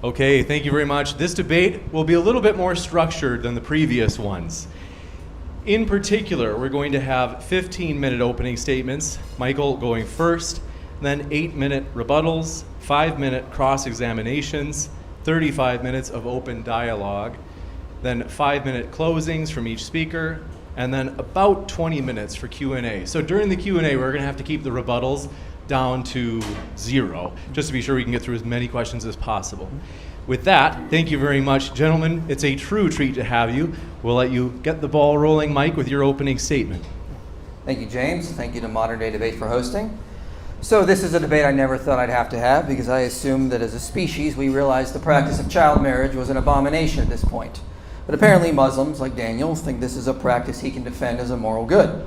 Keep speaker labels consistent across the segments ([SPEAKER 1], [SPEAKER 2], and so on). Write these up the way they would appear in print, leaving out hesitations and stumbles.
[SPEAKER 1] Okay, thank you very much. This debate will be a little bit more structured than the previous ones. In particular, we're going to have 15-minute opening statements, Michael going first, then 8-minute rebuttals, 5-minute cross-examinations, 35 minutes of open dialogue, then 5-minute closings from each speaker, and then about 20 minutes for Q&A. So during the Q&A, we're going to have to keep the rebuttals down to 0, just to be sure we can get through as many questions as possible. With that, thank you very much, gentlemen. It's a true treat to have you. We'll let you get the ball rolling, Mike, with your opening statement.
[SPEAKER 2] Thank you, James. Thank you to Modern Day Debate for hosting. So this is a debate I never thought I'd have to have because I assumed that as a species we realized the practice of child marriage was an abomination at this point. But apparently Muslims, like Daniel, think this is a practice he can defend as a moral good.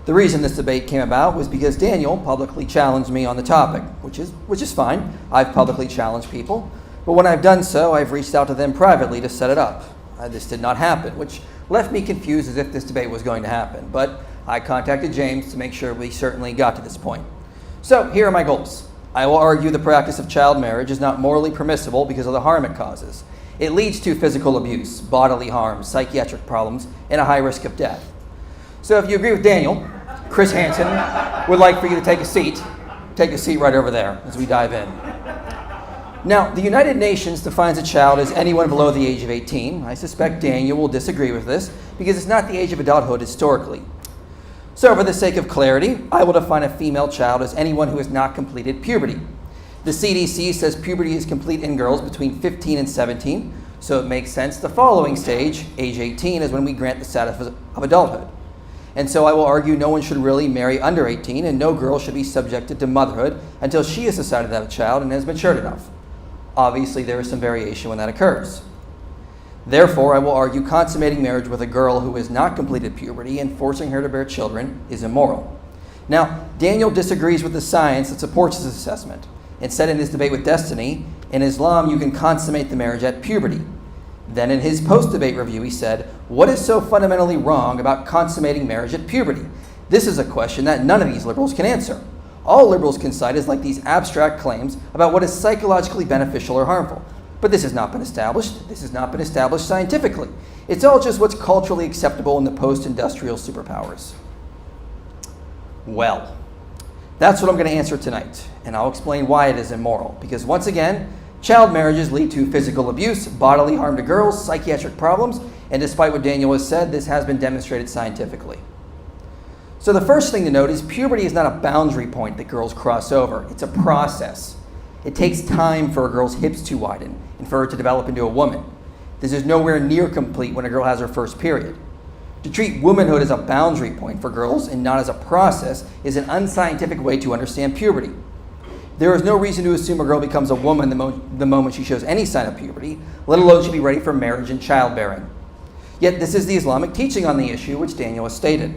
[SPEAKER 2] The reason this debate came about was because Daniel publicly challenged me on the topic, which is fine. I've publicly challenged people. But when I've done so, I've reached out to them privately to set it up. This did not happen, which left me confused as if this debate was going to happen. But I contacted James to make sure we certainly got to this point. So here are my goals. I will argue the practice of child marriage is not morally permissible because of the harm it causes. It leads to physical abuse, bodily harm, psychiatric problems, and a high risk of death. So if you agree with Daniel, Chris Hansen would like for you to take a seat. Take a seat right over there as we dive in. Now, the United Nations defines a child as anyone below the age of 18. I suspect Daniel will disagree with this because it's not the age of adulthood historically. So for the sake of clarity, I will define a female child as anyone who has not completed puberty. The CDC says puberty is complete in girls between 15 and 17, so it makes sense the following stage, age 18, is when we grant the status of adulthood. And so I will argue no one should really marry under 18 and no girl should be subjected to motherhood until she has decided to have a child and has matured enough. Obviously, there is some variation when that occurs. Therefore, I will argue consummating marriage with a girl who has not completed puberty and forcing her to bear children is immoral. Now, Daniel disagrees with the science that supports this assessment. And said in his debate with Destiny, in Islam you can consummate the marriage at puberty. Then in his post-debate review he said, what is so fundamentally wrong about consummating marriage at puberty? This is a question that none of these liberals can answer. All liberals can cite is like these abstract claims about what is psychologically beneficial or harmful. But this has not been established. This has not been established scientifically. It's all just what's culturally acceptable in the post-industrial superpowers. Well, that's what I'm going to answer tonight, and I'll explain why it is immoral. Because once again, child marriages lead to physical abuse, bodily harm to girls, psychiatric problems, and despite what Daniel has said, this has been demonstrated scientifically. So the first thing to note is puberty is not a boundary point that girls cross over. It's a process. It takes time for a girl's hips to widen and for her to develop into a woman. This is nowhere near complete when a girl has her first period. To treat womanhood as a boundary point for girls and not as a process is an unscientific way to understand puberty. There is no reason to assume a girl becomes a woman the moment she shows any sign of puberty, let alone she be ready for marriage and childbearing. Yet this is the Islamic teaching on the issue, which Daniel has stated.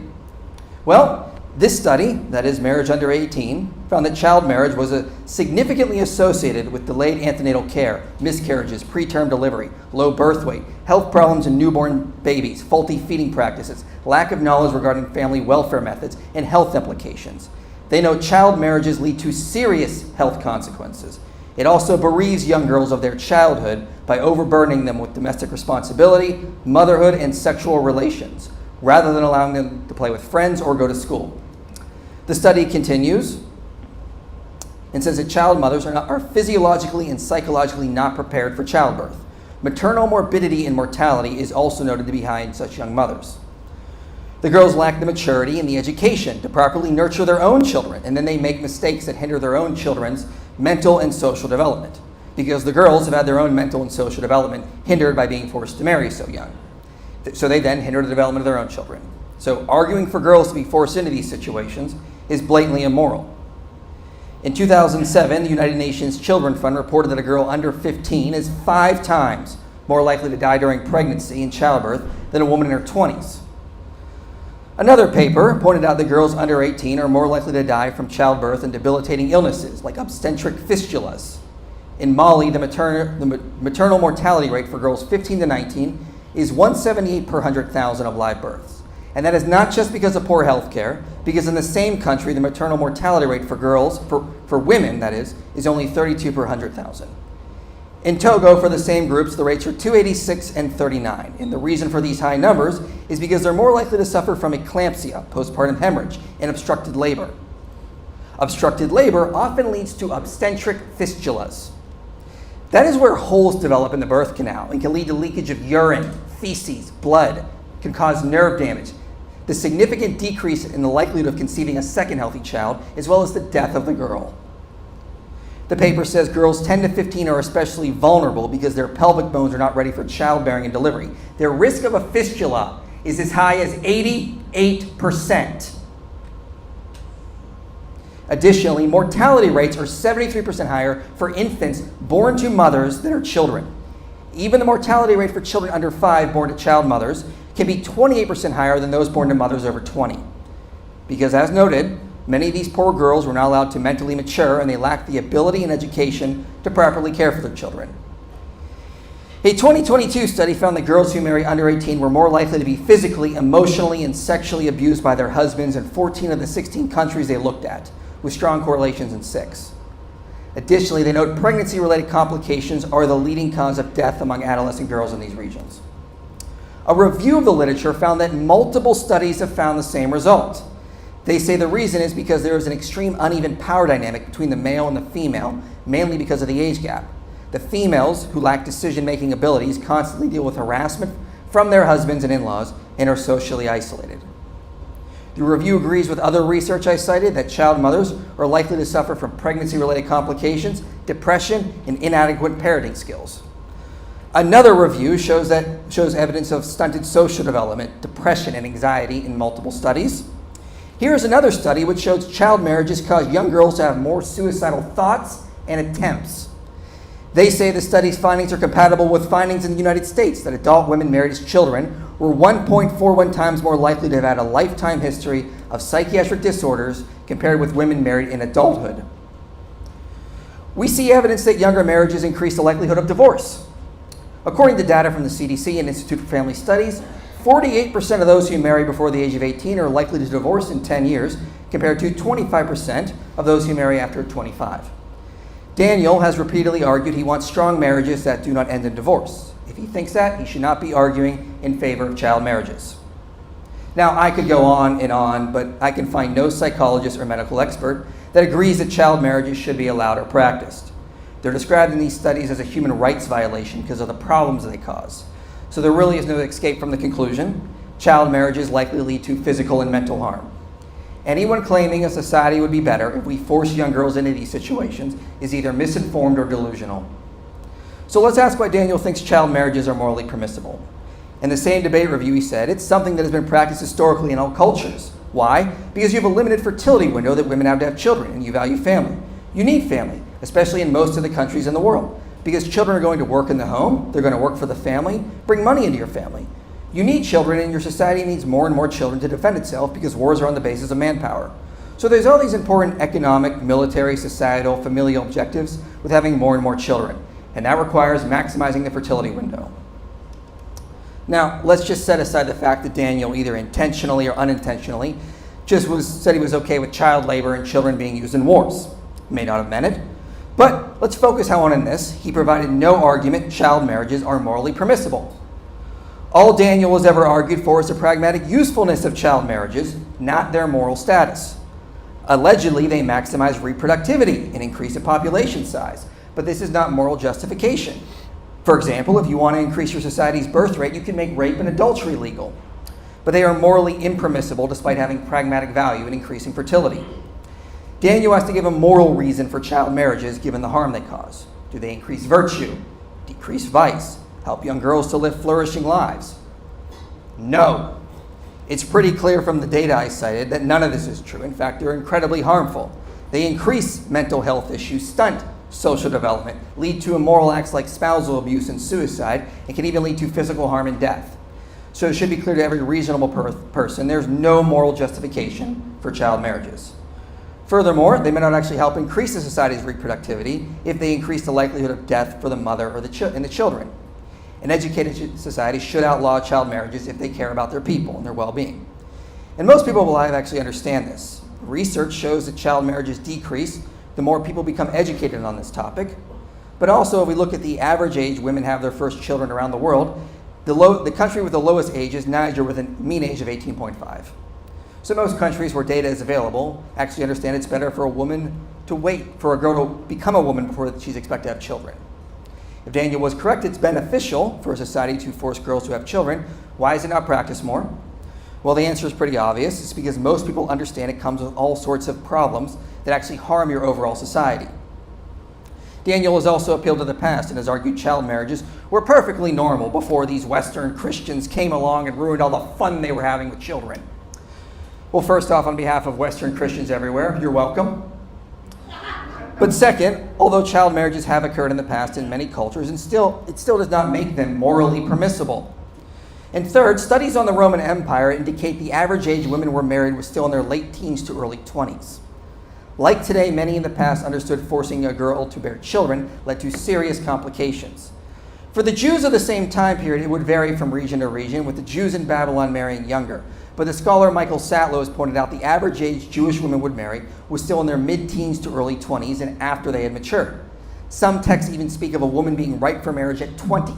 [SPEAKER 2] Well, this study, that is marriage under 18, found that child marriage was significantly associated with delayed antenatal care, miscarriages, preterm delivery, low birth weight, health problems in newborn babies, faulty feeding practices, lack of knowledge regarding family welfare methods, and health implications. They note child marriages lead to serious health consequences. It also bereaves young girls of their childhood by overburdening them with domestic responsibility, motherhood, and sexual relations, rather than allowing them to play with friends or go to school. The study continues and says that child mothers are physiologically and psychologically not prepared for childbirth. Maternal morbidity and mortality is also noted to be high in such young mothers. The girls lack the maturity and the education to properly nurture their own children, and then they make mistakes that hinder their own children's mental and social development, because the girls have had their own mental and social development hindered by being forced to marry so young. So they then hinder the development of their own children. So arguing for girls to be forced into these situations is blatantly immoral. In 2007, the United Nations Children's Fund reported that a girl under 15 is 5 times more likely to die during pregnancy and childbirth than a woman in her 20s. Another paper pointed out that girls under 18 are more likely to die from childbirth and debilitating illnesses like obstetric fistulas. In Mali, the maternal mortality rate for girls 15 to 19 is 178 per 100,000 of live births. And that is not just because of poor health care, because in the same country, the maternal mortality rate for girls, for women that is only 32 per 100,000. In Togo, for the same groups, the rates are 286 and 39. And the reason for these high numbers is because they're more likely to suffer from eclampsia, postpartum hemorrhage, and obstructed labor. Obstructed labor often leads to obstetric fistulas. That is where holes develop in the birth canal and can lead to leakage of urine, feces, blood, can cause nerve damage, the significant decrease in the likelihood of conceiving a second healthy child, as well as the death of the girl. The paper says girls 10 to 15 are especially vulnerable because their pelvic bones are not ready for childbearing and delivery. Their risk of a fistula is as high as 88%. Additionally, mortality rates are 73% higher for infants born to mothers than are children. Even the mortality rate for children under 5 born to child mothers can be 28% higher than those born to mothers over 20. Because as noted, many of these poor girls were not allowed to mentally mature and they lacked the ability and education to properly care for their children. A 2022 study found that girls who marry under 18 were more likely to be physically, emotionally, and sexually abused by their husbands in 14 of the 16 countries they looked at, with strong correlations in 6. Additionally, they note pregnancy-related complications are the leading cause of death among adolescent girls in these regions. A review of the literature found that multiple studies have found the same result. They say the reason is because there is an extreme uneven power dynamic between the male and the female, mainly because of the age gap. The females, who lack decision-making abilities, constantly deal with harassment from their husbands and in-laws and are socially isolated. The review agrees with other research I cited that child mothers are likely to suffer from pregnancy-related complications, depression, and inadequate parenting skills. Another review shows evidence of stunted social development, depression, and anxiety in multiple studies. Here's another study which shows child marriages cause young girls to have more suicidal thoughts and attempts. They say the study's findings are compatible with findings in the United States that adult women married as children were 1.41 times more likely to have had a lifetime history of psychiatric disorders compared with women married in adulthood. We see evidence that younger marriages increase the likelihood of divorce. According to data from the CDC and Institute for Family Studies, 48% of those who marry before the age of 18 are likely to divorce in 10 years, compared to 25% of those who marry after 25. Daniel has repeatedly argued he wants strong marriages that do not end in divorce. If he thinks that, he should not be arguing in favor of child marriages. Now, I could go on, but I can find no psychologist or medical expert that agrees that child marriages should be allowed or practiced. They're described in these studies as a human rights violation because of the problems they cause. So there really is no escape from the conclusion. Child marriages likely lead to physical and mental harm. Anyone claiming a society would be better if we force young girls into these situations is either misinformed or delusional. So let's ask why Daniel thinks child marriages are morally permissible. In the same debate review, he said, it's something that has been practiced historically in all cultures. Why? Because you have a limited fertility window that women have to have children, and you value family. You need family, especially in most of the countries in the world, because children are going to work in the home, they're going to work for the family, bring money into your family. You need children, and your society needs more and more children to defend itself because wars are on the basis of manpower. So there's all these important economic, military, societal, familial objectives with having more and more children, and that requires maximizing the fertility window. Now, let's just set aside the fact that Daniel, either intentionally or unintentionally, said he was okay with child labor and children being used in wars. May not have meant it, but let's focus on in this. He provided no argument child marriages are morally permissible. All Daniel has ever argued for is the pragmatic usefulness of child marriages, not their moral status. Allegedly, they maximize reproductivity and increase the population size, but this is not moral justification. For example, if you want to increase your society's birth rate, you can make rape and adultery legal. But they are morally impermissible despite having pragmatic value in increasing fertility. Daniel has to give a moral reason for child marriages given the harm they cause. Do they increase virtue, decrease vice, help young girls to live flourishing lives? No. It's pretty clear from the data I cited that none of this is true. In fact, they're incredibly harmful. They increase mental health issues, stunt social development, lead to immoral acts like spousal abuse and suicide, and can even lead to physical harm and death. So it should be clear to every reasonable person there's no moral justification for child marriages. Furthermore, they may not actually help increase the society's reproductivity if they increase the likelihood of death for the mother or and the children. An educated society should outlaw child marriages if they care about their people and their well-being. And most people alive actually understand this. Research shows that child marriages decrease the more people become educated on this topic. But also, if we look at the average age women have their first children around the world, the country with the lowest age is Niger with a mean age of 18.5. So most countries where data is available actually understand it's better for a woman to wait for a girl to become a woman before she's expected to have children. If Daniel was correct, it's beneficial for a society to force girls to have children. Why is it not practiced more? Well, the answer is pretty obvious. It's because most people understand it comes with all sorts of problems that actually harm your overall society. Daniel has also appealed to the past and has argued child marriages were perfectly normal before these Western Christians came along and ruined all the fun they were having with children. Well, first off, on behalf of Western Christians everywhere, you're welcome. But second, although child marriages have occurred in the past in many cultures, it still does not make them morally permissible. And third, studies on the Roman Empire indicate the average age women were married was still in their late teens to early 20s. Like today, many in the past understood forcing a girl to bear children led to serious complications. For the Jews of the same time period, it would vary from region to region, with the Jews in Babylon marrying younger. But the scholar Michael Satlow has pointed out the average age Jewish women would marry was still in their mid-teens to early 20s and after they had matured. Some texts even speak of a woman being ripe for marriage at 20.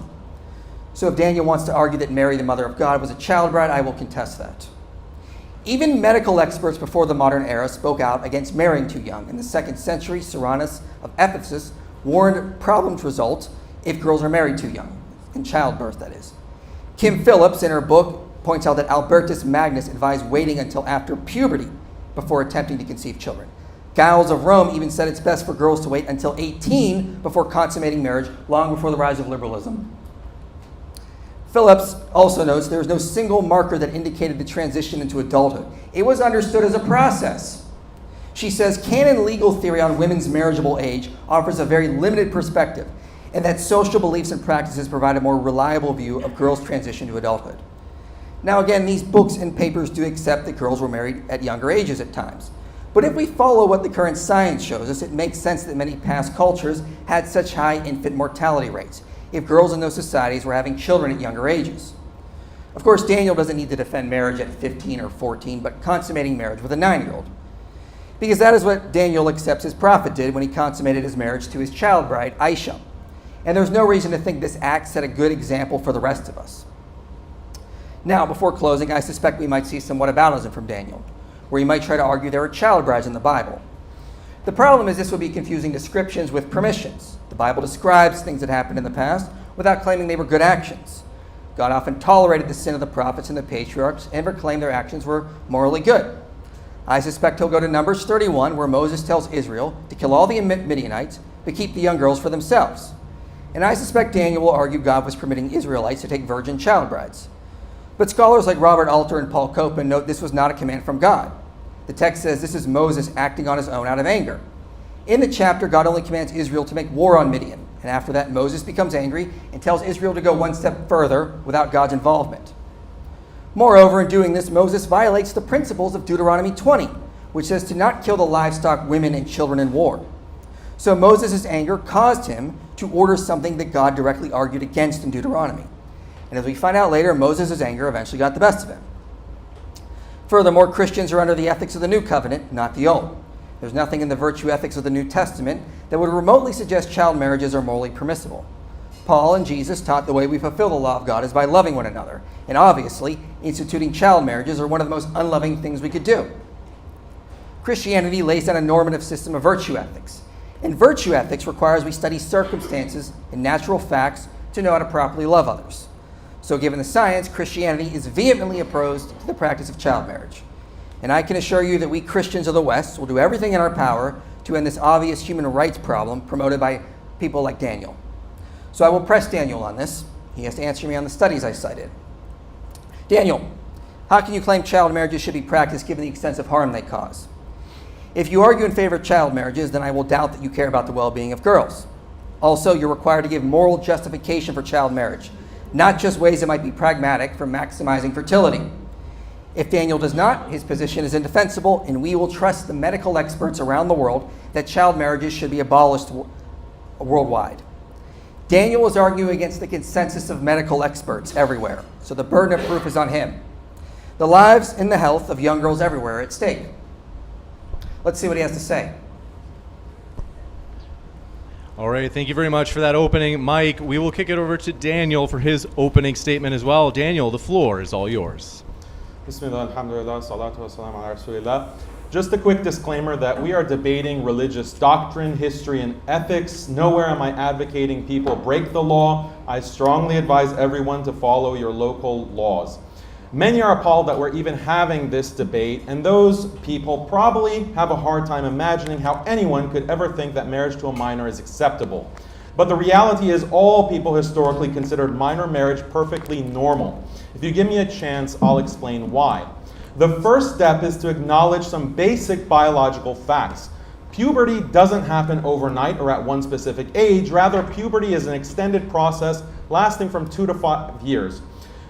[SPEAKER 2] So if Daniel wants to argue that Mary, the mother of God, was a child bride, I will contest that. Even medical experts before the modern era spoke out against marrying too young. In the 2nd century, Cyrannus of Ephesus warned problems result if girls are married too young, in childbirth, that is. Kim Phillips, in her book, points out that Albertus Magnus advised waiting until after puberty before attempting to conceive children. Giles of Rome even said it's best for girls to wait until 18 before consummating marriage, long before the rise of liberalism. Phillips also notes there is no single marker that indicated the transition into adulthood. It was understood as a process. She says, canon legal theory on women's marriageable age offers a very limited perspective, and that social beliefs and practices provide a more reliable view of girls' transition to adulthood. Now again, these books and papers do accept that girls were married at younger ages at times. But if we follow what the current science shows us, it makes sense that many past cultures had such high infant mortality rates, if girls in those societies were having children at younger ages. Of course, Daniel doesn't need to defend marriage at 15 or 14, but consummating marriage with a 9-year-old. Because that is what Daniel accepts his prophet did when he consummated his marriage to his child bride, Aisha. And there's no reason to think this act set a good example for the rest of us. Now, before closing, I suspect we might see some whataboutism from Daniel, where he might try to argue there are child brides in the Bible. The problem is this would be confusing descriptions with permissions. The Bible describes things that happened in the past without claiming they were good actions. God often tolerated the sin of the prophets and the patriarchs and proclaimed their actions were morally good. I suspect he'll go to Numbers 31, where Moses tells Israel to kill all the Midianites, but keep the young girls for themselves. And I suspect Daniel will argue God was permitting Israelites to take virgin child brides. But scholars like Robert Alter and Paul Copan note this was not a command from God. The text says this is Moses acting on his own out of anger. In the chapter, God only commands Israel to make war on Midian. And after that, Moses becomes angry and tells Israel to go one step further without God's involvement. Moreover, in doing this, Moses violates the principles of Deuteronomy 20, which says to not kill the livestock, women, and children in war. So Moses' anger caused him to order something that God directly argued against in Deuteronomy. And as we find out later, Moses' anger eventually got the best of him. Furthermore, Christians are under the ethics of the New Covenant, not the Old. There's nothing in the virtue ethics of the New Testament that would remotely suggest child marriages are morally permissible. Paul and Jesus taught the way we fulfill the law of God is by loving one another. And obviously, instituting child marriages are one of the most unloving things we could do. Christianity lays down a normative system of virtue ethics. And virtue ethics requires we study circumstances and natural facts to know how to properly love others. So given the science, Christianity is vehemently opposed to the practice of child marriage. And I can assure you that we Christians of the West will do everything in our power to end this obvious human rights problem promoted by people like Daniel. So I will press Daniel on this. He has to answer me on the studies I cited. Daniel, how can you claim child marriages should be practiced given the extensive harm they cause? If you argue in favor of child marriages, then I will doubt that you care about the well-being of girls. Also, you're required to give moral justification for child marriage, not just ways that might be pragmatic for maximizing fertility. If Daniel does not, his position is indefensible, and we will trust the medical experts around the world that child marriages should be abolished worldwide. Daniel is arguing against the consensus of medical experts everywhere, so the burden of proof is on him. The lives and the health of young girls everywhere are at stake. Let's see what he has to say.
[SPEAKER 1] All right, thank you very much for that opening. Mike, we will kick it over to Daniel for his opening statement as well. Daniel, the floor is all yours.
[SPEAKER 3] Bismillah, alhamdulillah, salatu wassalamu ala rasulillah. Just a quick disclaimer that we are debating religious doctrine, history, and ethics. Nowhere am I advocating people break the law. I strongly advise everyone to follow your local laws. Many are appalled that we're even having this debate, and those people probably have a hard time imagining how anyone could ever think that marriage to a minor is acceptable. But the reality is all people historically considered minor marriage perfectly normal. If you give me a chance, I'll explain why. The first step is to acknowledge some basic biological facts. Puberty doesn't happen overnight or at one specific age. Rather, puberty is an extended process lasting from 2 to 5 years.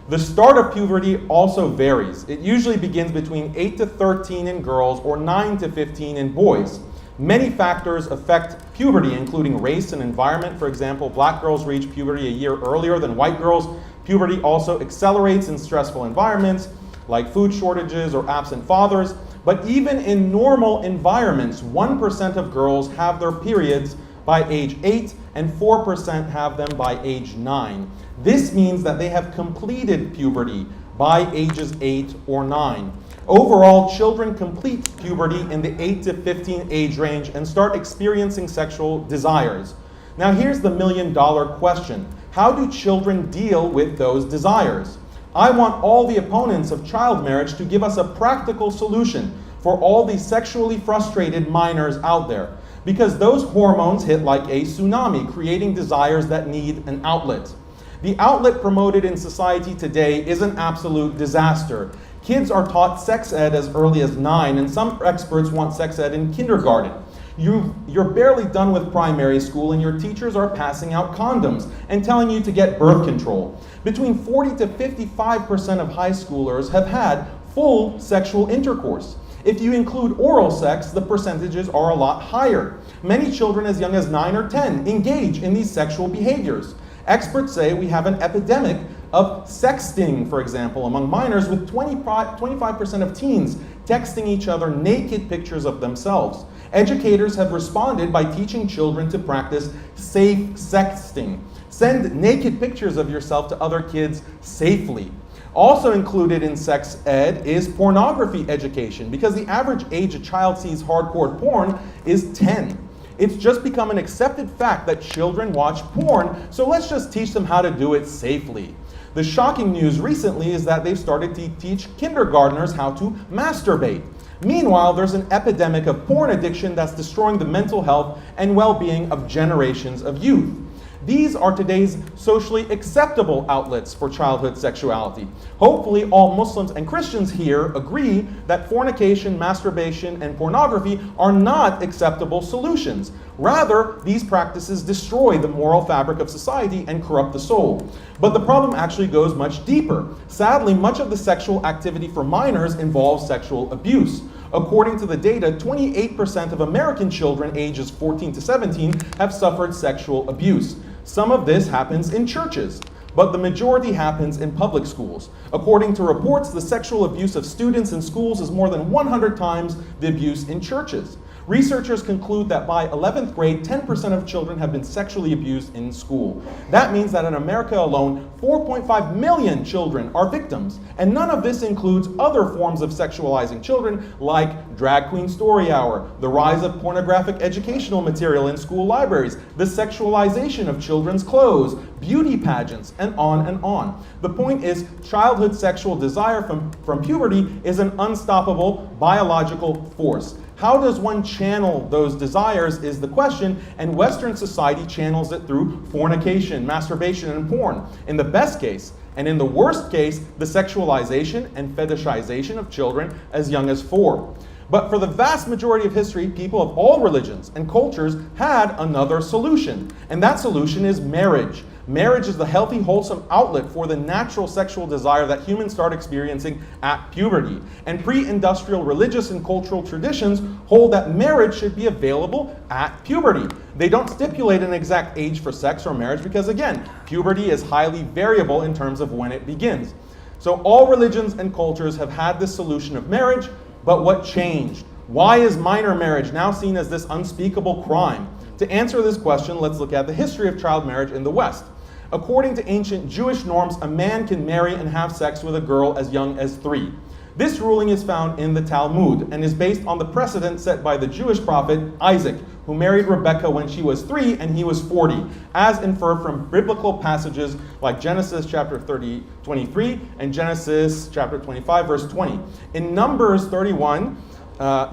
[SPEAKER 3] The start of puberty also varies. It usually begins between 8 to 13 in girls or 9 to 15 in boys. Many factors affect puberty, including race and environment. For example, black girls reach puberty a year earlier than white girls. Puberty also accelerates in stressful environments, like food shortages or absent fathers. But even in normal environments, 1% of girls have their periods by age 8 and 4% have them by age 9. This means that they have completed puberty by ages 8 or 9. Overall, children complete puberty in the 8 to 15 age range and start experiencing sexual desires. Now here's the million-dollar question. How do children deal with those desires? I want all the opponents of child marriage to give us a practical solution for all the sexually frustrated minors out there, because those hormones hit like a tsunami, creating desires that need an outlet. The outlet promoted in society today is an absolute disaster. Kids are taught sex ed as early as 9, and some experts want sex ed in kindergarten. You're barely done with primary school and your teachers are passing out condoms and telling you to get birth control. Between 40 to 55% of high schoolers have had full sexual intercourse. If you include oral sex, the percentages are a lot higher. Many children as young as 9 or 10 engage in these sexual behaviors. Experts say we have an epidemic of sexting, for example, among minors, with 25% of teens texting each other naked pictures of themselves. Educators have responded by teaching children to practice safe sexting. Send naked pictures of yourself to other kids safely. Also included in sex ed is pornography education, because the average age a child sees hardcore porn is 10. It's just become an accepted fact that children watch porn, so let's just teach them how to do it safely. The shocking news recently is that they've started to teach kindergartners how to masturbate. Meanwhile, there's an epidemic of porn addiction that's destroying the mental health and well-being of generations of youth. These are today's socially acceptable outlets for childhood sexuality. Hopefully, all Muslims and Christians here agree that fornication, masturbation, and pornography are not acceptable solutions. Rather, these practices destroy the moral fabric of society and corrupt the soul. But the problem actually goes much deeper. Sadly, much of the sexual activity for minors involves sexual abuse. According to the data, 28% of American children ages 14 to 17 have suffered sexual abuse. Some of this happens in churches, but the majority happens in public schools. According to reports, the sexual abuse of students in schools is more than 100 times the abuse in churches. Researchers conclude that by 11th grade, 10% of children have been sexually abused in school. That means that in America alone, 4.5 million children are victims. And none of this includes other forms of sexualizing children, like drag queen story hour, the rise of pornographic educational material in school libraries, the sexualization of children's clothes, beauty pageants, and on and on. The point is, childhood sexual desire from puberty is an unstoppable biological force. How does one channel those desires is the question, and Western society channels it through fornication, masturbation, and porn. In the best case, and in the worst case, the sexualization and fetishization of children as young as 4. But for the vast majority of history, people of all religions and cultures had another solution, and that solution is marriage. Marriage is the healthy, wholesome outlet for the natural sexual desire that humans start experiencing at puberty. And pre-industrial religious and cultural traditions hold that marriage should be available at puberty. They don't stipulate an exact age for sex or marriage because, again, puberty is highly variable in terms of when it begins. So all religions and cultures have had this solution of marriage, but what changed? Why is minor marriage now seen as this unspeakable crime? To answer this question, let's look at the history of child marriage in the West. According to ancient Jewish norms, a man can marry and have sex with a girl as young as 3. This ruling is found in the Talmud and is based on the precedent set by the Jewish prophet Isaac, who married Rebekah when she was 3 and he was 40, as inferred from biblical passages like Genesis chapter 23 and Genesis chapter 25, verse 20. In Numbers 31,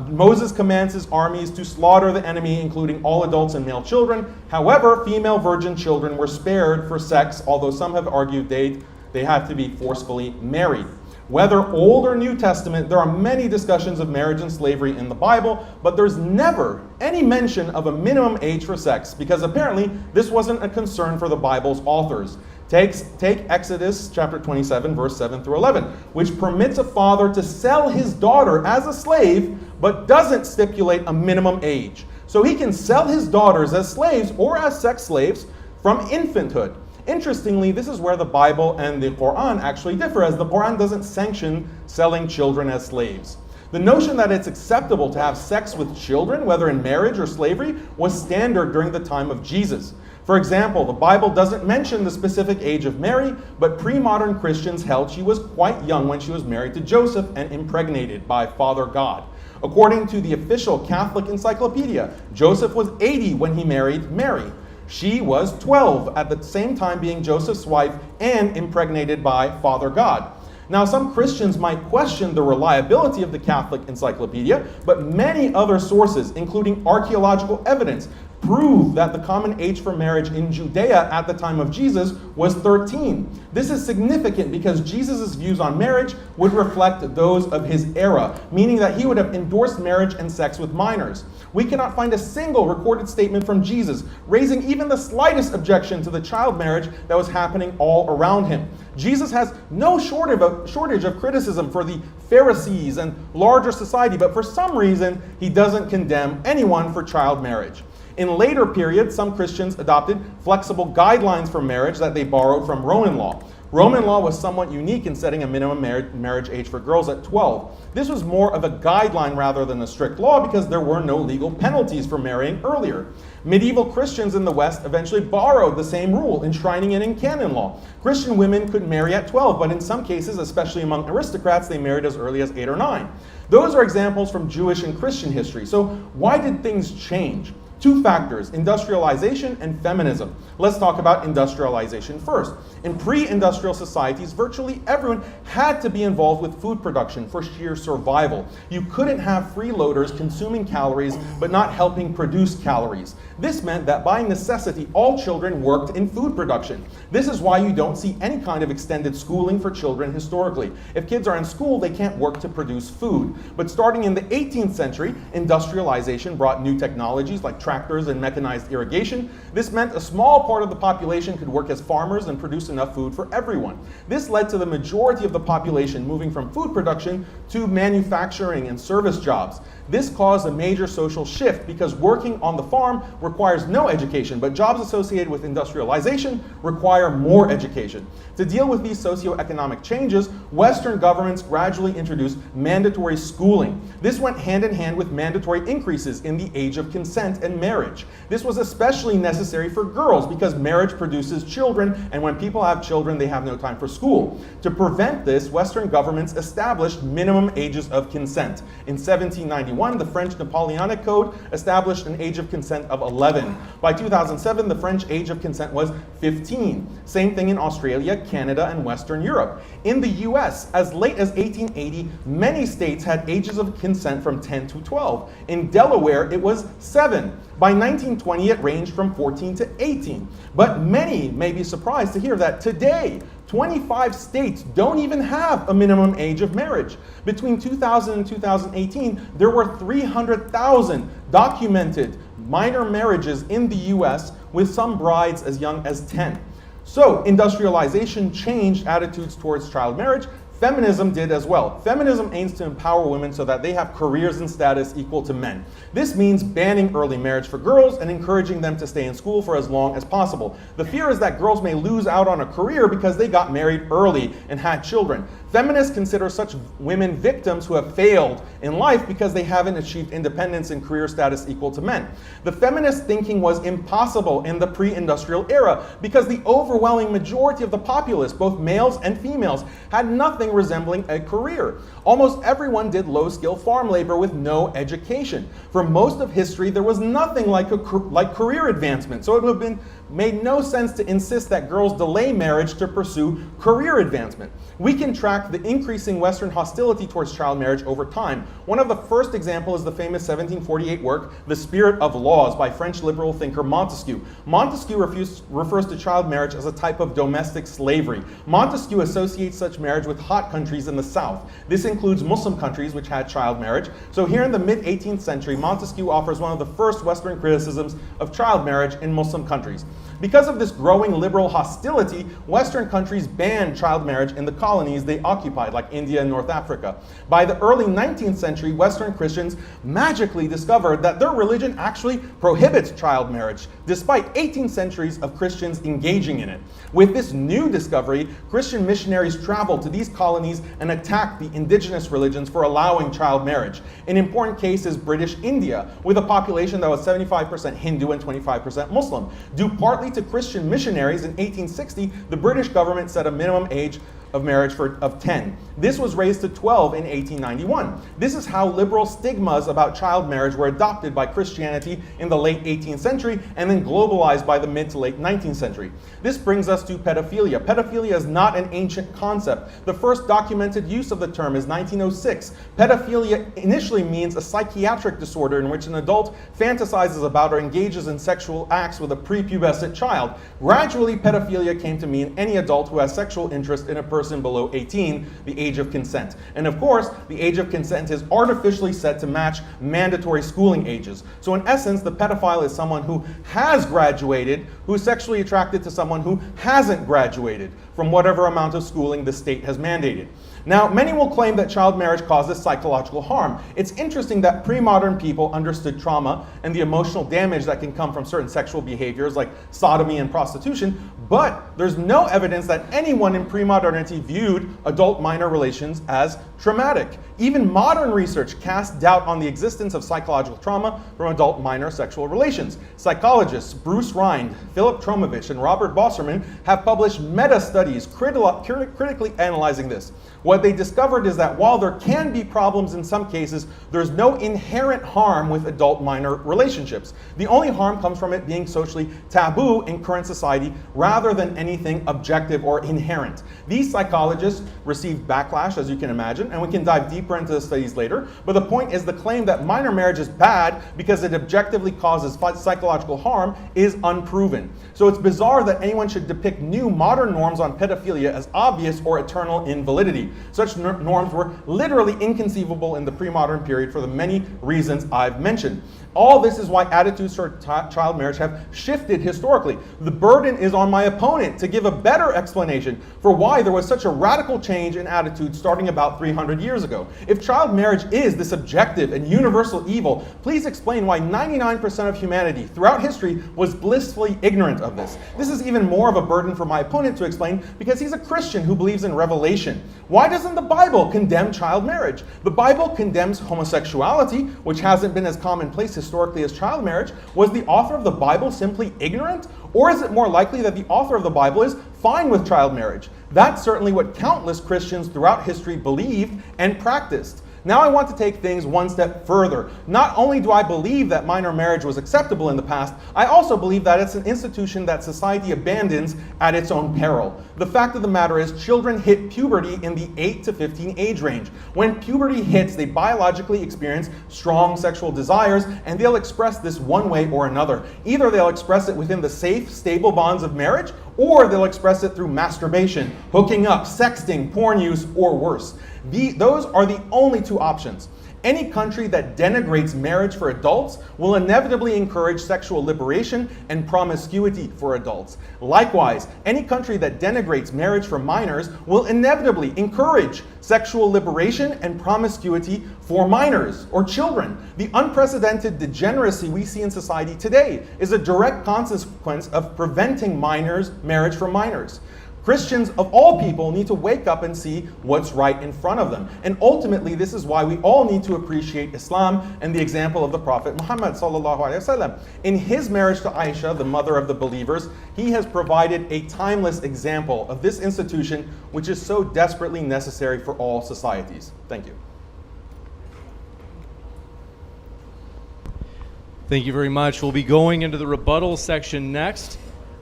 [SPEAKER 3] Moses commands his armies to slaughter the enemy, including all adults and male children. However, female virgin children were spared for sex, although some have argued they have to be forcefully married. Whether Old or New Testament, there are many discussions of marriage and slavery in the Bible, but there's never any mention of a minimum age for sex, because apparently this wasn't a concern for the Bible's authors. Take Exodus chapter 27, verse 7 through 11, which permits a father to sell his daughter as a slave, but doesn't stipulate a minimum age. So he can sell his daughters as slaves or as sex slaves from infanthood. Interestingly, this is where the Bible and the Quran actually differ, as the Quran doesn't sanction selling children as slaves. The notion that it's acceptable to have sex with children, whether in marriage or slavery, was standard during the time of Jesus. For example, the Bible doesn't mention the specific age of Mary, but pre-modern Christians held she was quite young when she was married to Joseph and impregnated by Father God. According to the official Catholic encyclopedia, Joseph was 80 when he married Mary. She was 12 at the same time being Joseph's wife and impregnated by Father God. Now, some Christians might question the reliability of the Catholic encyclopedia, but many other sources, including archaeological evidence, prove that the common age for marriage in Judea at the time of Jesus was 13. This is significant because Jesus' views on marriage would reflect those of his era, meaning that he would have endorsed marriage and sex with minors. We cannot find a single recorded statement from Jesus raising even the slightest objection to the child marriage that was happening all around him. Jesus has no shortage of criticism for the Pharisees and larger society, but for some reason, he doesn't condemn anyone for child marriage. In later periods, some Christians adopted flexible guidelines for marriage that they borrowed from Roman law. Roman law was somewhat unique in setting a minimum marriage age for girls at 12. This was more of a guideline rather than a strict law because there were no legal penalties for marrying earlier. Medieval Christians in the West eventually borrowed the same rule, enshrining it in canon law. Christian women could marry at 12, but in some cases, especially among aristocrats, they married as early as 8 or 9. Those are examples from Jewish and Christian history. So why did things change? Two factors, industrialization and feminism. Let's talk about industrialization first. In pre-industrial societies, virtually everyone had to be involved with food production for sheer survival. You couldn't have freeloaders consuming calories but not helping produce calories. This meant that by necessity, all children worked in food production. This is why you don't see any kind of extended schooling for children historically. If kids are in school, they can't work to produce food. But starting in the 18th century, industrialization brought new technologies like tractors and mechanized irrigation. This meant a small part of the population could work as farmers and produce enough food for everyone. This led to the majority of the population moving from food production to manufacturing and service jobs. This caused a major social shift because working on the farm requires no education, but jobs associated with industrialization require more education. To deal with these socioeconomic changes, Western governments gradually introduced mandatory schooling. This went hand in hand with mandatory increases in the age of consent and marriage. This was especially necessary for girls because marriage produces children, and when people have children, they have no time for school. To prevent this, Western governments established minimum ages of consent. In 1791, the French Napoleonic Code established an age of consent of 11. By 2007, the French age of consent was 15. Same thing in Australia, Canada, and Western Europe. In the US, as late as 1880, many states had ages of consent from 10 to 12. In Delaware, it was 7. By 1920, it ranged from 14 to 18. But many may be surprised to hear that today, 25 states don't even have a minimum age of marriage. Between 2000 and 2018, there were 300,000 documented minor marriages in the US, with some brides as young as 10. So industrialization changed attitudes towards child marriage. Feminism did as well. Feminism aims to empower women so that they have careers and status equal to men. This means banning early marriage for girls and encouraging them to stay in school for as long as possible. The fear is that girls may lose out on a career because they got married early and had children. Feminists consider such women victims who have failed in life because they haven't achieved independence and career status equal to men. The feminist thinking was impossible in the pre-industrial era because the overwhelming majority of the populace, both males and females, had nothing resembling a career. Almost everyone did low-skill farm labor with no education. For most of history, there was nothing like career advancement, so it would have made no sense to insist that girls delay marriage to pursue career advancement. We can track the increasing Western hostility towards child marriage over time. One of the first examples is the famous 1748 work, The Spirit of Laws, by French liberal thinker Montesquieu. Montesquieu refers to child marriage as a type of domestic slavery. Montesquieu associates such marriage with hot countries in the South. This includes Muslim countries which had child marriage. So here in the mid-18th century, Montesquieu offers one of the first Western criticisms of child marriage in Muslim countries. Because of this growing liberal hostility, Western countries banned child marriage in the colonies they occupied, like India and North Africa. By the early 19th century, Western Christians magically discovered that their religion actually prohibits child marriage, despite 18 centuries of Christians engaging in it. With this new discovery, Christian missionaries traveled to these colonies and attacked the indigenous religions for allowing child marriage. An important case is British India, with a population that was 75% Hindu and 25% Muslim. Due partly to Christian missionaries, in 1860, the British government set a minimum age of marriage of 10. This was raised to 12 in 1891. This is how liberal stigmas about child marriage were adopted by Christianity in the late 18th century and then globalized by the mid to late 19th century. This brings us to pedophilia. Pedophilia is not an ancient concept. The first documented use of the term is 1906. Pedophilia initially means a psychiatric disorder in which an adult fantasizes about or engages in sexual acts with a prepubescent child. Gradually, pedophilia came to mean any adult who has sexual interest in a person below 18, the age of consent. And of course, the age of consent is artificially set to match mandatory schooling ages. So in essence, the pedophile is someone who has graduated, who is sexually attracted to someone who hasn't graduated from whatever amount of schooling the state has mandated. Now, many will claim that child marriage causes psychological harm. It's interesting that pre-modern people understood trauma and the emotional damage that can come from certain sexual behaviors like sodomy and prostitution, but there's no evidence that anyone in pre-modernity viewed adult-minor relations as traumatic. Even modern research casts doubt on the existence of psychological trauma from adult-minor sexual relations. Psychologists Bruce Rind, Philip Tromovich, and Robert Bosserman have published meta-studies critically analyzing this. What they discovered is that while there can be problems in some cases, there's no inherent harm with adult-minor relationships. The only harm comes from it being socially taboo in current society rather than anything objective or inherent. These psychologists received backlash, as you can imagine, and we can dive deeper into the studies later, but the point is the claim that minor marriage is bad because it objectively causes psychological harm is unproven. So it's bizarre that anyone should depict new modern norms on pedophilia as obvious or eternal invalidity. Such norms were literally inconceivable in the pre-modern period for the many reasons I've mentioned. All this is why attitudes toward child marriage have shifted historically. The burden is on my opponent to give a better explanation for why there was such a radical change in attitude starting about 300 years ago. If child marriage is this objective and universal evil, please explain why 99% of humanity throughout history was blissfully ignorant of this. This is even more of a burden for my opponent to explain because he's a Christian who believes in revelation. Why doesn't the Bible condemn child marriage? The Bible condemns homosexuality, which hasn't been as commonplace historically as child marriage. Was the author of the Bible simply ignorant? Or is it more likely that the author of the Bible is fine with child marriage? That's certainly what countless Christians throughout history believed and practiced. Now I want to take things one step further. Not only do I believe that minor marriage was acceptable in the past, I also believe that it's an institution that society abandons at its own peril. The fact of the matter is, children hit puberty in the 8 to 15 age range. When puberty hits, they biologically experience strong sexual desires, and they'll express this one way or another. Either they'll express it within the safe, stable bonds of marriage, or they'll express it through masturbation, hooking up, sexting, porn use, or worse. Those are the only two options. Any country that denigrates marriage for adults will inevitably encourage sexual liberation and promiscuity for adults. Likewise, any country that denigrates marriage for minors will inevitably encourage sexual liberation and promiscuity for minors or children. The unprecedented degeneracy we see in society today is a direct consequence of preventing marriage for minors. Christians of all people need to wake up and see what's right in front of them. And ultimately, this is why we all need to appreciate Islam and the example of the Prophet Muhammad sallallahu alaihi wasallam. In his marriage to Aisha, the mother of the believers, he has provided a timeless example of this institution, which is so desperately necessary for all societies. Thank you.
[SPEAKER 1] Thank you very much. We'll be going into the rebuttal section next.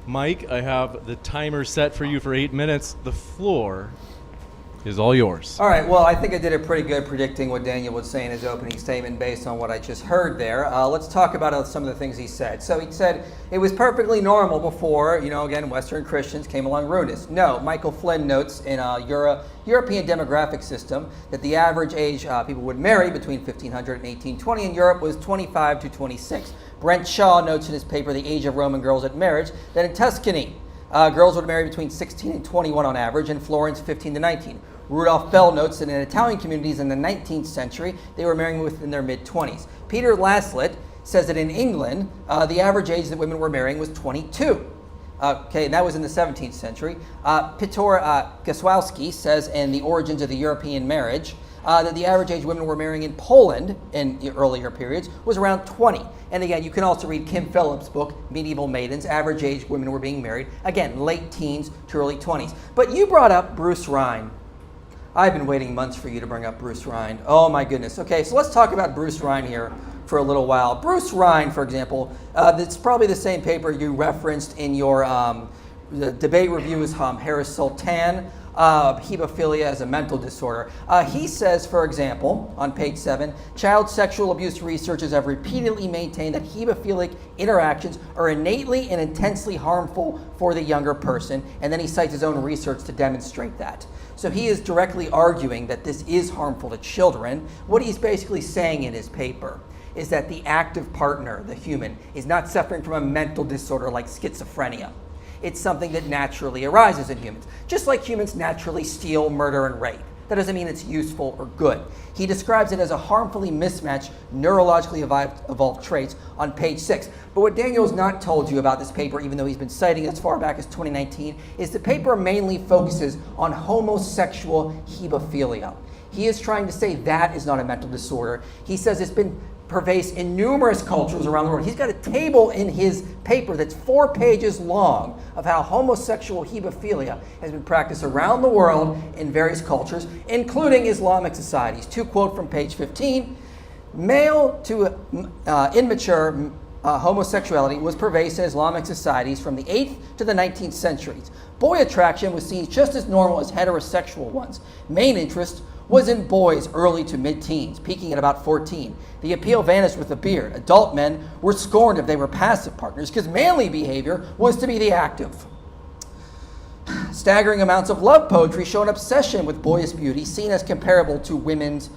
[SPEAKER 1] Mike, I have the timer set for you for 8 minutes. The floor is all yours.
[SPEAKER 2] All right, well, I think I did a pretty good predicting what Daniel would say in his opening statement based on what I just heard there. Let's talk about some of the things he said. So he said it was perfectly normal before, again, Western Christians came along and ruined us. No, Michael Flynn notes in a European demographic system that the average age people would marry between 1500 and 1820 in Europe was 25 to 26. Brent Shaw notes in his paper, The Age of Roman Girls at Marriage, that in Tuscany, girls would marry between 16 and 21 on average, in Florence, 15 to 19. Rudolph Bell notes that in Italian communities in the 19th century, they were marrying within their mid-20s. Peter Laslett says that in England, the average age that women were marrying was 22. And that was in the 17th century. Piotr Gaswowski says in The Origins of the European Marriage that the average age women were marrying in Poland in the earlier periods was around 20. And again, you can also read Kim Phillips' book, Medieval Maidens, average age women were being married, again, late teens to early 20s. But you brought up Bruce Ryan. I've been waiting months for you to bring up Bruce Ryan. Oh my goodness. Okay, so let's talk about Bruce Ryan here for a little while. Bruce Ryan, for example, that's probably the same paper you referenced in your the debate review is Harris Sultan, hebephilia as a mental disorder. He says, for example, on page 7, child sexual abuse researchers have repeatedly maintained that hebephilic interactions are innately and intensely harmful for the younger person, and then he cites his own research to demonstrate that. So he is directly arguing that this is harmful to children. What he's basically saying in his paper is that the active partner, the human, is not suffering from a mental disorder like schizophrenia. It's something that naturally arises in humans, just like humans naturally steal, murder, and rape. That doesn't mean it's useful or good. He describes it as a harmfully mismatched, neurologically evolved traits on page 6. But what Daniel's not told you about this paper, even though he's been citing it as far back as 2019, is the paper mainly focuses on homosexual hebephilia. He is trying to say that is not a mental disorder. He says it's been pervasive in numerous cultures around the world. He's got a table in his paper that's 4 pages long of how homosexual hebephilia has been practiced around the world in various cultures, including Islamic societies. To quote from page 15, male to immature homosexuality was pervasive in Islamic societies from the 8th to the 19th centuries. Boy attraction was seen just as normal as heterosexual ones. Main interest was in boys early to mid-teens, peaking at about 14. The appeal vanished with the beard. Adult men were scorned if they were passive partners because manly behavior was to be the active. Staggering amounts of love poetry show an obsession with boyish beauty, seen as comparable to women's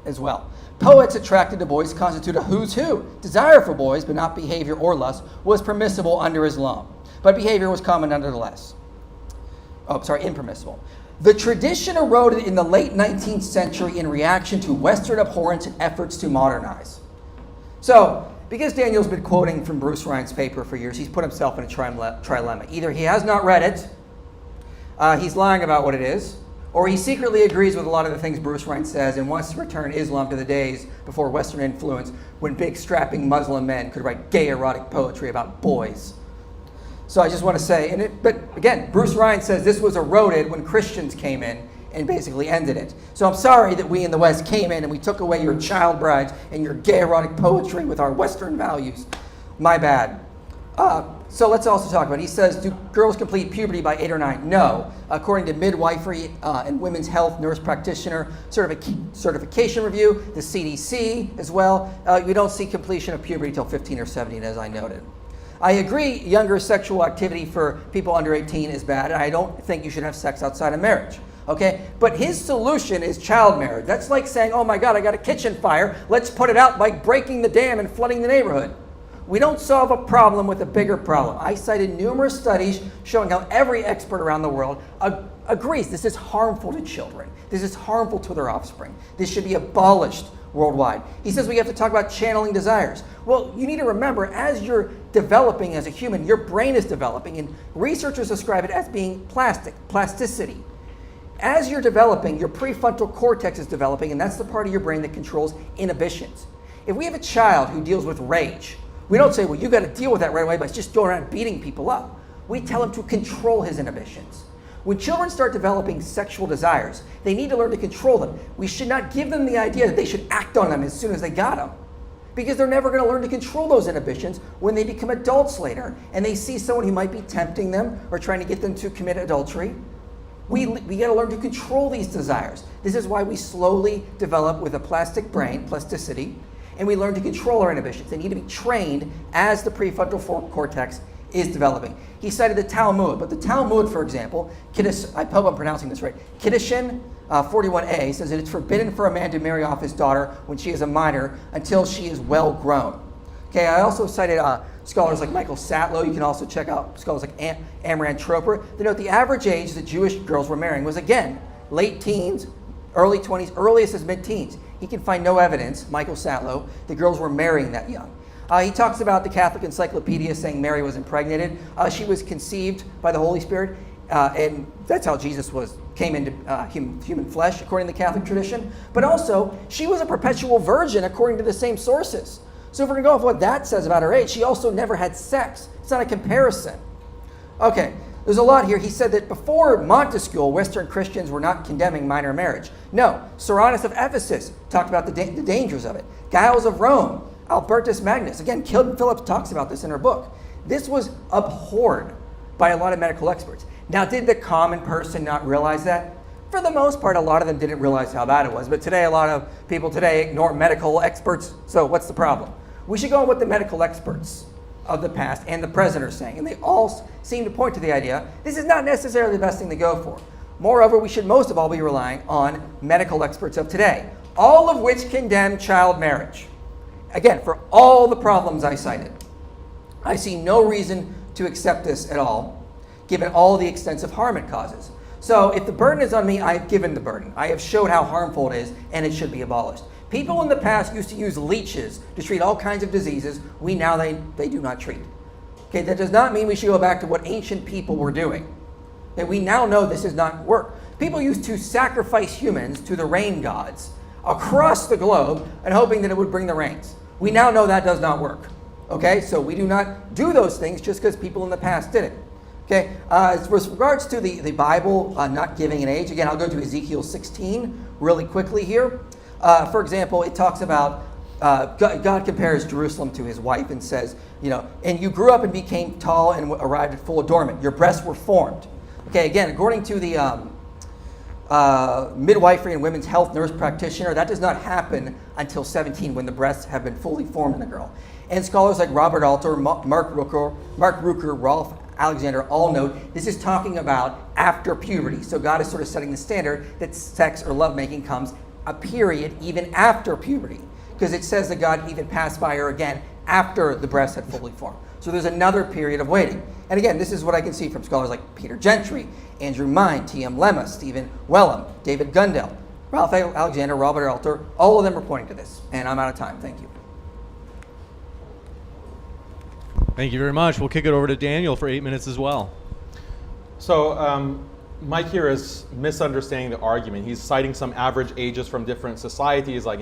[SPEAKER 2] as well. Poets attracted to boys constitute a who's who. Desire for boys, but not behavior or lust, was permissible under Islam, but behavior was common nonetheless. Impermissible. The tradition eroded in the late 19th century in reaction to Western abhorrence and efforts to modernize. So, because Daniel's been quoting from Bruce Ryan's paper for years, he's put himself in a trilemma. Either he has not read it, he's lying about what it is, or he secretly agrees with a lot of the things Bruce Ryan says and wants to return Islam to the days before Western influence, when big strapping Muslim men could write gay erotic poetry about boys. So I just want to say, but again, Bruce Ryan says this was eroded when Christians came in and basically ended it. So I'm sorry that we in the West came in and we took away your child brides and your gay erotic poetry with our Western values. My bad. So let's also talk about it. He says, do girls complete puberty by 8 or 9? No. According to Midwifery and Women's Health Nurse Practitioner Certification Review, the CDC as well, you don't see completion of puberty until 15 or 17, as I noted. I agree younger sexual activity for people under 18 is bad, and I don't think you should have sex outside of marriage. Okay? But his solution is child marriage. That's like saying, oh my God, I got a kitchen fire. Let's put it out by breaking the dam and flooding the neighborhood. We don't solve a problem with a bigger problem. I cited numerous studies showing how every expert around the world agrees this is harmful to children. This is harmful to their offspring. This should be abolished worldwide. He says we have to talk about channeling desires. Well, you need to remember, as you're developing as a human, your brain is developing, and researchers describe it as being plasticity. As you're developing, your prefrontal cortex is developing, and that's the part of your brain that controls inhibitions. If we have a child who deals with rage, we don't say, well, you got to deal with that right away by just going around beating people up. We tell him to control his inhibitions. When children start developing sexual desires, they need to learn to control them. We should not give them the idea that they should act on them as soon as they got them, because they're never going to learn to control those inhibitions when they become adults later and they see someone who might be tempting them or trying to get them to commit adultery. We got to learn to control these desires. This is why we slowly develop with a plastic brain, plasticity, and we learn to control our inhibitions. They need to be trained as the prefrontal cortex is developing. He cited the Talmud, but the Talmud, for example, I hope I'm pronouncing this right, Kiddushin 41a says that it's forbidden for a man to marry off his daughter when she is a minor until she is well grown. Okay, I also cited scholars like Michael Satlow. You can also check out scholars like Amran Troper. They note the average age that Jewish girls were marrying was, again, late teens, early 20s, earliest as mid-teens. He can find no evidence, Michael Satlow, that girls were marrying that young. He talks about the Catholic Encyclopedia saying Mary was impregnated. She was conceived by the Holy Spirit, and that's how Jesus came into human flesh, according to the Catholic tradition. But also, she was a perpetual virgin, according to the same sources. So if we're going to go off what that says about her age, she also never had sex. It's not a comparison. Okay, there's a lot here. He said that before Montesquieu, Western Christians were not condemning minor marriage. No, Soranus of Ephesus talked about the dangers of it. Giles of Rome, Albertus Magnus, again, Kilton Phillips talks about this in her book. This was abhorred by a lot of medical experts. Now, did the common person not realize that? For the most part, a lot of them didn't realize how bad it was. But today, a lot of people today ignore medical experts. So what's the problem? We should go on what the medical experts of the past and the present are saying. And they all seem to point to the idea this is not necessarily the best thing to go for. Moreover, we should most of all be relying on medical experts of today, all of which condemn child marriage. Again, for all the problems I cited, I see no reason to accept this at all, given all the extensive harm it causes. So if the burden is on me, I have given the burden. I have showed how harmful it is, and it should be abolished. People in the past used to use leeches to treat all kinds of diseases we now they do not treat. Okay, that does not mean we should go back to what ancient people were doing. Okay, we now know this does not work. People used to sacrifice humans to the rain gods across the globe and hoping that it would bring the rains. We now know that does not work. Okay, so we do not do those things just because people in the past did it. Okay, as regards to the Bible not giving an age, again, I'll go to Ezekiel 16 really quickly here. For example, it talks about God compares Jerusalem to his wife and says, and you grew up and became tall and arrived at full adornment. Your breasts were formed. Okay, again, according to the midwifery and women's health nurse practitioner, that does not happen until 17 when the breasts have been fully formed in the girl. And scholars like Robert Alter, Mark Rucker, Rolf Alexander all note this is talking about after puberty. So God is sort of setting the standard that sex or lovemaking comes a period even after puberty, because it says that God even passed by her again after the breasts had fully formed. So there's another period of waiting. And again, this is what I can see from scholars like Peter Gentry, Andrew Mine, T.M. Lemma, Stephen Wellham, David Gundel, Ralph Alexander, Robert Alter. All of them are pointing to this. And I'm out of time. Thank you.
[SPEAKER 1] Thank you very much. We'll kick it over to Daniel for 8 minutes as well.
[SPEAKER 3] So Mike here is misunderstanding the argument. He's citing some average ages from different societies, like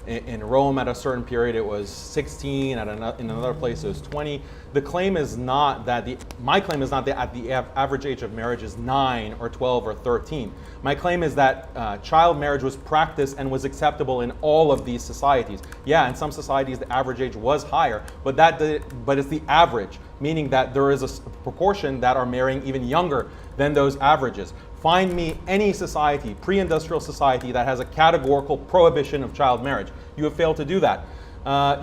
[SPEAKER 3] in Rome at a certain period it was 16, in another place it was 20. My claim is not that at the average age of marriage is 9 or 12 or 13. My claim is that child marriage was practiced and was acceptable in all of these societies. Yeah, in some societies the average age was higher, but it's the average, meaning that there is a proportion that are marrying even younger than those averages. Find me any society, pre-industrial society, that has a categorical prohibition of child marriage. You have failed to do that.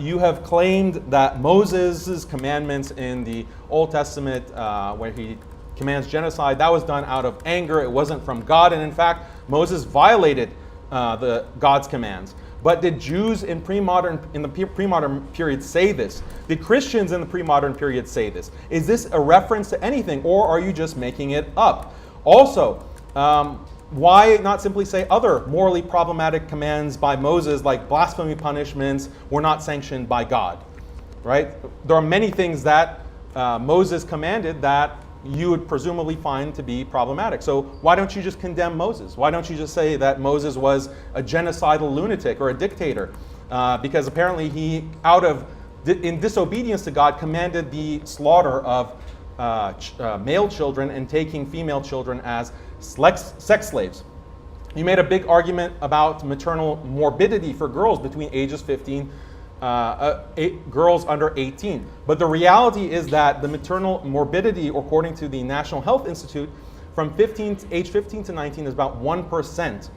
[SPEAKER 3] You have claimed that Moses' commandments in the Old Testament, where he commands genocide, that was done out of anger. It wasn't from God. And in fact, Moses violated God's commands. But did Jews in the pre-modern period say this? Did Christians in the pre-modern period say this? Is this a reference to anything, or are you just making it up? Also, why not simply say other morally problematic commands by Moses, like blasphemy punishments, were not sanctioned by God? Right? There are many things that Moses commanded that you would presumably find to be problematic. So why don't you just condemn Moses? Why don't you just say that Moses was a genocidal lunatic or a dictator? Because apparently he, in disobedience to God, commanded the slaughter of male children and taking female children as sex slaves. You made a big argument about maternal morbidity for girls between ages 15 girls under 18. But the reality is that the maternal morbidity, according to the National Health Institute, from age 15 to 19 is about 1%.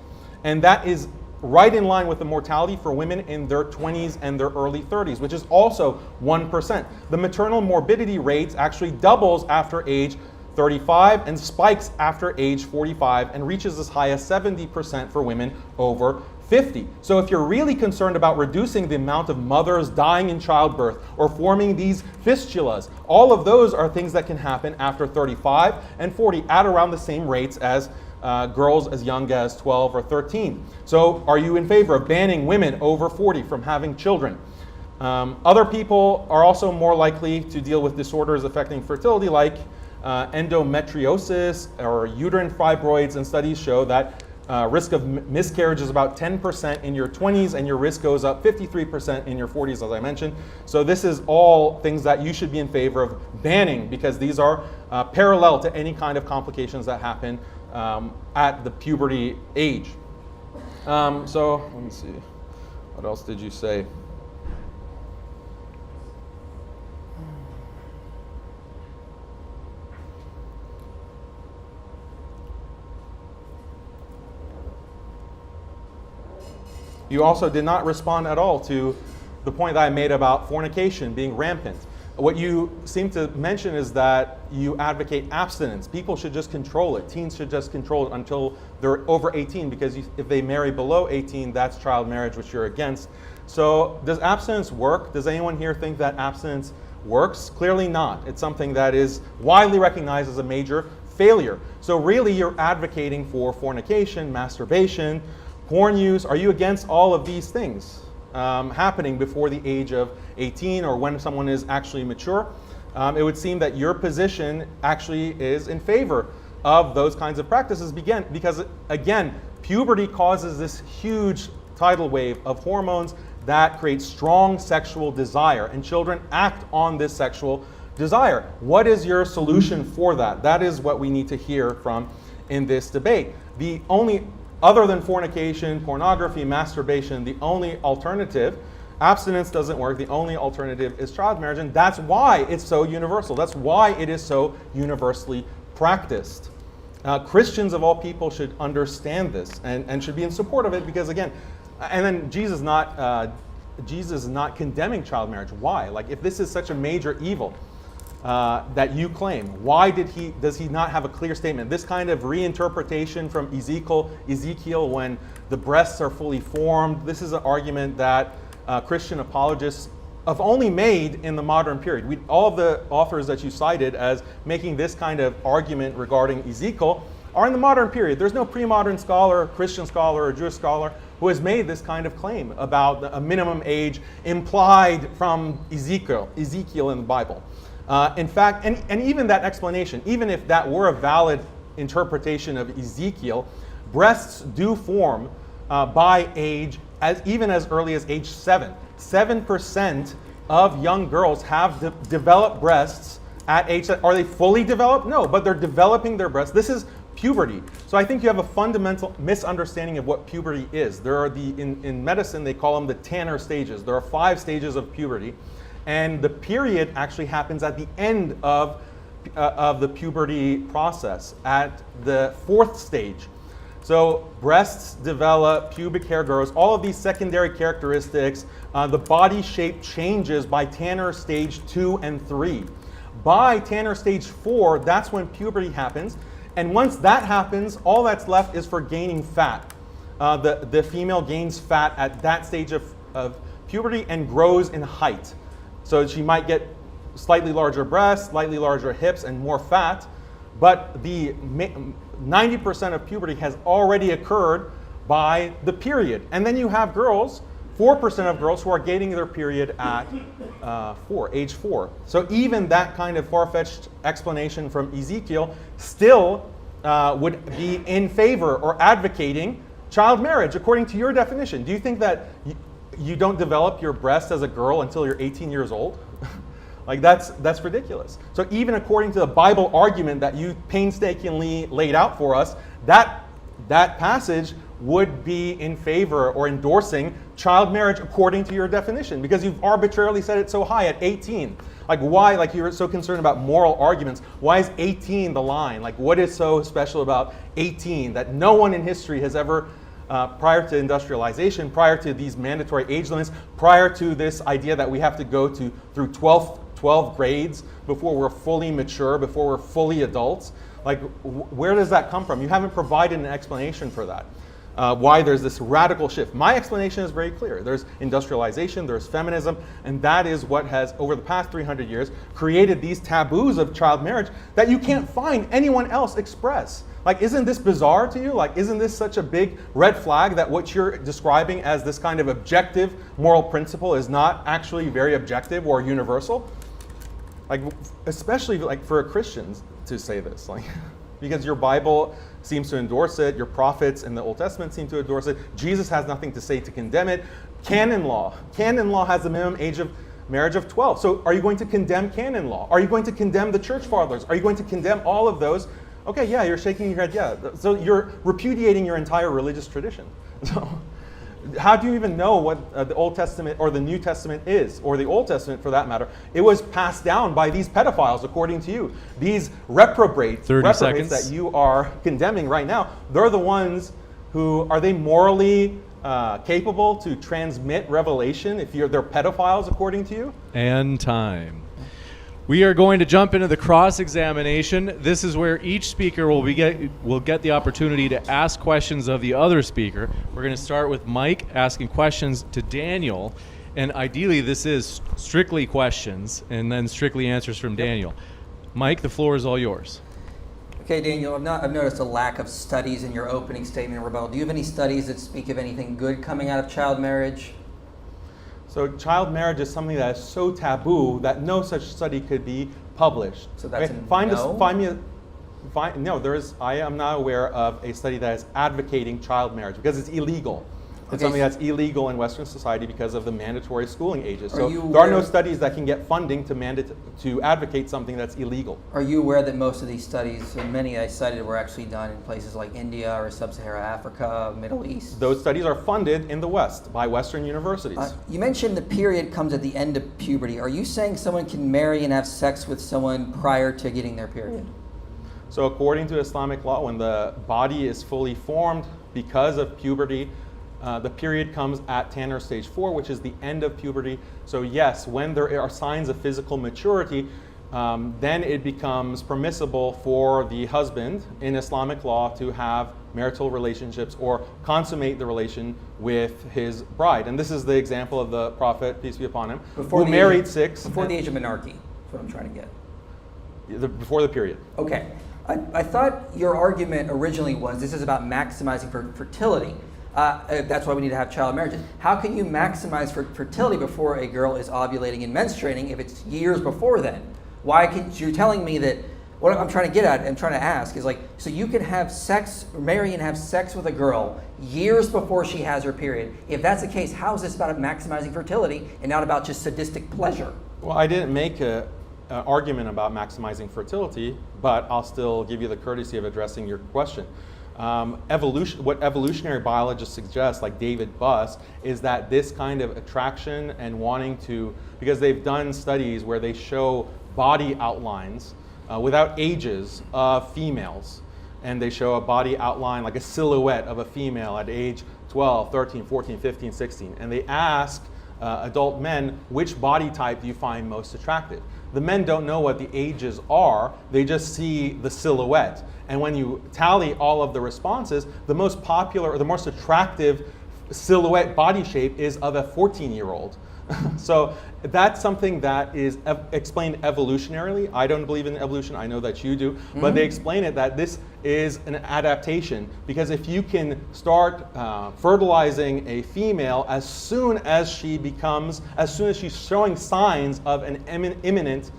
[SPEAKER 3] And that is right in line with the mortality for women in their 20s and their early 30s, which is also 1%. The maternal morbidity rate actually doubles after age 35 and spikes after age 45 and reaches as high as 70% for women over 50. So if you're really concerned about reducing the amount of mothers dying in childbirth or forming these fistulas, all of those are things that can happen after 35 and 40 at around the same rates as girls as young as 12 or 13. So are you in favor of banning women over 40 from having children? Other people are also more likely to deal with disorders affecting fertility, like endometriosis or uterine fibroids, and studies show that risk of miscarriage is about 10% in your 20s, and your risk goes up 53% in your 40s, as I mentioned. So this is all things that you should be in favor of banning, because these are parallel to any kind of complications that happen at the puberty age. So let me see. What else did you say? You also did not respond at all to the point that I made about fornication being rampant. What you seem to mention is that you advocate abstinence. People should just control it. Teens should just control it until they're over 18, because if they marry below 18, that's child marriage, which you're against. So does abstinence work? Does anyone here think that abstinence works? Clearly not. It's something that is widely recognized as a major failure. So really you're advocating for fornication, masturbation, porn use. Are you against all of these things happening before the age of 18 or when someone is actually mature? It would seem that your position actually is in favor of those kinds of practices, because again, puberty causes this huge tidal wave of hormones that create strong sexual desire, and children act on this sexual desire. What is your solution for that? That is what we need to hear from in this debate. Other than fornication, pornography, masturbation, the only alternative, abstinence doesn't work, the only alternative is child marriage, and that's why it's so universal. That's why it is so universally practiced. Christians of all people should understand this and should be in support of it, because again, and then Jesus is not condemning child marriage. Why? Like, if this is such a major evil that you claim, why does he not have a clear statement? This kind of reinterpretation from Ezekiel when the breasts are fully formed, this is an argument that Christian apologists have only made in the modern period. All of the authors that you cited as making this kind of argument regarding Ezekiel are in the modern period. There's no pre-modern scholar, Christian scholar, or Jewish scholar who has made this kind of claim about a minimum age implied from Ezekiel in the Bible. In fact, and even that explanation, even if that were a valid interpretation of Ezekiel, breasts do form by age, even as early as age 7. 7% of young girls have developed breasts at age 7. Are they fully developed? No, but they're developing their breasts. This is puberty. So I think you have a fundamental misunderstanding of what puberty is. There are in medicine, they call them the Tanner stages. There are 5 stages of puberty. And the period actually happens at the end of the puberty process, at the 4th stage. So breasts develop, pubic hair grows, all of these secondary characteristics. The body shape changes by Tanner stage 2 and 3. By Tanner stage 4, that's when puberty happens. And once that happens, all that's left is for gaining fat. The female gains fat at that stage of puberty and grows in height. So she might get slightly larger breasts, slightly larger hips, and more fat. But the 90% of puberty has already occurred by the period. And then you have girls, 4% of girls who are gaining their period at age 4. So even that kind of far-fetched explanation from Ezekiel still would be in favor or advocating child marriage according to your definition. Do you think that you don't develop your breast as a girl until you're 18 years old? Like that's ridiculous. So even according to the Bible argument that you painstakingly laid out for us, that passage would be in favor or endorsing child marriage according to your definition, because you've arbitrarily set it so high at 18. Like why, like you're so concerned about moral arguments, why is 18 the line? Like what is so special about 18 that no one in history has ever, prior to industrialization, prior to these mandatory age limits, prior to this idea that we have to go through 12 grades before we're fully mature, before we're fully adults, like where does that come from? You haven't provided an explanation for that. Why there's this radical shift. My explanation is very clear. There's industrialization, there's feminism, and that is what has, over the past 300 years, created these taboos of child marriage that you can't find anyone else express. Like, isn't this bizarre to you? Like, isn't this such a big red flag that what you're describing as this kind of objective moral principle is not actually very objective or universal? Like, especially like for Christians to say this, like, because your Bible seems to endorse it, your prophets in the Old Testament seem to endorse it, Jesus has nothing to say to condemn it. Canon law has a minimum age of marriage of 12. So are you going to condemn canon law? Are you going to condemn the church fathers? Are you going to condemn all of those? Okay, yeah, you're shaking your head, yeah. So you're repudiating your entire religious tradition. So how do you even know what the Old Testament or the New Testament is, or the Old Testament for that matter? It was passed down by these pedophiles, according to you. These reprobates that you are condemning right now, they're the ones who, are they morally capable to transmit revelation if they're pedophiles, according to you?
[SPEAKER 1] And time. We are going to jump into the cross-examination. This is where each speaker will get the opportunity to ask questions of the other speaker. We're going to start with Mike asking questions to Daniel, and ideally this is strictly questions and then strictly answers from Daniel. Mike, the floor is all yours.
[SPEAKER 2] Okay, Daniel, I've noticed a lack of studies in your opening statement and rebuttal. Do you have any studies that speak of anything good coming out of child marriage?
[SPEAKER 3] So child marriage is something that is so taboo that no such study could be published.
[SPEAKER 2] So that's
[SPEAKER 3] okay? I am not aware of a study that is advocating child marriage because it's illegal. It's something that's illegal in Western society because of the mandatory schooling ages. So there are no studies that can get funding to advocate something that's illegal.
[SPEAKER 2] Are you aware that most of these studies, and many I cited, were actually done in places like India or Sub-Saharan Africa, Middle East?
[SPEAKER 3] Those studies are funded in the West by Western universities.
[SPEAKER 2] You mentioned the period comes at the end of puberty. Are you saying someone can marry and have sex with someone prior to getting their period?
[SPEAKER 3] So according to Islamic law, when the body is fully formed because of puberty, the period comes at Tanner stage 4, which is the end of puberty. So yes, when there are signs of physical maturity, then it becomes permissible for the husband in Islamic law to have marital relationships or consummate the relation with his bride. And this is the example of the Prophet, peace be upon him, who married 6.
[SPEAKER 2] Before the age of menarche, that's what I'm trying to get.
[SPEAKER 3] Before the period.
[SPEAKER 2] Okay. I thought your argument originally was this is about maximizing fertility. That's why we need to have child marriages. How can you maximize fertility before a girl is ovulating and menstruating if it's years before then? You're telling me that, what I'm trying to get at and trying to ask is like, so you can have sex, marry and have sex with a girl years before she has her period. If that's the case, how is this about maximizing fertility and not about just sadistic pleasure?
[SPEAKER 3] Well, I didn't make an argument about maximizing fertility, but I'll still give you the courtesy of addressing your question. What evolutionary biologists suggest, like David Buss, is that this kind of attraction and wanting to, because they've done studies where they show body outlines without ages of females, and they show a body outline, like a silhouette of a female at age 12, 13, 14, 15, 16, and they ask adult men, which body type do you find most attractive? the men don't know what the ages are. They just see the silhouette. And when you tally all of the responses, the most popular or the most attractive silhouette body shape is of a 14-year-old. So that's something that is explained evolutionarily. I don't believe in evolution. I know that you do. But they explain it that this is an adaptation. Because if you can start fertilizing a female as soon as she's showing signs of an imminent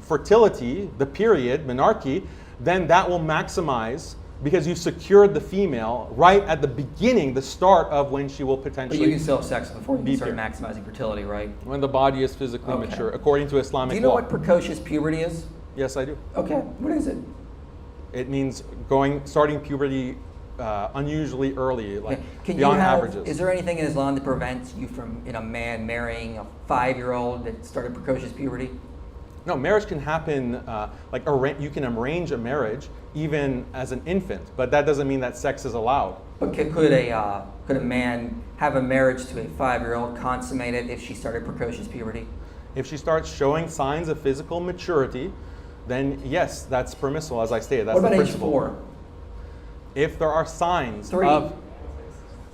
[SPEAKER 3] fertility, the period, menarche, then that will maximize, because you secured the female right at the beginning, the start of when she will potentially.
[SPEAKER 2] But you can still have sex before you can start maximizing fertility, right?
[SPEAKER 3] When the body is physically mature, according to Islamic law.
[SPEAKER 2] Do you know what precocious puberty is?
[SPEAKER 3] Yes, I do.
[SPEAKER 2] Okay, what is it?
[SPEAKER 3] It means starting puberty unusually early, like
[SPEAKER 2] Can
[SPEAKER 3] beyond
[SPEAKER 2] you have,
[SPEAKER 3] averages.
[SPEAKER 2] Is there anything in Islam that prevents you from a man marrying a 5-year-old that started precocious puberty?
[SPEAKER 3] No, marriage can happen, you can arrange a marriage even as an infant, but that doesn't mean that sex is allowed.
[SPEAKER 2] But could a man have a marriage to a 5-year-old, consummate it if she started precocious puberty?
[SPEAKER 3] If she starts showing signs of physical maturity, then yes, that's permissible, as I stated. That's
[SPEAKER 2] what about
[SPEAKER 3] the
[SPEAKER 2] age
[SPEAKER 3] principle.
[SPEAKER 2] 4?
[SPEAKER 3] If there are signs
[SPEAKER 2] 3.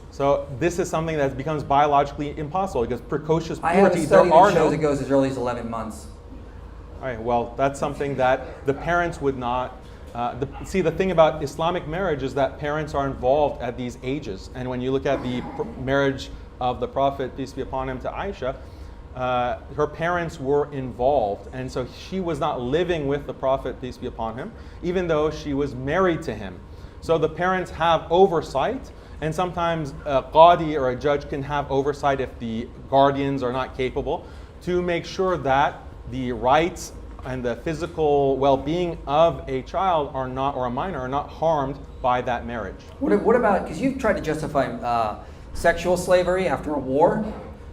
[SPEAKER 3] So this is something that becomes biologically impossible, because precocious
[SPEAKER 2] I have
[SPEAKER 3] puberty,
[SPEAKER 2] a study
[SPEAKER 3] there are
[SPEAKER 2] that shows
[SPEAKER 3] no.
[SPEAKER 2] it goes as early as 11 months.
[SPEAKER 3] All right, well, that's something that the parents would not. See, the thing about Islamic marriage is that parents are involved at these ages. And when you look at the marriage of the Prophet, peace be upon him, to Aisha, her parents were involved. And so she was not living with the Prophet, peace be upon him, even though she was married to him. So the parents have oversight. And sometimes a qadi or a judge can have oversight if the guardians are not capable, to make sure that the rights and the physical well-being of a child are not, or a minor, are not harmed by that marriage.
[SPEAKER 2] What about, because you've tried to justify sexual slavery after a war.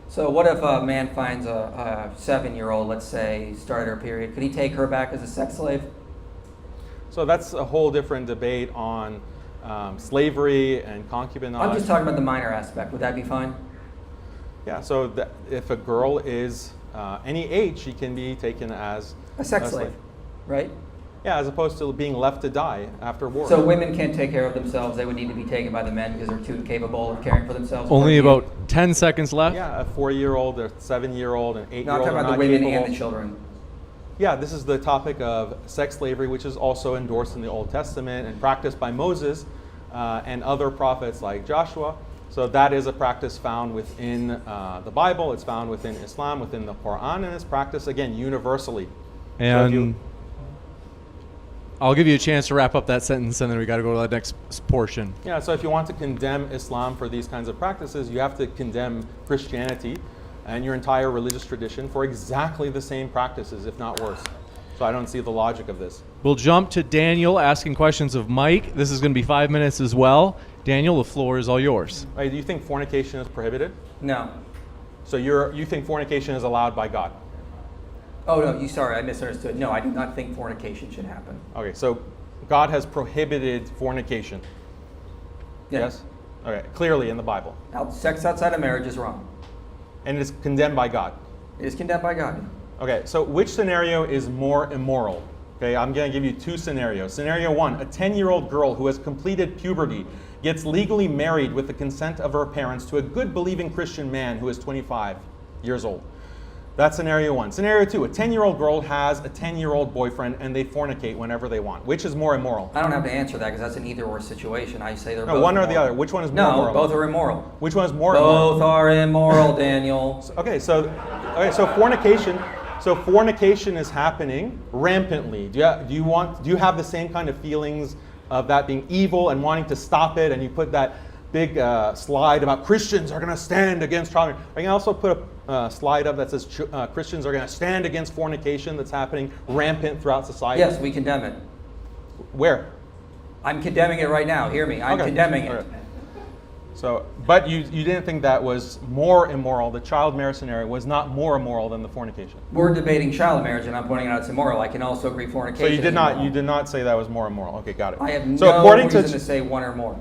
[SPEAKER 2] So what if a man finds a 7-year-old, let's say, started her period, could he take her back as a sex slave?
[SPEAKER 3] So that's a whole different debate on slavery and concubinage.
[SPEAKER 2] I'm just talking about the minor aspect. Would that be fine?
[SPEAKER 3] Yeah, so if a girl is any age, she can be taken as
[SPEAKER 2] A sex slave, right?
[SPEAKER 3] Yeah, as opposed to being left to die after war.
[SPEAKER 2] So women can't take care of themselves. They would need to be taken by the men because they're too capable of caring for themselves.
[SPEAKER 1] Only about 10 seconds left.
[SPEAKER 3] Yeah, a 4-year-old, a 7-year-old, an 8-year-old.
[SPEAKER 2] No, I'm talking about the women and the children.
[SPEAKER 3] Yeah, this is the topic of sex slavery, which is also endorsed in the Old Testament and practiced by Moses and other prophets like Joshua. So that is a practice found within the Bible. It's found within Islam, within the Quran, and it's practiced, again, universally.
[SPEAKER 1] And I'll give you a chance to wrap up that sentence, and then we got to go to the next portion.
[SPEAKER 3] Yeah, so if you want to condemn Islam for these kinds of practices, you have to condemn Christianity and your entire religious tradition for exactly the same practices, if not worse. So I don't see the logic of this.
[SPEAKER 1] We'll jump to Daniel asking questions of Mike. This is going to be 5 minutes as well. Daniel, the floor is all yours.
[SPEAKER 3] Right, do you think fornication is prohibited?
[SPEAKER 2] No.
[SPEAKER 3] So you think fornication is allowed by God?
[SPEAKER 2] Oh, no, sorry, I misunderstood. No, I do not think fornication should happen.
[SPEAKER 3] Okay, so God has prohibited fornication.
[SPEAKER 2] Yeah.
[SPEAKER 3] Yes? Okay, clearly in the Bible.
[SPEAKER 2] Sex outside of marriage is wrong.
[SPEAKER 3] And it's condemned by God.
[SPEAKER 2] It is condemned by God.
[SPEAKER 3] Okay, so which scenario is more immoral? Okay, I'm going to give you 2 scenarios. Scenario 1, a 10-year-old girl who has completed puberty gets legally married with the consent of her parents to a good believing Christian man who is 25 years old. That's scenario 1. Scenario 2, a 10-year-old girl has a 10-year-old boyfriend and they fornicate whenever they want. Which is more immoral?
[SPEAKER 2] I don't have to answer that because that's an either-or situation. I say they're both
[SPEAKER 3] one or
[SPEAKER 2] immoral.
[SPEAKER 3] the other. Which one is more
[SPEAKER 2] No,
[SPEAKER 3] immoral?
[SPEAKER 2] both are immoral.
[SPEAKER 3] Which one is more immoral?
[SPEAKER 2] Both are immoral, Daniel.
[SPEAKER 3] So fornication is happening rampantly. Do you have the same kind of feelings of that being evil and wanting to stop it, and you put that big slide about Christians are going to stand against child marriage? I can also put a slide up that says Christians are going to stand against fornication that's happening rampant throughout society.
[SPEAKER 2] Yes, we condemn it.
[SPEAKER 3] Where?
[SPEAKER 2] I'm condemning it right now. Hear me. I'm condemning it.
[SPEAKER 3] Okay. So, but you didn't think that was more immoral. The child marriage scenario was not more immoral than the fornication.
[SPEAKER 2] We're debating child marriage, and I'm pointing out it's immoral. I can also agree fornication.
[SPEAKER 3] So you did
[SPEAKER 2] is
[SPEAKER 3] not
[SPEAKER 2] immoral.
[SPEAKER 3] say that was more immoral. Okay, got it.
[SPEAKER 2] I have
[SPEAKER 3] so
[SPEAKER 2] no
[SPEAKER 3] according
[SPEAKER 2] reason
[SPEAKER 3] to
[SPEAKER 2] say one or more.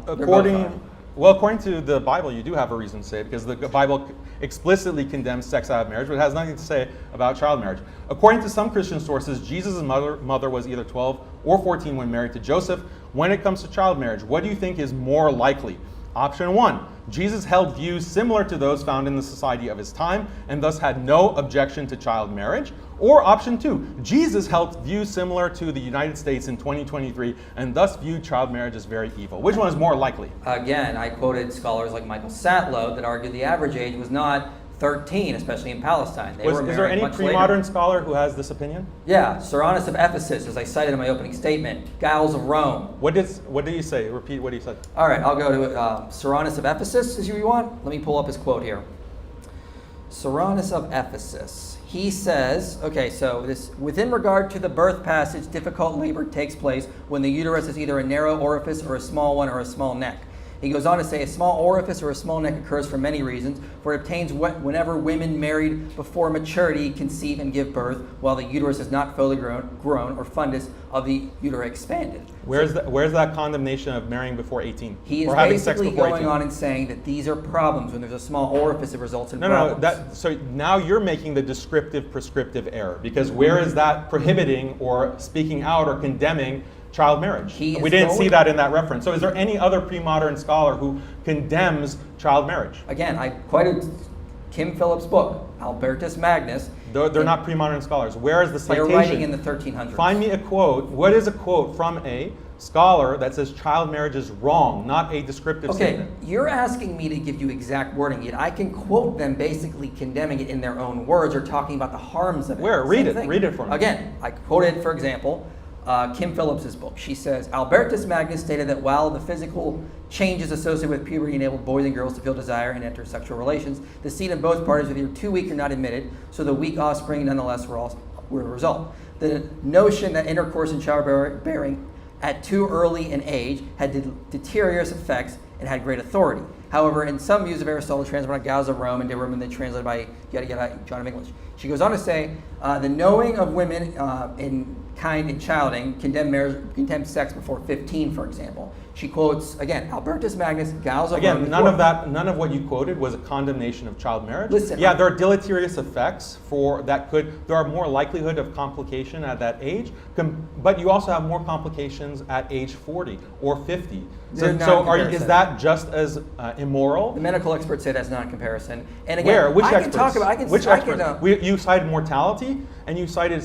[SPEAKER 3] Well, according to the Bible, you do have a reason to say it because the Bible explicitly condemns sex out of marriage, but it has nothing to say about child marriage. According to some Christian sources, Jesus' mother was either 12 or 14 when married to Joseph. When it comes to child marriage, what do you think is more likely? Option 1, Jesus held views similar to those found in the society of his time and thus had no objection to child marriage. Or option 2, Jesus held views similar to the United States in 2023 and thus viewed child marriage as very evil. Which one is more likely?
[SPEAKER 2] Again, I quoted scholars like Michael Satlow that argued the average age was not 13, especially in Palestine. They were
[SPEAKER 3] Is there
[SPEAKER 2] married
[SPEAKER 3] any
[SPEAKER 2] much
[SPEAKER 3] pre-modern
[SPEAKER 2] later.
[SPEAKER 3] scholar who has this opinion?
[SPEAKER 2] Yeah, Cyrannus of Ephesus, as I cited in my opening statement, Giles of Rome.
[SPEAKER 3] What did you say? Repeat what he said.
[SPEAKER 2] All right, I'll go to Cyrannus of Ephesus, as you want. Let me pull up his quote here. Cyrannus of Ephesus. He says, okay, so this, within regard to the birth passage, difficult labor takes place when the uterus is either a narrow orifice or a small one or a small neck. He goes on to say a small orifice or a small neck occurs for many reasons, for it obtains whenever women married before maturity conceive and give birth, while the uterus is not fully grown or fundus of the utera expanded.
[SPEAKER 3] Where's that condemnation of marrying before 18?
[SPEAKER 2] He is
[SPEAKER 3] or having sex
[SPEAKER 2] basically
[SPEAKER 3] before
[SPEAKER 2] going
[SPEAKER 3] 18?
[SPEAKER 2] on and saying that these are problems. When there's a small orifice, it results in
[SPEAKER 3] No,
[SPEAKER 2] problems.
[SPEAKER 3] so now you're making the descriptive prescriptive error, because where is that prohibiting or speaking out or condemning child marriage? We didn't see that in that reference. So is there any other pre-modern scholar who condemns child marriage?
[SPEAKER 2] Again, I quoted Kim Phillips' book, Albertus Magnus.
[SPEAKER 3] They're not pre-modern scholars. Where is the citation?
[SPEAKER 2] They're writing in the 1300s.
[SPEAKER 3] Find me a quote. What is a quote from a scholar that says child marriage is wrong, not a descriptive statement?
[SPEAKER 2] You're asking me to give you exact wording, yet I can quote them basically condemning it in their own words or talking about the harms of it.
[SPEAKER 3] Where? Read it. Read it for me.
[SPEAKER 2] Again, I quoted, for example, Kim Phillips' book. She says, Albertus Magnus stated that while the physical changes associated with puberty enabled boys and girls to feel desire and enter sexual relations, the seed in both parties was either too weak or not admitted, so the weak offspring nonetheless were the result. The notion that intercourse and childbearing at too early an age had deleterious effects and had great authority. However, in some views of Aristotle, translated by Giles of Rome and De Rome, and then translated by John of English. She goes on to say, the knowing of women in kind and childing condemn sex before 15, for example. She quotes, again, Albertus Magnus, Giles of Rome.
[SPEAKER 3] Again, none of what you quoted was a condemnation of child marriage.
[SPEAKER 2] Listen,
[SPEAKER 3] yeah, there are deleterious effects there are more likelihood of complication at that age, but you also have more complications at age 40 or 50. Is that just as immoral?
[SPEAKER 2] The medical experts say that's not a comparison. And again,
[SPEAKER 3] Where? Which
[SPEAKER 2] I
[SPEAKER 3] experts?
[SPEAKER 2] can talk about.
[SPEAKER 3] Which experts? You cited mortality and you cited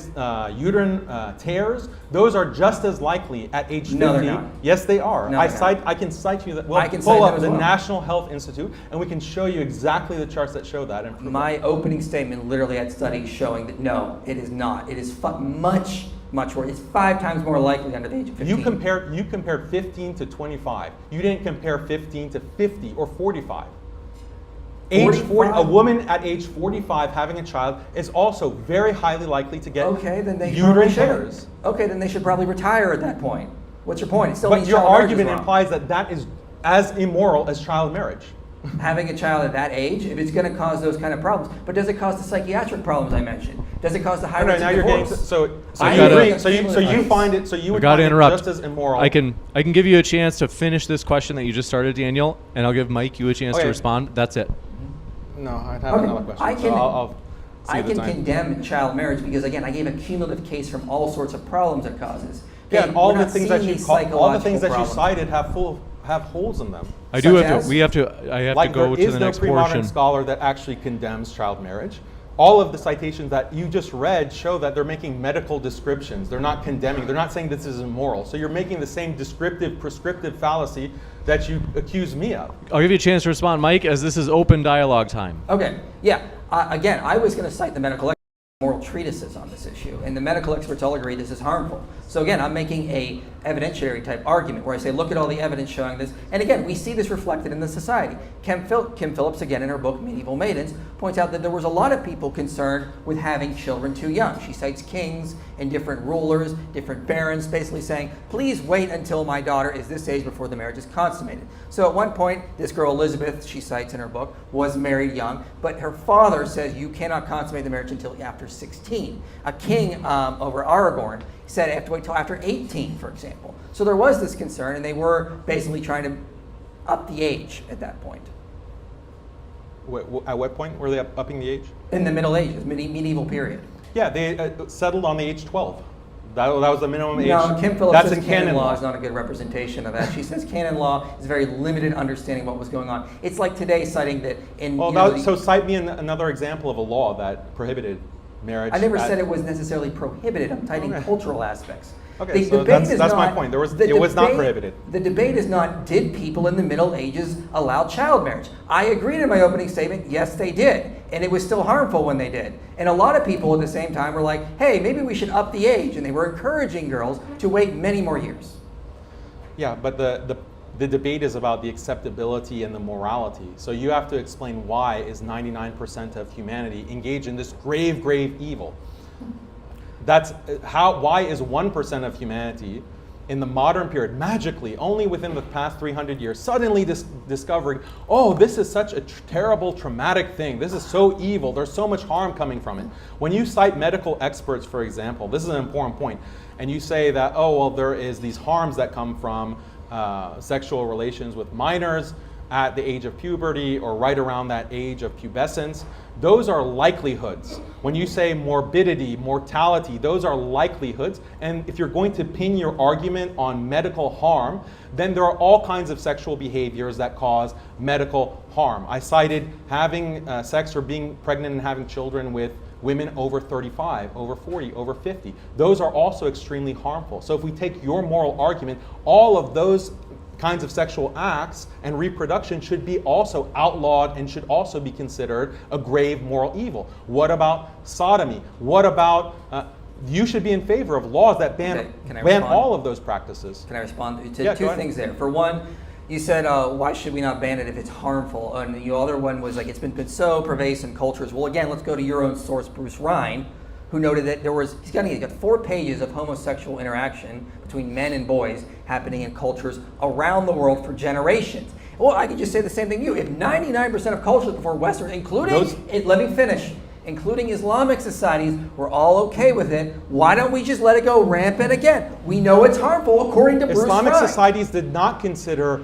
[SPEAKER 3] uterine tears. Those are just as likely at age 50.
[SPEAKER 2] No, they're not.
[SPEAKER 3] Yes, they are.
[SPEAKER 2] No,
[SPEAKER 3] I can cite you that. Well,
[SPEAKER 2] I can
[SPEAKER 3] pull
[SPEAKER 2] cite
[SPEAKER 3] up
[SPEAKER 2] them as
[SPEAKER 3] the
[SPEAKER 2] well.
[SPEAKER 3] National Health Institute, and we can show you exactly the charts that show that.
[SPEAKER 2] My opening statement literally had studies showing that no, it is not. It is much worse. It's 5 times more likely under the age of 15.
[SPEAKER 3] You compared 15 to 25. You didn't compare 15 to 50 or 45. Age 40, a woman at age 45 having a child is also very highly likely to get uterine tears.
[SPEAKER 2] Okay, then they should probably retire at that point. What's your point? It still
[SPEAKER 3] But
[SPEAKER 2] means
[SPEAKER 3] your
[SPEAKER 2] child marriage
[SPEAKER 3] argument
[SPEAKER 2] is wrong.
[SPEAKER 3] implies that is as immoral as child marriage.
[SPEAKER 2] Having a child at that age, if it's going to cause those kind of problems, but does it cause the psychiatric problems I mentioned? Does it cause the high rates of divorce?
[SPEAKER 3] You find it. So you would
[SPEAKER 1] gotta
[SPEAKER 3] find
[SPEAKER 1] interrupt.
[SPEAKER 3] it just as immoral.
[SPEAKER 1] I can give you a chance to finish this question that you just started, Daniel, and I'll give Mike you a chance to respond. That's it.
[SPEAKER 3] No, I'd have another question.
[SPEAKER 2] I can condemn child marriage because, again, I gave a cumulative case from all sorts of problems it causes.
[SPEAKER 3] Yeah, and all the things that you
[SPEAKER 2] problems.
[SPEAKER 3] cited have holes in them.
[SPEAKER 1] I have to
[SPEAKER 3] Like
[SPEAKER 1] go to the next
[SPEAKER 3] there is no pre-modern
[SPEAKER 1] portion.
[SPEAKER 3] scholar that actually condemns child marriage. All of the citations that you just read show that they're making medical descriptions. They're not condemning. They're not saying this is immoral. So you're making the same descriptive, prescriptive fallacy that you accuse me of.
[SPEAKER 1] I'll give you a chance to respond, Mike, as this is open dialogue time.
[SPEAKER 2] Okay, yeah. Again, I was going to cite the medical moral treatises on this issue, and the medical experts all agree this is harmful. So again, I'm making a evidentiary type argument where I say, look at all the evidence showing this. And again, we see this reflected in the society. Kim Phillips, again, in her book, Medieval Maidens, points out that there was a lot of people concerned with having children too young. She cites kings and different rulers, different barons, basically saying, please wait until my daughter is this age before the marriage is consummated. So at one point, this girl, Elizabeth, she cites in her book, was married young, but her father says you cannot consummate the marriage until after 16. A king over Aragorn said I have to wait till after 18, for example. So there was this concern, and they were basically trying to up the age at that point.
[SPEAKER 3] At what point were they upping the age?
[SPEAKER 2] In the Middle Ages, medieval period.
[SPEAKER 3] Yeah, they settled on the age 12. That was the minimum age.
[SPEAKER 2] No, Kim Phillips
[SPEAKER 3] That's
[SPEAKER 2] says
[SPEAKER 3] in
[SPEAKER 2] canon law is not a good representation of that. She says canon law is very limited understanding what was going on. It's like today citing that in...
[SPEAKER 3] Well, so cite me another example of a law that prohibited marriage.
[SPEAKER 2] I never said it was necessarily prohibited. I'm citing cultural aspects.
[SPEAKER 3] Okay, so that's my point. It was not prohibited.
[SPEAKER 2] The debate is not, did people in the Middle Ages allow child marriage? I agreed in my opening statement, yes, they did. And it was still harmful when they did. And a lot of people at the same time were like, hey, maybe we should up the age. And they were encouraging girls to wait many more years.
[SPEAKER 3] Yeah, but the debate is about the acceptability and the morality. So you have to explain why is 99% of humanity engaged in this grave, grave evil. Why is 1% of humanity in the modern period, magically, only within the past 300 years, suddenly discovering, oh, this is such a terrible, traumatic thing. This is so evil. There's so much harm coming from it. When you cite medical experts, for example, this is an important point, and you say that, oh, well, there is these harms that come from sexual relations with minors at the age of puberty or right around that age of pubescence, those are likelihoods. When you say morbidity, mortality, those are likelihoods. And if you're going to pin your argument on medical harm, then there are all kinds of sexual behaviors that cause medical harm. I cited having sex or being pregnant and having children with women over 35, over 40, over 50. Those are also extremely harmful. So if we take your moral argument, all of those kinds of sexual acts and reproduction should be also outlawed and should also be considered a grave moral evil. What about sodomy? What about, you should be in favor of laws that ban all of those practices.
[SPEAKER 2] Can I respond to two things there? For one, you said, why should we not ban it if it's harmful? And the other one was like, it's been so pervasive in cultures. Well, again, let's go to your own source, Bruce Ryan, who noted that he's got 4 pages of homosexual interaction between men and boys happening in cultures around the world for generations. Well, I could just say the same thing to you. If 99% of cultures before Western, including Islamic societies, were all okay with it, why don't we just let it go rampant again? We know it's harmful according to Bruce Ryan.
[SPEAKER 3] Islamic societies did not consider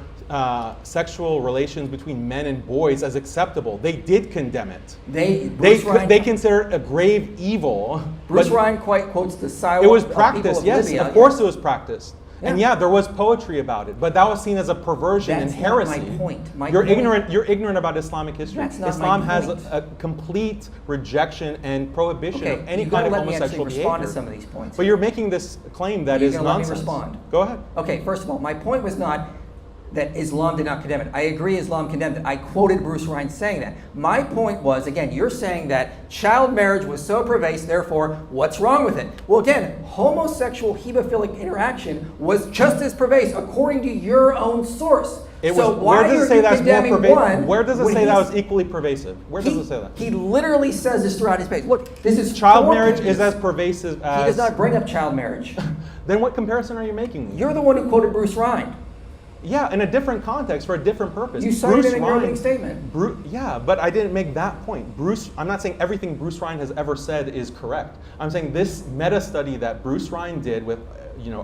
[SPEAKER 3] sexual relations between men and boys as acceptable. They did condemn it. They consider it a grave evil.
[SPEAKER 2] Bruce Ryan quotes the silence.
[SPEAKER 3] It was practiced, yes,
[SPEAKER 2] Libya.
[SPEAKER 3] of course it was practiced. Yeah. And yeah, there was poetry about it, but that was seen as a perversion and heresy.
[SPEAKER 2] That's not my point.
[SPEAKER 3] You're ignorant about Islamic history.
[SPEAKER 2] That's not
[SPEAKER 3] Islam
[SPEAKER 2] my point.
[SPEAKER 3] has a complete rejection and prohibition of any
[SPEAKER 2] you
[SPEAKER 3] kind of
[SPEAKER 2] let me
[SPEAKER 3] homosexual
[SPEAKER 2] actually
[SPEAKER 3] behavior.
[SPEAKER 2] respond to some of these points.
[SPEAKER 3] But you're making this claim that is nonsense.
[SPEAKER 2] Let me respond.
[SPEAKER 3] Go ahead.
[SPEAKER 2] Okay, first of all, my point was not that Islam did not condemn it. I agree Islam condemned it. I quoted Bruce Ryan saying that. My point was, again, you're saying that child marriage was so pervasive, therefore, what's wrong with it? Well, again, homosexual hemophilic interaction was just as pervasive according to your own source.
[SPEAKER 3] Where does it say that's more pervasive? Where does it say that was equally pervasive? Where does it say that?
[SPEAKER 2] He literally says this throughout his page. Look, this is
[SPEAKER 3] child marriage is as pervasive as...
[SPEAKER 2] He does not bring up child marriage.
[SPEAKER 3] Then what comparison are you making?
[SPEAKER 2] You're the one who quoted Bruce Ryan.
[SPEAKER 3] Yeah, in a different context, for a different purpose.
[SPEAKER 2] You cited it in your opening statement.
[SPEAKER 3] Yeah, but I didn't make that point. I'm not saying everything Bruce Ryan has ever said is correct. I'm saying this meta study that Bruce Ryan did with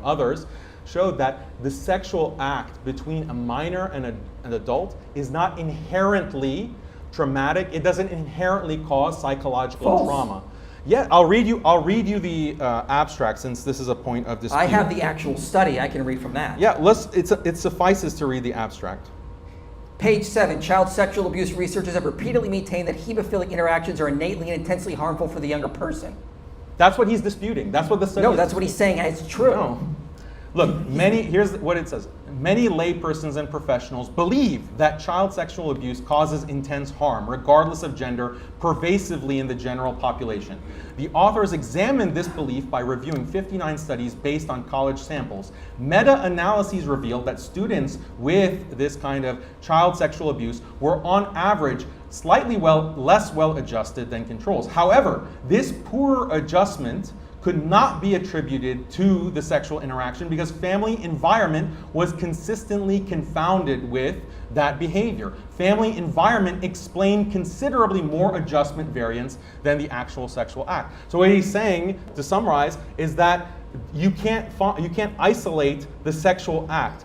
[SPEAKER 3] others showed that the sexual act between a minor and an adult is not inherently traumatic. It doesn't inherently cause psychological trauma. Yeah, I'll read you the abstract, since this is a point of dispute.
[SPEAKER 2] I have the actual study. I can read from that.
[SPEAKER 3] Yeah, it suffices to read the abstract.
[SPEAKER 2] Page 7, child sexual abuse researchers have repeatedly maintained that hemophilic interactions are innately and intensely harmful for the younger person.
[SPEAKER 3] That's what he's disputing. That's what the study
[SPEAKER 2] No, that's what he's saying, and it's true.
[SPEAKER 3] No. Look, here's what it says. Many laypersons and professionals believe that child sexual abuse causes intense harm, regardless of gender, pervasively in the general population. The authors examined this belief by reviewing 59 studies based on college samples. Meta-analyses revealed that students with this kind of child sexual abuse were on average slightly less well-adjusted than controls. However, this poorer adjustment could not be attributed to the sexual interaction because family environment was consistently confounded with that behavior. Family environment explained considerably more adjustment variance than the actual sexual act. So what he's saying, to summarize, is that you can't isolate the sexual act.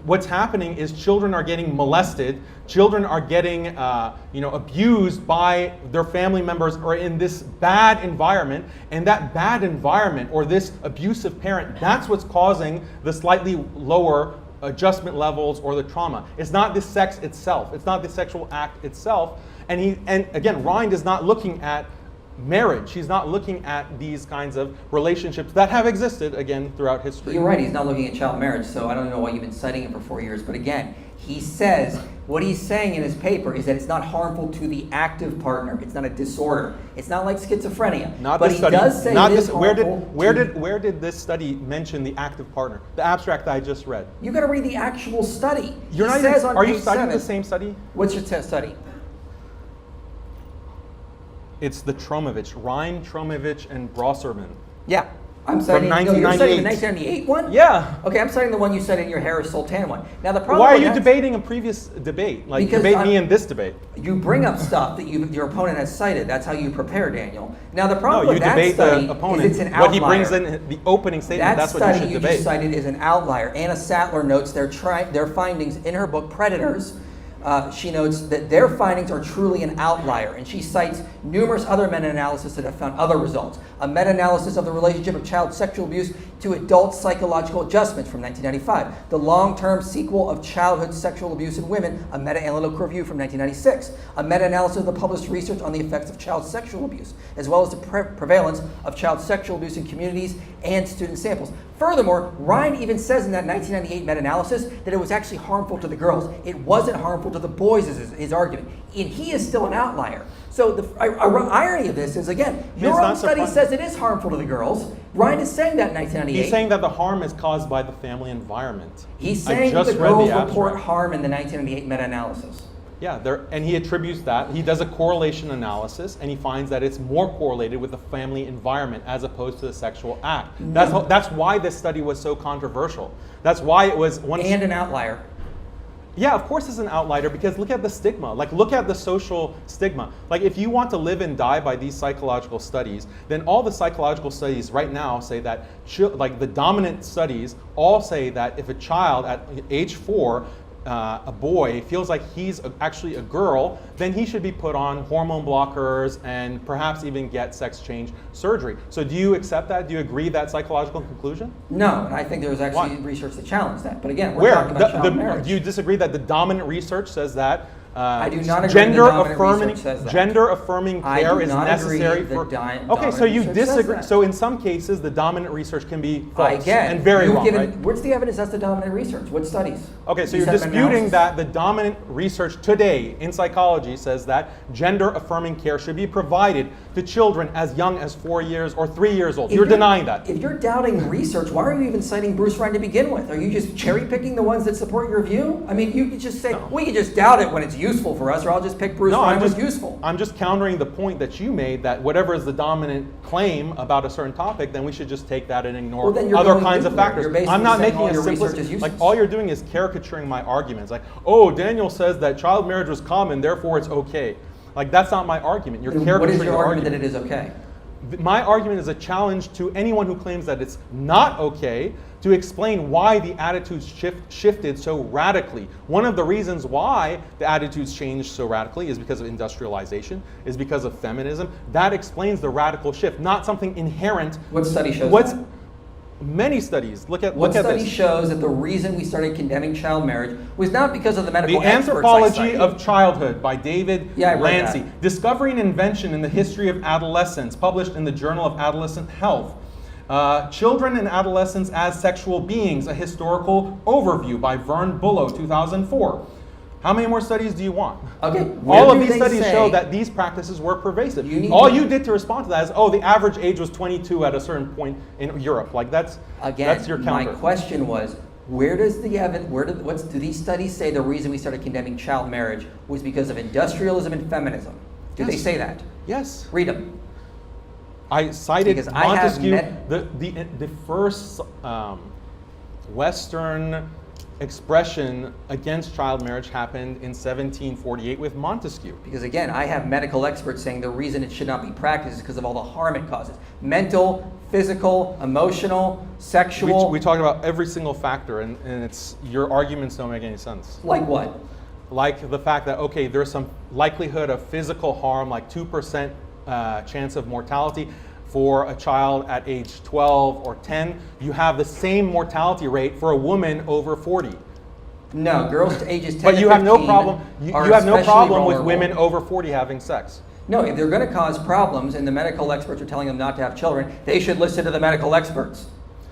[SPEAKER 3] what's happening is children are getting molested, children are getting abused by their family members or in this bad environment, and that bad environment or this abusive parent, that's what's causing the slightly lower adjustment levels or the trauma. It's not the sex itself. It's not the sexual act itself. And again, Rind is not looking at marriage. He's not looking at these kinds of relationships that have existed, again, throughout history.
[SPEAKER 2] You're right, he's not looking at child marriage, so I don't know why you've been citing him for 4 years. But again, he says, what he's saying in his paper is that it's not harmful to the active partner. It's not a disorder. It's not like schizophrenia.
[SPEAKER 3] Not
[SPEAKER 2] but
[SPEAKER 3] this
[SPEAKER 2] he
[SPEAKER 3] study.
[SPEAKER 2] does say
[SPEAKER 3] Not
[SPEAKER 2] it is
[SPEAKER 3] this.
[SPEAKER 2] harmful.
[SPEAKER 3] Where did this study mention the active partner? The abstract that I just read.
[SPEAKER 2] You got to read the actual study.
[SPEAKER 3] You're
[SPEAKER 2] He
[SPEAKER 3] not
[SPEAKER 2] says
[SPEAKER 3] even,
[SPEAKER 2] on
[SPEAKER 3] are you
[SPEAKER 2] page
[SPEAKER 3] studying
[SPEAKER 2] 7.
[SPEAKER 3] the same study?
[SPEAKER 2] What's your study?
[SPEAKER 3] It's the Tromovich, Rind, Tromovich, and Brosserman.
[SPEAKER 2] Yeah. I'm studying,
[SPEAKER 3] From
[SPEAKER 2] you're studying the
[SPEAKER 3] 1998.
[SPEAKER 2] 1998 one?
[SPEAKER 3] Yeah.
[SPEAKER 2] Okay, I'm studying the one you said in your Harris Sultan one. Now the problem
[SPEAKER 3] Why are
[SPEAKER 2] with
[SPEAKER 3] you
[SPEAKER 2] that-
[SPEAKER 3] debating a previous debate? Like,
[SPEAKER 2] Because
[SPEAKER 3] debate me in this debate.
[SPEAKER 2] You bring up stuff that your opponent has cited. That's how you prepare, Daniel. Now the
[SPEAKER 3] No,
[SPEAKER 2] problem
[SPEAKER 3] you
[SPEAKER 2] with that
[SPEAKER 3] debate
[SPEAKER 2] study
[SPEAKER 3] the opponent.
[SPEAKER 2] is it's an outlier.
[SPEAKER 3] What he brings in the opening statement,
[SPEAKER 2] That
[SPEAKER 3] that's what you
[SPEAKER 2] study
[SPEAKER 3] should
[SPEAKER 2] you
[SPEAKER 3] debate.
[SPEAKER 2] just cited is an outlier. Anna Sattler notes their findings in her book Predators. She notes that their findings are truly an outlier, and she cites numerous other meta-analyses that have found other results. A meta-analysis of the relationship of child sexual abuse to adult psychological adjustments from 1995. The long-term sequel of childhood sexual abuse in women, a meta-analytical review from 1996. A meta-analysis of the published research on the effects of child sexual abuse, as well as the prevalence of child sexual abuse in communities and student samples. Furthermore, Rind even says in that 1998 meta-analysis that it was actually harmful to the girls. It wasn't harmful to the boys, is his argument. And he is still an outlier. So the irony of this is, again, your own study says it is harmful to the girls. Rind is saying that in 1998.
[SPEAKER 3] He's saying that the harm is caused by the family environment.
[SPEAKER 2] He's saying that the girls report harm in the 1998 meta-analysis.
[SPEAKER 3] Yeah, and he attributes that. He does a correlation analysis, and he finds that it's more correlated with the family environment as opposed to the sexual act. That's why this study was so controversial. That's why it was one.
[SPEAKER 2] And an outlier.
[SPEAKER 3] Yeah, of course it's an outlier, because look at the stigma. Like, look at the social stigma. Like, if you want to live and die by these psychological studies, then all the psychological studies right now say that, like the dominant studies all say that if a child at age 4, a boy feels like he's actually a girl, then he should be put on hormone blockers and perhaps even get sex change surgery. So do you accept that? Do you agree that psychological conclusion?
[SPEAKER 2] No, and I think there was actually research that challenged that. But again, we're
[SPEAKER 3] Where?
[SPEAKER 2] talking about child marriage.
[SPEAKER 3] Do you disagree that the dominant research says that
[SPEAKER 2] I do not agree
[SPEAKER 3] gender affirming care is necessary for. Okay, so you disagree. So in some cases, the dominant research can be false and very wrong, right?
[SPEAKER 2] Where's the evidence that's the dominant research? What studies?
[SPEAKER 3] Okay, so you're disputing that the dominant research today in psychology says that gender affirming care should be provided to children as young as 4 years or 3 years old. You're denying that.
[SPEAKER 2] If you're doubting research, why are you even citing Bruce Rind to begin with? Are you just cherry picking the ones that support your view? I mean, you could just say, we can just doubt it when it's useful for us, or I'll just pick Bruce Rind was useful.
[SPEAKER 3] I'm just countering the point that you made that whatever is the dominant claim about a certain topic, then we should just take that and ignore other kinds of factors. I'm not making a simplistic, like all you're doing is caricaturing my arguments. Like, oh, Daniel says that child marriage was common, therefore it's okay. Like, that's not my argument. You're caricaturing
[SPEAKER 2] what is your
[SPEAKER 3] argument
[SPEAKER 2] that it is okay?
[SPEAKER 3] My argument is a challenge to anyone who claims that it's not okay to explain why the attitudes shifted so radically. One of the reasons why the attitudes changed so radically is because of industrialization, is because of feminism. That explains the radical shift, not something inherent.
[SPEAKER 2] What study shows that?
[SPEAKER 3] Many studies. Look at
[SPEAKER 2] what
[SPEAKER 3] this.
[SPEAKER 2] study shows that the reason we started condemning child marriage was not because of the medical
[SPEAKER 3] The
[SPEAKER 2] experts
[SPEAKER 3] Anthropology of Childhood by David Lancy.
[SPEAKER 2] That.
[SPEAKER 3] Discovering Invention in the History of Adolescence, published in the Journal of Adolescent Health. Children and Adolescents as Sexual Beings, a Historical Overview by Vern Bullough, 2004. How many more studies do you want?
[SPEAKER 2] Okay.
[SPEAKER 3] All of these studies show that these practices were pervasive. All you did to respond to that is, oh, the average age was 22 at a certain point in Europe. Like that's your counter.
[SPEAKER 2] My question was, where does the evidence? Do these studies say the reason we started condemning child marriage was because of industrialism and feminism? Do they say that?
[SPEAKER 3] Yes.
[SPEAKER 2] Read them.
[SPEAKER 3] I cited Montesquieu, the first Western expression against child marriage happened in 1748 with Montesquieu.
[SPEAKER 2] Because again, I have medical experts saying the reason it should not be practiced is because of all the harm it causes. Mental, physical, emotional, sexual.
[SPEAKER 3] We talked about every single factor, and your arguments don't make any sense.
[SPEAKER 2] Like what?
[SPEAKER 3] Like the fact that, okay, there's some likelihood of physical harm, like 2% chance of mortality for a child at age 12 or 10. You have the same mortality rate for a woman over 40.
[SPEAKER 2] No, girls to ages 10
[SPEAKER 3] But you
[SPEAKER 2] to
[SPEAKER 3] have
[SPEAKER 2] 15
[SPEAKER 3] no problem. You
[SPEAKER 2] are
[SPEAKER 3] have no
[SPEAKER 2] especially
[SPEAKER 3] problem with
[SPEAKER 2] vulnerable.
[SPEAKER 3] women over 40 having sex.
[SPEAKER 2] No, if they're going to cause problems and the medical experts are telling them not to have children, they should listen to the medical experts.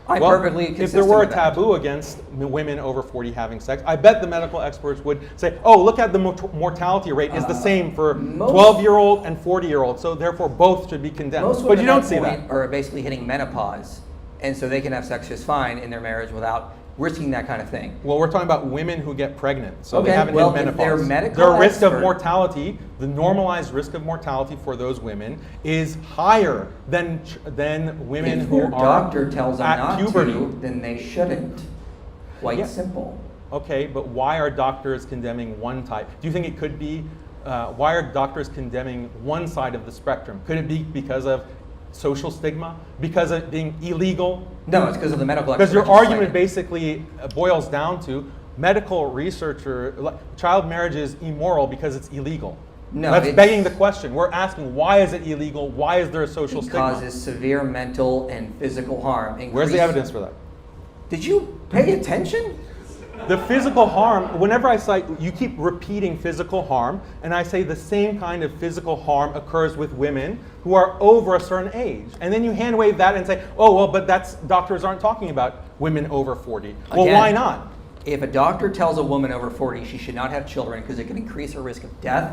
[SPEAKER 2] I'm perfectly consistent
[SPEAKER 3] if there were a
[SPEAKER 2] with that.
[SPEAKER 3] taboo against women over 40 having sex, I bet the medical experts would say, oh, look at the mortality rate is the same for 12-year-old and 40-year-old, so therefore both should be condemned.
[SPEAKER 2] Most
[SPEAKER 3] But you don't
[SPEAKER 2] women
[SPEAKER 3] see
[SPEAKER 2] at
[SPEAKER 3] that.
[SPEAKER 2] point are basically hitting menopause, and so they can have sex just fine in their marriage without risking that kind of thing.
[SPEAKER 3] Well, we're talking about women who get pregnant, so
[SPEAKER 2] Okay,
[SPEAKER 3] they haven't
[SPEAKER 2] well,
[SPEAKER 3] hit
[SPEAKER 2] if they're
[SPEAKER 3] menopause.
[SPEAKER 2] medical
[SPEAKER 3] Their risk of
[SPEAKER 2] expert-
[SPEAKER 3] mortality, the normalized risk of mortality for those women is higher than women
[SPEAKER 2] If
[SPEAKER 3] who
[SPEAKER 2] their
[SPEAKER 3] are
[SPEAKER 2] doctor tells them
[SPEAKER 3] at
[SPEAKER 2] not
[SPEAKER 3] puberty.
[SPEAKER 2] to, then they shouldn't. Quite
[SPEAKER 3] Yeah.
[SPEAKER 2] simple.
[SPEAKER 3] Okay, but why are doctors condemning one type? Do you think it could be, why are doctors condemning one side of the spectrum? Could it be because of social stigma? Because of being illegal?
[SPEAKER 2] No, it's because of the medical
[SPEAKER 3] Because
[SPEAKER 2] experts.
[SPEAKER 3] your argument basically boils down to medical researcher, child marriage is immoral because it's illegal.
[SPEAKER 2] No,
[SPEAKER 3] That's
[SPEAKER 2] it's-
[SPEAKER 3] begging the question. We're asking, why is it illegal? Why is there a social
[SPEAKER 2] It
[SPEAKER 3] stigma?
[SPEAKER 2] causes severe mental and physical harm.
[SPEAKER 3] Where's the
[SPEAKER 2] Increase-
[SPEAKER 3] evidence for that?
[SPEAKER 2] Did you pay attention?
[SPEAKER 3] The physical harm, whenever I cite, you keep repeating physical harm, and I say the same kind of physical harm occurs with women who are over a certain age. And then you hand wave that and say, oh, well, but doctors aren't talking about women over 40. Well,
[SPEAKER 2] Again,
[SPEAKER 3] why not?
[SPEAKER 2] If a doctor tells a woman over 40 she should not have children because it can increase her risk of death,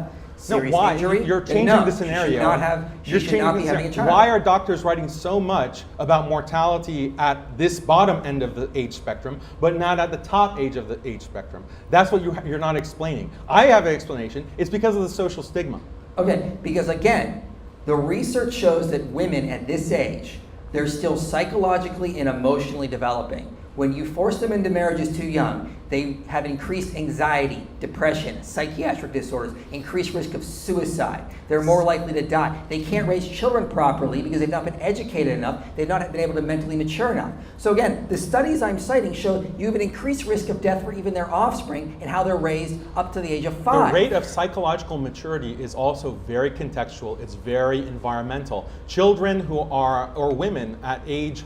[SPEAKER 3] No,
[SPEAKER 2] serious
[SPEAKER 3] why?
[SPEAKER 2] injury,
[SPEAKER 3] You're
[SPEAKER 2] then
[SPEAKER 3] changing
[SPEAKER 2] no,
[SPEAKER 3] the
[SPEAKER 2] she
[SPEAKER 3] scenario.
[SPEAKER 2] should not have. She
[SPEAKER 3] You're
[SPEAKER 2] should
[SPEAKER 3] changing
[SPEAKER 2] not
[SPEAKER 3] the
[SPEAKER 2] be having a
[SPEAKER 3] scenario.
[SPEAKER 2] child.
[SPEAKER 3] Why are doctors writing so much about mortality at this bottom end of the age spectrum, but not at the top age of the age spectrum? That's what you're not explaining. I have an explanation. It's because of the social stigma.
[SPEAKER 2] Okay, because again, the research shows that women at this age, they're still psychologically and emotionally developing. When you force them into marriages too young, they have increased anxiety, depression, psychiatric disorders, increased risk of suicide. They're more likely to die. They can't raise children properly because they've not been educated enough. They've not been able to mentally mature enough. So again, the studies I'm citing show you have an increased risk of death for even their offspring and how they're raised up to the age of 5.
[SPEAKER 3] The rate of psychological maturity is also very contextual. It's very environmental. Children who are, or women at age,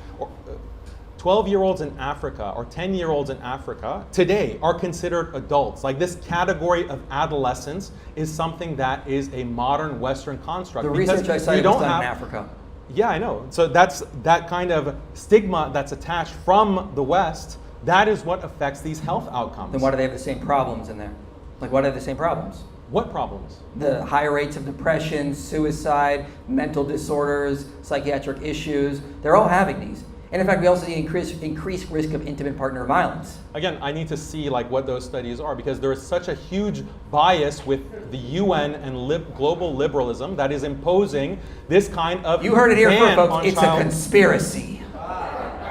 [SPEAKER 3] 12-year-olds in Africa or 10-year-olds in Africa today are considered adults. Like this category of adolescence is something that is a modern Western construct.
[SPEAKER 2] The
[SPEAKER 3] because
[SPEAKER 2] research I
[SPEAKER 3] you
[SPEAKER 2] cited
[SPEAKER 3] don't
[SPEAKER 2] was done
[SPEAKER 3] have,
[SPEAKER 2] in Africa.
[SPEAKER 3] Yeah, I know. So that's that kind of stigma that's attached from the West. That is what affects these health outcomes.
[SPEAKER 2] Then why do they have the same problems in there? Like, why do they have the same problems?
[SPEAKER 3] What problems?
[SPEAKER 2] The higher rates of depression, suicide, mental disorders, psychiatric issues, they're all having these. And in fact, we also see increased risk of intimate partner violence.
[SPEAKER 3] Again, I need to see like what those studies are because there is such a huge bias with the UN and global liberalism that is imposing this kind of
[SPEAKER 2] You heard it here
[SPEAKER 3] ban
[SPEAKER 2] first,
[SPEAKER 3] on
[SPEAKER 2] folks. It's a
[SPEAKER 3] child-
[SPEAKER 2] conspiracy.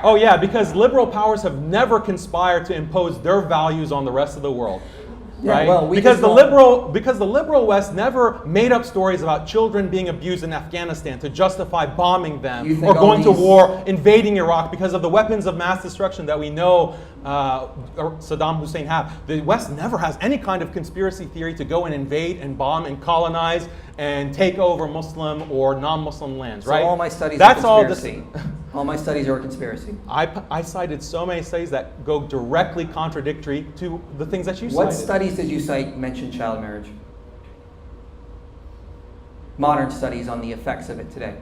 [SPEAKER 3] Oh yeah, because liberal powers have never conspired to impose their values on the rest of the world.
[SPEAKER 2] Yeah,
[SPEAKER 3] Right?
[SPEAKER 2] well, we
[SPEAKER 3] because
[SPEAKER 2] just
[SPEAKER 3] the liberal West never made up stories about children being abused in Afghanistan to justify bombing them
[SPEAKER 2] You think
[SPEAKER 3] or
[SPEAKER 2] all
[SPEAKER 3] going to
[SPEAKER 2] these-
[SPEAKER 3] war, invading Iraq because of the weapons of mass destruction that we know Saddam Hussein had. The West never has any kind of conspiracy theory to go and invade and bomb and colonize and take over Muslim or non-Muslim lands, right?
[SPEAKER 2] So all my studies
[SPEAKER 3] That's
[SPEAKER 2] are
[SPEAKER 3] all
[SPEAKER 2] conspiracy. All my studies are a conspiracy.
[SPEAKER 3] I cited so many studies that go directly contradictory to the things that you
[SPEAKER 2] What
[SPEAKER 3] cited.
[SPEAKER 2] studies did you cite mention child marriage? Modern studies on the effects of it today.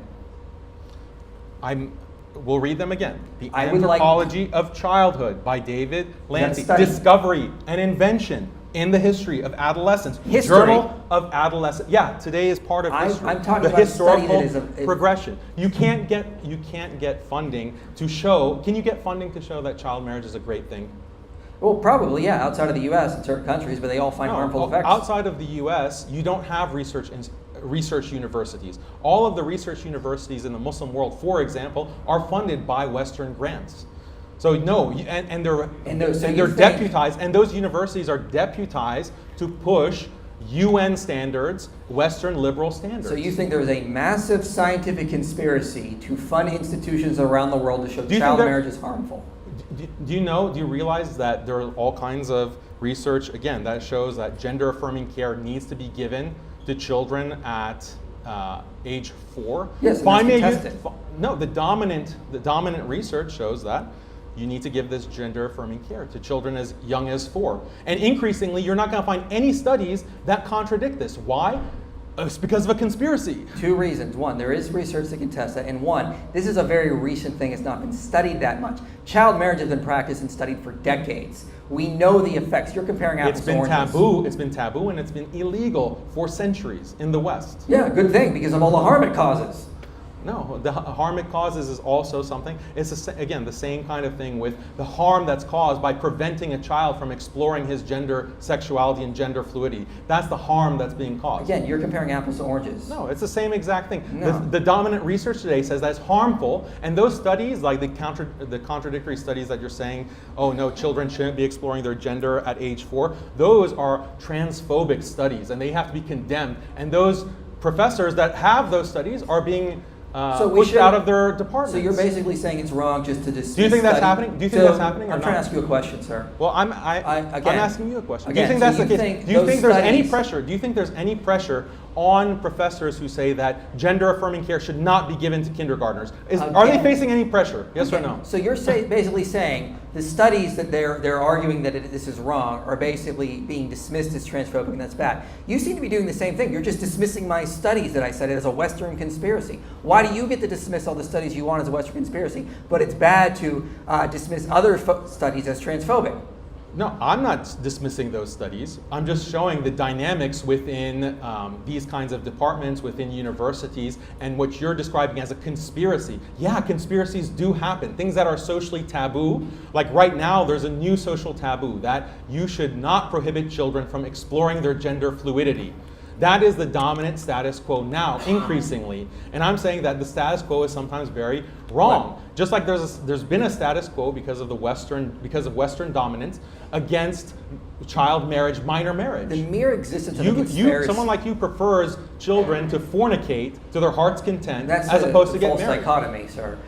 [SPEAKER 3] We'll read them again. The
[SPEAKER 2] I would like-
[SPEAKER 3] Anthropology of Childhood by David Lancey.
[SPEAKER 2] study.
[SPEAKER 3] Discovery and Invention in the History of Adolescence.
[SPEAKER 2] History?
[SPEAKER 3] Journal of Adolescence. Yeah, today is part of history.
[SPEAKER 2] I'm talking
[SPEAKER 3] the
[SPEAKER 2] about a study
[SPEAKER 3] historical
[SPEAKER 2] that is a-
[SPEAKER 3] progression. You can't get funding to show. Can you get funding to show that child marriage is a great thing?
[SPEAKER 2] Well, probably, yeah, outside of the U.S. in certain countries, but they all find harmful effects.
[SPEAKER 3] Outside of the U.S., you don't have research universities. All of the research universities in the Muslim world, for example, are funded by Western grants. So no, and they're deputized, and those universities are deputized to push UN standards, Western liberal standards.
[SPEAKER 2] So you think there is a massive scientific conspiracy to fund institutions around the world to show child marriage is harmful?
[SPEAKER 3] Do you realize that there are all kinds of research, again, that shows that gender-affirming care needs to be given to children at age 4?
[SPEAKER 2] Yes,
[SPEAKER 3] no, the dominant research shows that you need to give this gender-affirming care to children as young as 4. And increasingly, you're not going to find any studies that contradict this. Why? It's because of a conspiracy.
[SPEAKER 2] 2 reasons. 1, there is research that can test that. And 1, this is a very recent thing. It's not been studied that much. Child marriage has been practiced and studied for decades. We know the effects. You're comparing apples to oranges.
[SPEAKER 3] It's been taboo and it's been illegal for centuries in the West.
[SPEAKER 2] Yeah, good thing, because of all the harm it causes.
[SPEAKER 3] No, the harm it causes is also something. It's, again, the same kind of thing with the harm that's caused by preventing a child from exploring his gender sexuality and gender fluidity. That's the harm that's being caused.
[SPEAKER 2] Again, you're comparing apples to oranges.
[SPEAKER 3] No, it's the same exact thing.
[SPEAKER 2] No.
[SPEAKER 3] The dominant research today says that's harmful, and those studies, like the contradictory studies that you're saying, oh no, children shouldn't be exploring their gender at age 4, those are transphobic studies, and they have to be condemned. And those professors that have those studies are being pushed out of their departments.
[SPEAKER 2] So you're basically saying it's wrong just to dismiss.
[SPEAKER 3] Do you think that's happening? Do you think that's happening?
[SPEAKER 2] I'm trying to ask you a question, sir.
[SPEAKER 3] Well, I'm asking you a question.
[SPEAKER 2] Again,
[SPEAKER 3] do you think that's the case? Do you think there's any pressure? Do you think there's any pressure on professors who say that gender-affirming care should not be given to kindergartners? Are they facing any pressure? Yes or no?
[SPEAKER 2] So you're basically saying the studies that they're arguing that this is wrong are basically being dismissed as transphobic, and that's bad. You seem to be doing the same thing. You're just dismissing my studies that I said as a Western conspiracy. Why do you get to dismiss all the studies you want as a Western conspiracy, but it's bad to dismiss other studies as transphobic?
[SPEAKER 3] No, I'm not dismissing those studies. I'm just showing the dynamics within these kinds of departments, within universities, and what you're describing as a conspiracy. Yeah, conspiracies do happen. Things that are socially taboo, like right now there's a new social taboo that you should not prohibit children from exploring their gender fluidity. That is the dominant status quo now, increasingly. And I'm saying that the status quo is sometimes very wrong. What? Just like there's been a status quo because of Western dominance against child marriage, minor marriage.
[SPEAKER 2] The mere existence of a conspiracy.
[SPEAKER 3] Someone like you prefers children to fornicate to their heart's content as opposed to get married.
[SPEAKER 2] False dichotomy, sir.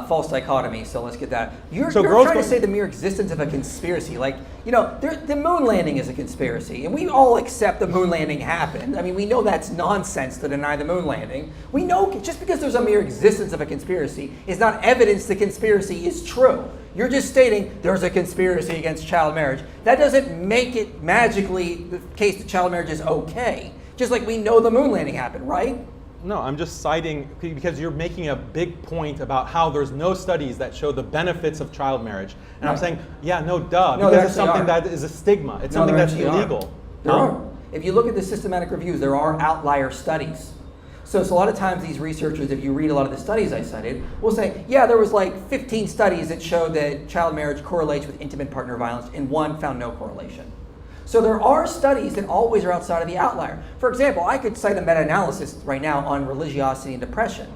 [SPEAKER 2] False dichotomy, so let's get that. You're trying to say the mere existence of a conspiracy. Like, you know, the moon landing is a conspiracy, and we all accept the moon landing happened. I mean, we know that's nonsense to deny the moon landing. We know just because there's a mere existence of a conspiracy is not evidence the conspiracy is true. You're just stating there's a conspiracy against child marriage. That doesn't make it magically the case that child marriage is okay. Just like we know the moon landing happened, right?
[SPEAKER 3] No, I'm just citing, because you're making a big point about how there's no studies that show the benefits of child marriage. And right. I'm saying, yeah, no, duh, because it's something that is a stigma. It's something that's illegal.
[SPEAKER 2] There are. If you look at the systematic reviews, there are outlier studies. So a lot of times these researchers, if you read a lot of the studies I cited, will say, yeah, there was like 15 studies that showed that child marriage correlates with intimate partner violence, and 1 found no correlation. So there are studies that always are outside of the outlier. For example, I could cite a meta-analysis right now on religiosity and depression.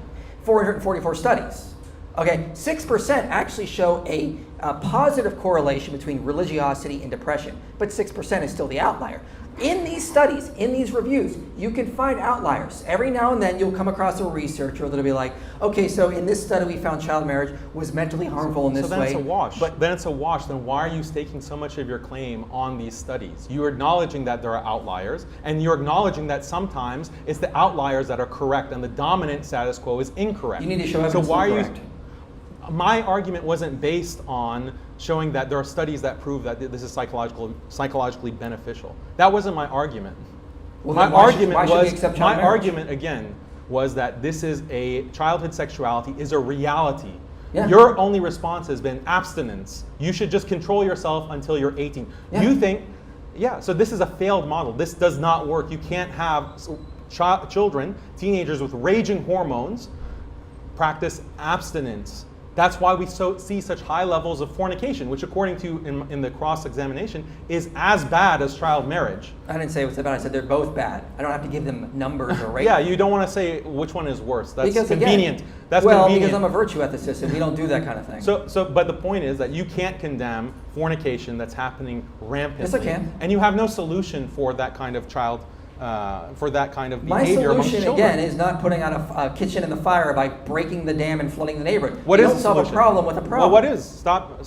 [SPEAKER 2] 444 studies. Okay, 6% actually show a positive correlation between religiosity and depression, but 6% is still the outlier. In these studies, in these reviews, you can find outliers. Every now and then you'll come across a researcher that'll be like, okay, so in this study we found child marriage was mentally harmful in this way.
[SPEAKER 3] So then it's a wash. But then it's a wash. Then why are you staking so much of your claim on these studies? You're acknowledging that there are outliers, and you're acknowledging that sometimes it's the outliers that are correct and the dominant status quo is incorrect.
[SPEAKER 2] You need to show evidence correct.
[SPEAKER 3] My argument wasn't based on showing that there are studies that prove that this is psychologically beneficial. That wasn't my argument.
[SPEAKER 2] Well,
[SPEAKER 3] my argument again was that this is childhood sexuality is a reality. Yeah. Your only response has been abstinence. You should just control yourself until you're 18. Yeah. You think, yeah, so this is a failed model. This does not work. You can't have children, teenagers with raging hormones practice abstinence That's why we see such high levels of fornication, which according to in the cross-examination is as bad as child marriage.
[SPEAKER 2] I didn't say it was bad. I said they're both bad. I don't have to give them numbers or ratings.
[SPEAKER 3] Yeah, you don't want to say which one is worse. That's
[SPEAKER 2] because,
[SPEAKER 3] convenient.
[SPEAKER 2] Again,
[SPEAKER 3] That's
[SPEAKER 2] well,
[SPEAKER 3] convenient.
[SPEAKER 2] because I'm a virtue ethicist and we don't do that kind of thing.
[SPEAKER 3] But the point is that you can't condemn fornication that's happening rampantly.
[SPEAKER 2] Yes, I can.
[SPEAKER 3] And you have no solution for that kind of child, for that kind of behavior among
[SPEAKER 2] My solution,
[SPEAKER 3] children.
[SPEAKER 2] again, is not putting out a kitchen in the fire by breaking the dam and flooding the neighborhood.
[SPEAKER 3] What
[SPEAKER 2] you
[SPEAKER 3] is
[SPEAKER 2] don't
[SPEAKER 3] the
[SPEAKER 2] solve
[SPEAKER 3] solution?
[SPEAKER 2] a problem with a problem.
[SPEAKER 3] Well, what is? Stop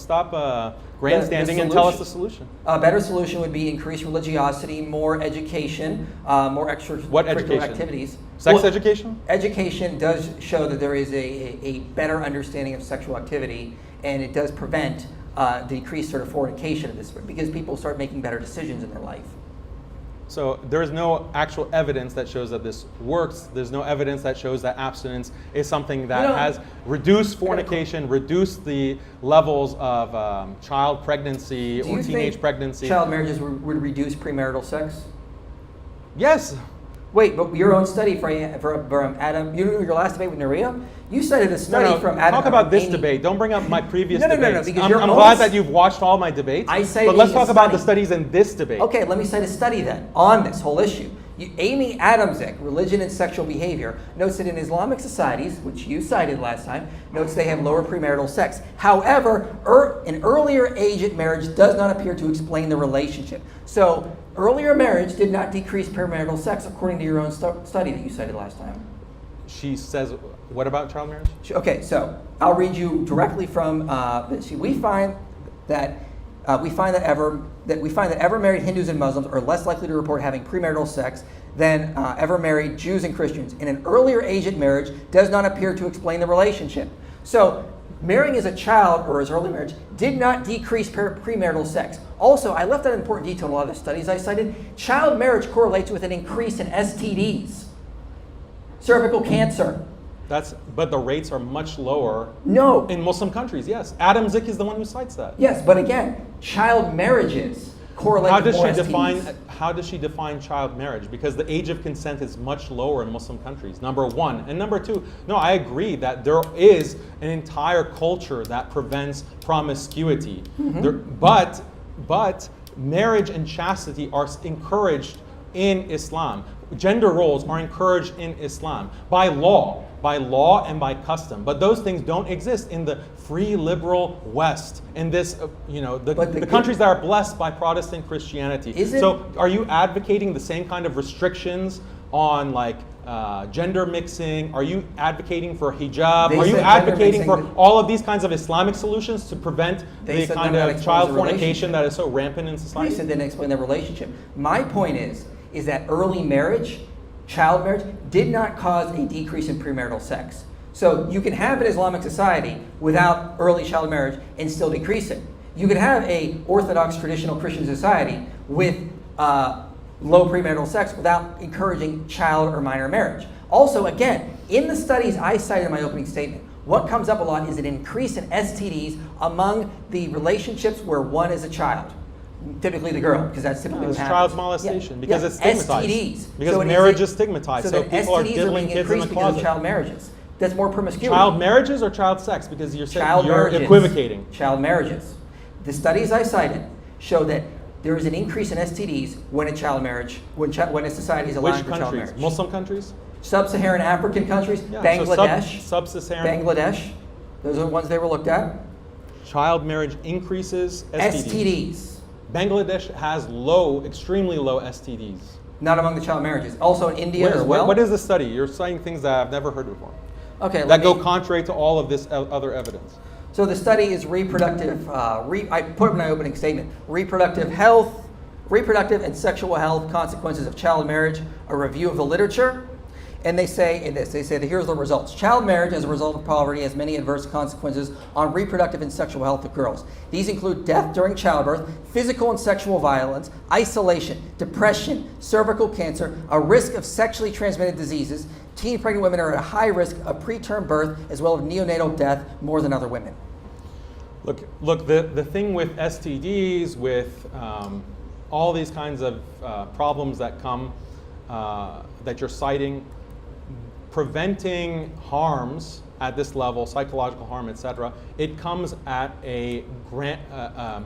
[SPEAKER 3] grandstanding and tell us the solution.
[SPEAKER 2] A better solution would be increased religiosity, more education, more
[SPEAKER 3] What
[SPEAKER 2] extracurricular
[SPEAKER 3] education?
[SPEAKER 2] activities.
[SPEAKER 3] Sex education?
[SPEAKER 2] Education does show that there is a better understanding of sexual activity, and it does prevent the decreased sort of fornication of this, because people start making better decisions in their life.
[SPEAKER 3] So there is no actual evidence that shows that this works. There's no evidence that shows that abstinence is something that has reduced fornication, reduced the levels of child pregnancy or teenage pregnancy.
[SPEAKER 2] Child marriages would reduce premarital sex?
[SPEAKER 3] Yes.
[SPEAKER 2] Wait, but your own study from Adam, your last debate with Naria, you cited a study from Adam.
[SPEAKER 3] Talk about this
[SPEAKER 2] Amy.
[SPEAKER 3] debate. Don't bring up my previous
[SPEAKER 2] No,
[SPEAKER 3] debates.
[SPEAKER 2] because
[SPEAKER 3] I'm glad that you've watched all my debates.
[SPEAKER 2] I cited
[SPEAKER 3] but let's
[SPEAKER 2] a
[SPEAKER 3] talk about the
[SPEAKER 2] study.
[SPEAKER 3] studies in this debate.
[SPEAKER 2] Okay, let me cite a study then on this whole issue. Amy Adamczyk, Religion and Sexual Behavior, notes that in Islamic societies, which you cited last time, notes they have lower premarital sex. However, an earlier age at marriage does not appear to explain the relationship. So, earlier marriage did not decrease premarital sex, according to your own study that you cited last time.
[SPEAKER 3] She says, what about child marriage?
[SPEAKER 2] Okay, so I'll read you directly from. We find that ever married Hindus and Muslims are less likely to report having premarital sex than ever married Jews and Christians. And an earlier age at marriage does not appear to explain the relationship. So, marrying as a child or as early marriage did not decrease premarital sex. Also, I left out an important detail in a lot of the studies I cited. Child marriage correlates with an increase in STDs, cervical cancer.
[SPEAKER 3] But the rates are much lower in Muslim countries, yes. Adamczyk is the one who cites that.
[SPEAKER 2] Yes, but again, child marriages correlate with more STDs.
[SPEAKER 3] How does she define child marriage? Because the age of consent is much lower in Muslim countries, number one. And number two, no, I agree that there is an entire culture that prevents promiscuity. But marriage and chastity are encouraged in Islam. Gender roles are encouraged in Islam by law and by custom. But those things don't exist in the free liberal West, in this, the countries that are blessed by Protestant Christianity. So are you advocating the same kind of restrictions on gender mixing? Are you advocating for hijab? Are you advocating for all of these kinds of Islamic solutions to prevent the kind of child fornication that is so rampant in society?
[SPEAKER 2] They said they didn't explain the relationship. My point is that early marriage, child marriage, did not cause a decrease in premarital sex. So you can have an Islamic society without early child marriage and still decrease it. You could have a Orthodox traditional Christian society with low premarital sex without encouraging child or minor marriage. Also, again, in the studies I cited in my opening statement, what comes up a lot is an increase in STDs among the relationships where one is a child. Typically the girl, because that's typically what happens.
[SPEAKER 3] Child molestation, because it's stigmatized.
[SPEAKER 2] STDs.
[SPEAKER 3] Because marriage is stigmatized, so people are
[SPEAKER 2] STDs
[SPEAKER 3] diddling kids in the
[SPEAKER 2] because
[SPEAKER 3] closet.
[SPEAKER 2] of child marriages. That's more promiscuity.
[SPEAKER 3] Child marriages or child sex? Because you're saying you're equivocating.
[SPEAKER 2] Child marriages. The studies I cited show that there is an increase in STDs when a child marriage, when a society is allowing for child marriage.
[SPEAKER 3] Muslim countries?
[SPEAKER 2] Sub-Saharan African countries, Bangladesh.
[SPEAKER 3] Sub-Saharan.
[SPEAKER 2] Bangladesh. Those are the ones they were looked at.
[SPEAKER 3] Child marriage increases
[SPEAKER 2] STDs.
[SPEAKER 3] Bangladesh has extremely low STDs.
[SPEAKER 2] Not among the child marriages. Also in India as well.
[SPEAKER 3] What is the study? You're citing things that I've never heard before.
[SPEAKER 2] Okay.
[SPEAKER 3] That go contrary to all of this other evidence.
[SPEAKER 2] So the study is reproductive. I put it in my opening statement. Reproductive and sexual health consequences of child marriage. A review of the literature. And they say that here's the results. Child marriage as a result of poverty has many adverse consequences on reproductive and sexual health of girls. These include death during childbirth, physical and sexual violence, isolation, depression, cervical cancer, a risk of sexually transmitted diseases. Teen pregnant women are at a high risk of preterm birth as well as neonatal death more than other women.
[SPEAKER 3] Look. The thing with STDs, with all these kinds of problems that come that you're citing, preventing harms at this level, psychological harm, etc., it comes at a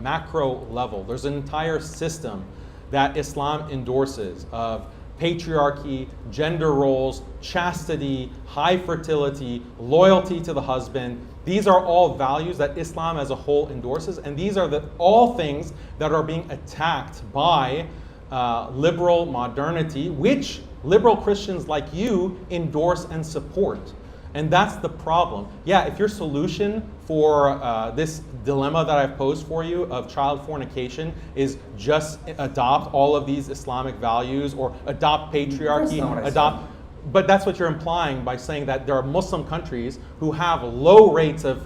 [SPEAKER 3] macro level. There's an entire system that Islam endorses of patriarchy, gender roles, chastity, high fertility, loyalty to the husband. These are all values that Islam as a whole endorses, and these are all things that are being attacked by liberal modernity, which liberal Christians like you endorse and support. And that's the problem. Yeah, if your solution for this dilemma that I've posed for you of child fornication is just adopt all of these Islamic values or adopt patriarchy, but that's what you're implying by saying that there are Muslim countries who have low rates of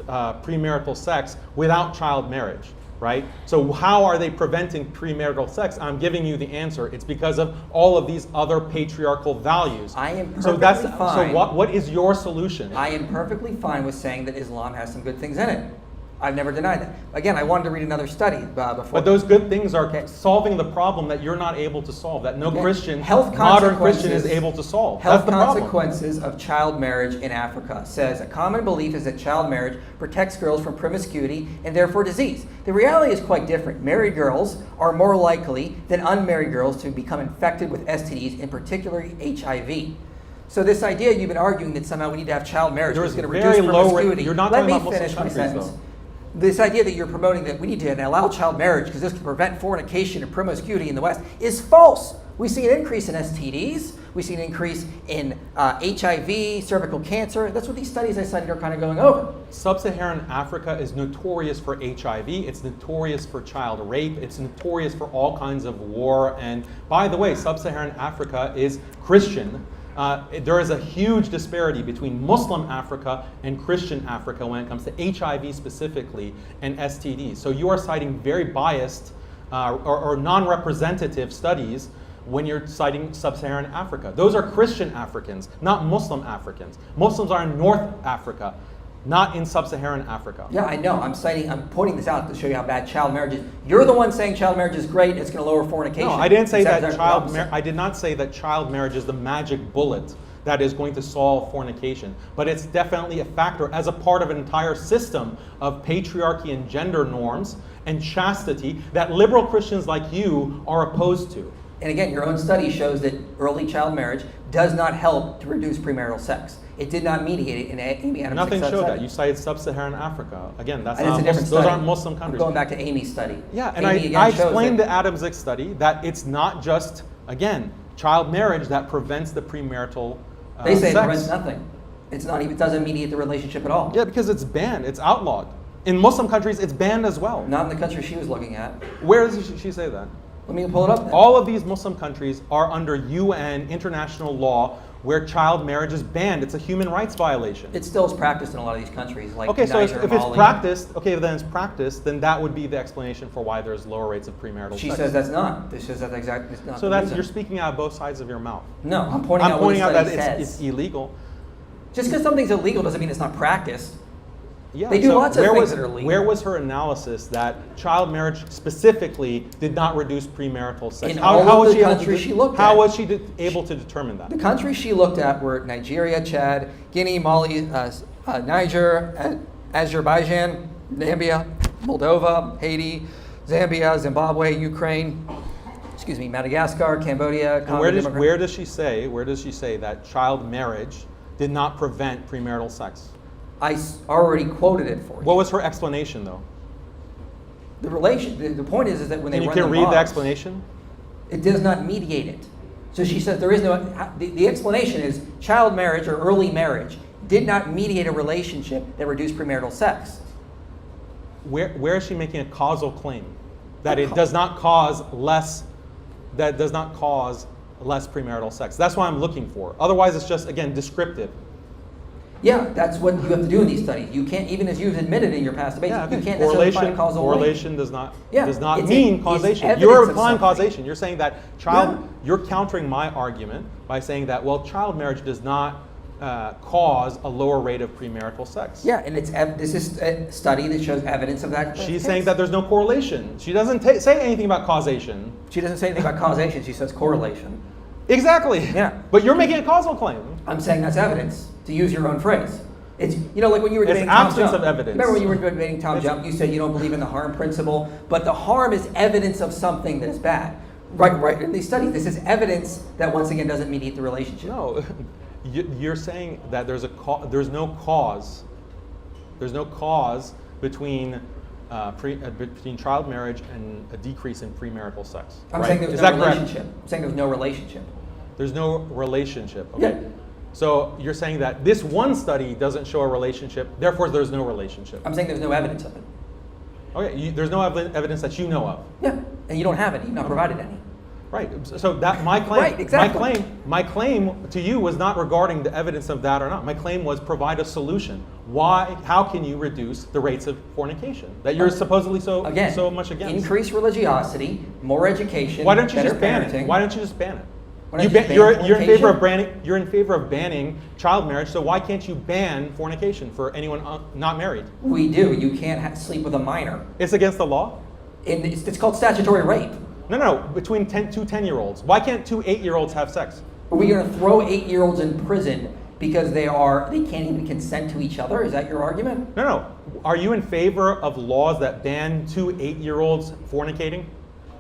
[SPEAKER 3] premarital sex without child marriage, right? So how are they preventing premarital sex? I'm giving you the answer. It's because of all of these other patriarchal values.
[SPEAKER 2] I am perfectly fine.
[SPEAKER 3] So what is your solution?
[SPEAKER 2] I am perfectly fine with saying that Islam has some good things in it. I've never denied that. Again, I wanted to read another study before.
[SPEAKER 3] But those good things are solving the problem that you're not able to solve, that no Christian,
[SPEAKER 2] health
[SPEAKER 3] modern Christian is able to solve.
[SPEAKER 2] Health
[SPEAKER 3] That's the problem.
[SPEAKER 2] consequences of child marriage in Africa says a common belief is that child marriage protects girls from promiscuity and therefore disease. The reality is quite different. Married girls are more likely than unmarried girls to become infected with STDs, in particular HIV. So this idea you've been arguing that somehow we need to have child marriage is going to reduce promiscuity.
[SPEAKER 3] You're not
[SPEAKER 2] Let
[SPEAKER 3] talking
[SPEAKER 2] me
[SPEAKER 3] about
[SPEAKER 2] finish
[SPEAKER 3] Muslim
[SPEAKER 2] my
[SPEAKER 3] countries,
[SPEAKER 2] sentence.
[SPEAKER 3] though.
[SPEAKER 2] This idea that you're promoting that we need to allow child marriage because this can prevent fornication and promiscuity in the West is false. We see an increase in STDs. We see an increase in HIV, cervical cancer. That's what these studies I cited are kind of going over.
[SPEAKER 3] Sub-Saharan Africa is notorious for HIV. It's notorious for child rape. It's notorious for all kinds of war. And by the way, Sub-Saharan Africa is Christian. There is a huge disparity between Muslim Africa and Christian Africa when it comes to HIV specifically and STDs. So you are citing very biased or non-representative studies when you're citing Sub-Saharan Africa. Those are Christian Africans, not Muslim Africans. Muslims are in North Africa, not in Sub-Saharan Africa.
[SPEAKER 2] Yeah, I know. I'm pointing this out to show you how bad child marriage is. You're the one saying child marriage is great. It's going to lower fornication.
[SPEAKER 3] No, I didn't say that
[SPEAKER 2] I
[SPEAKER 3] did not say that child marriage is the magic bullet that is going to solve fornication. But it's definitely a factor as a part of an entire system of patriarchy and gender norms and chastity that liberal Christians like you are opposed to.
[SPEAKER 2] And again, your own study shows that early child marriage does not help to reduce premarital sex. It did not mediate it in Amy Adams'
[SPEAKER 3] Nothing showed
[SPEAKER 2] study.
[SPEAKER 3] that. You cited Sub-Saharan Africa. Again, that's
[SPEAKER 2] And
[SPEAKER 3] not
[SPEAKER 2] it's a different
[SPEAKER 3] those
[SPEAKER 2] study.
[SPEAKER 3] aren't Muslim countries.
[SPEAKER 2] I'm going back to Amy's study.
[SPEAKER 3] Yeah, and
[SPEAKER 2] Amy
[SPEAKER 3] I
[SPEAKER 2] again shows
[SPEAKER 3] explained
[SPEAKER 2] that-
[SPEAKER 3] the Adams' study that it's not just, again, child marriage that prevents the premarital
[SPEAKER 2] They say
[SPEAKER 3] sex.
[SPEAKER 2] it prevents nothing. It doesn't mediate the relationship at all.
[SPEAKER 3] Yeah, because it's banned. It's outlawed. In Muslim countries, it's banned as well.
[SPEAKER 2] Not in the country she was looking at.
[SPEAKER 3] Where does she say that?
[SPEAKER 2] Let me pull it up then.
[SPEAKER 3] All of these Muslim countries are under UN international law where child marriage is banned. It's a human rights violation.
[SPEAKER 2] It still is practiced in a lot of these countries, like
[SPEAKER 3] Okay, so
[SPEAKER 2] Niger,
[SPEAKER 3] if it's
[SPEAKER 2] Mali.
[SPEAKER 3] practiced, then that would be the explanation for why there's lower rates of premarital
[SPEAKER 2] She
[SPEAKER 3] sex.
[SPEAKER 2] says that's not. This says that's exactly not.
[SPEAKER 3] So
[SPEAKER 2] the
[SPEAKER 3] that's
[SPEAKER 2] reason.
[SPEAKER 3] you're speaking out of both sides of your mouth.
[SPEAKER 2] No, I'm pointing out what the
[SPEAKER 3] that
[SPEAKER 2] study says.
[SPEAKER 3] it's illegal.
[SPEAKER 2] Just because something's illegal doesn't mean it's not practiced.
[SPEAKER 3] Yeah,
[SPEAKER 2] They do
[SPEAKER 3] so
[SPEAKER 2] lots of
[SPEAKER 3] where
[SPEAKER 2] things
[SPEAKER 3] was,
[SPEAKER 2] that are legal.
[SPEAKER 3] Where was her analysis that child marriage specifically did not reduce premarital sex?
[SPEAKER 2] In all of
[SPEAKER 3] was
[SPEAKER 2] the
[SPEAKER 3] she able to
[SPEAKER 2] countries
[SPEAKER 3] do-
[SPEAKER 2] she looked
[SPEAKER 3] How
[SPEAKER 2] at.
[SPEAKER 3] was she able to determine that?
[SPEAKER 2] The countries she looked at were Nigeria, Chad, Guinea, Mali, Niger, Azerbaijan, Zambia, Moldova, Haiti, Zambia, Zimbabwe, Ukraine, Madagascar, Cambodia,
[SPEAKER 3] And
[SPEAKER 2] Congo,
[SPEAKER 3] where does she say that child marriage did not prevent premarital sex?
[SPEAKER 2] I already quoted it for you.
[SPEAKER 3] What was her explanation, though?
[SPEAKER 2] The point is that when they
[SPEAKER 3] And you
[SPEAKER 2] run
[SPEAKER 3] can
[SPEAKER 2] the
[SPEAKER 3] read the
[SPEAKER 2] laws,
[SPEAKER 3] explanation?
[SPEAKER 2] it does not mediate it. So she says there is no, the explanation is child marriage or early marriage did not mediate a relationship that reduced premarital sex.
[SPEAKER 3] Where is she making a causal claim that it does not cause less premarital sex? That's what I'm looking for. Otherwise, it's just, again, descriptive.
[SPEAKER 2] Yeah, that's what you have to do in these studies. You can't, even as you've admitted in your past debates, you can't necessarily find a causal link.
[SPEAKER 3] Correlation does not
[SPEAKER 2] it's
[SPEAKER 3] mean
[SPEAKER 2] it's
[SPEAKER 3] causation.
[SPEAKER 2] evidence
[SPEAKER 3] You're
[SPEAKER 2] of
[SPEAKER 3] applying
[SPEAKER 2] something.
[SPEAKER 3] causation. You're saying that you're countering my argument by saying that, well, child marriage does not cause a lower rate of premarital sex.
[SPEAKER 2] Yeah, and this is a study that shows evidence of that.
[SPEAKER 3] She's saying that there's no correlation. She doesn't say anything about causation.
[SPEAKER 2] She doesn't say anything about causation. She says correlation.
[SPEAKER 3] Exactly.
[SPEAKER 2] Yeah.
[SPEAKER 3] But you're making a causal claim.
[SPEAKER 2] I'm saying that's evidence, to use your own phrase. It's, like when you were
[SPEAKER 3] It's
[SPEAKER 2] debating Tom
[SPEAKER 3] absence
[SPEAKER 2] Jump.
[SPEAKER 3] of evidence.
[SPEAKER 2] Remember when you were debating Tom Jump, you said you don't believe in the harm principle, but the harm is evidence of something that is bad. Right. In these studies, this is evidence that once again doesn't mediate the relationship.
[SPEAKER 3] No, you're saying that there's no cause between between child marriage and a decrease in premarital sex.
[SPEAKER 2] I'm
[SPEAKER 3] right?
[SPEAKER 2] saying there's
[SPEAKER 3] Is
[SPEAKER 2] no
[SPEAKER 3] that correct?
[SPEAKER 2] relationship. I'm saying there's no relationship.
[SPEAKER 3] There's no relationship. Okay.
[SPEAKER 2] Yeah.
[SPEAKER 3] So you're saying that this one study doesn't show a relationship, therefore there's no relationship.
[SPEAKER 2] I'm saying there's no evidence of it.
[SPEAKER 3] Okay. There's no evidence that you know of.
[SPEAKER 2] Yeah, and you don't have any. You've not provided any.
[SPEAKER 3] Right. So that my claim,
[SPEAKER 2] Right, exactly.
[SPEAKER 3] my claim to you was not regarding the evidence of that or not. My claim was provide a solution. Why? How can you reduce the rates of fornication that you're supposedly so much against?
[SPEAKER 2] Increase religiosity, more education.
[SPEAKER 3] Why don't you
[SPEAKER 2] better
[SPEAKER 3] just ban
[SPEAKER 2] parenting.
[SPEAKER 3] it? Why don't you just ban it?
[SPEAKER 2] Why don't you just ban fornication?
[SPEAKER 3] You're in favor of banning child marriage. So why can't you ban fornication for anyone not married?
[SPEAKER 2] We do. You can't sleep with a minor.
[SPEAKER 3] It's against the law.
[SPEAKER 2] It's called statutory rape.
[SPEAKER 3] No. Between 2 10-year-olds. Why can't 2 8-year-olds have sex?
[SPEAKER 2] Are we going to throw 8-year-olds in prison because they can't even consent to each other? Is that your argument?
[SPEAKER 3] No. Are you in favor of laws that ban 2 8-year-olds fornicating?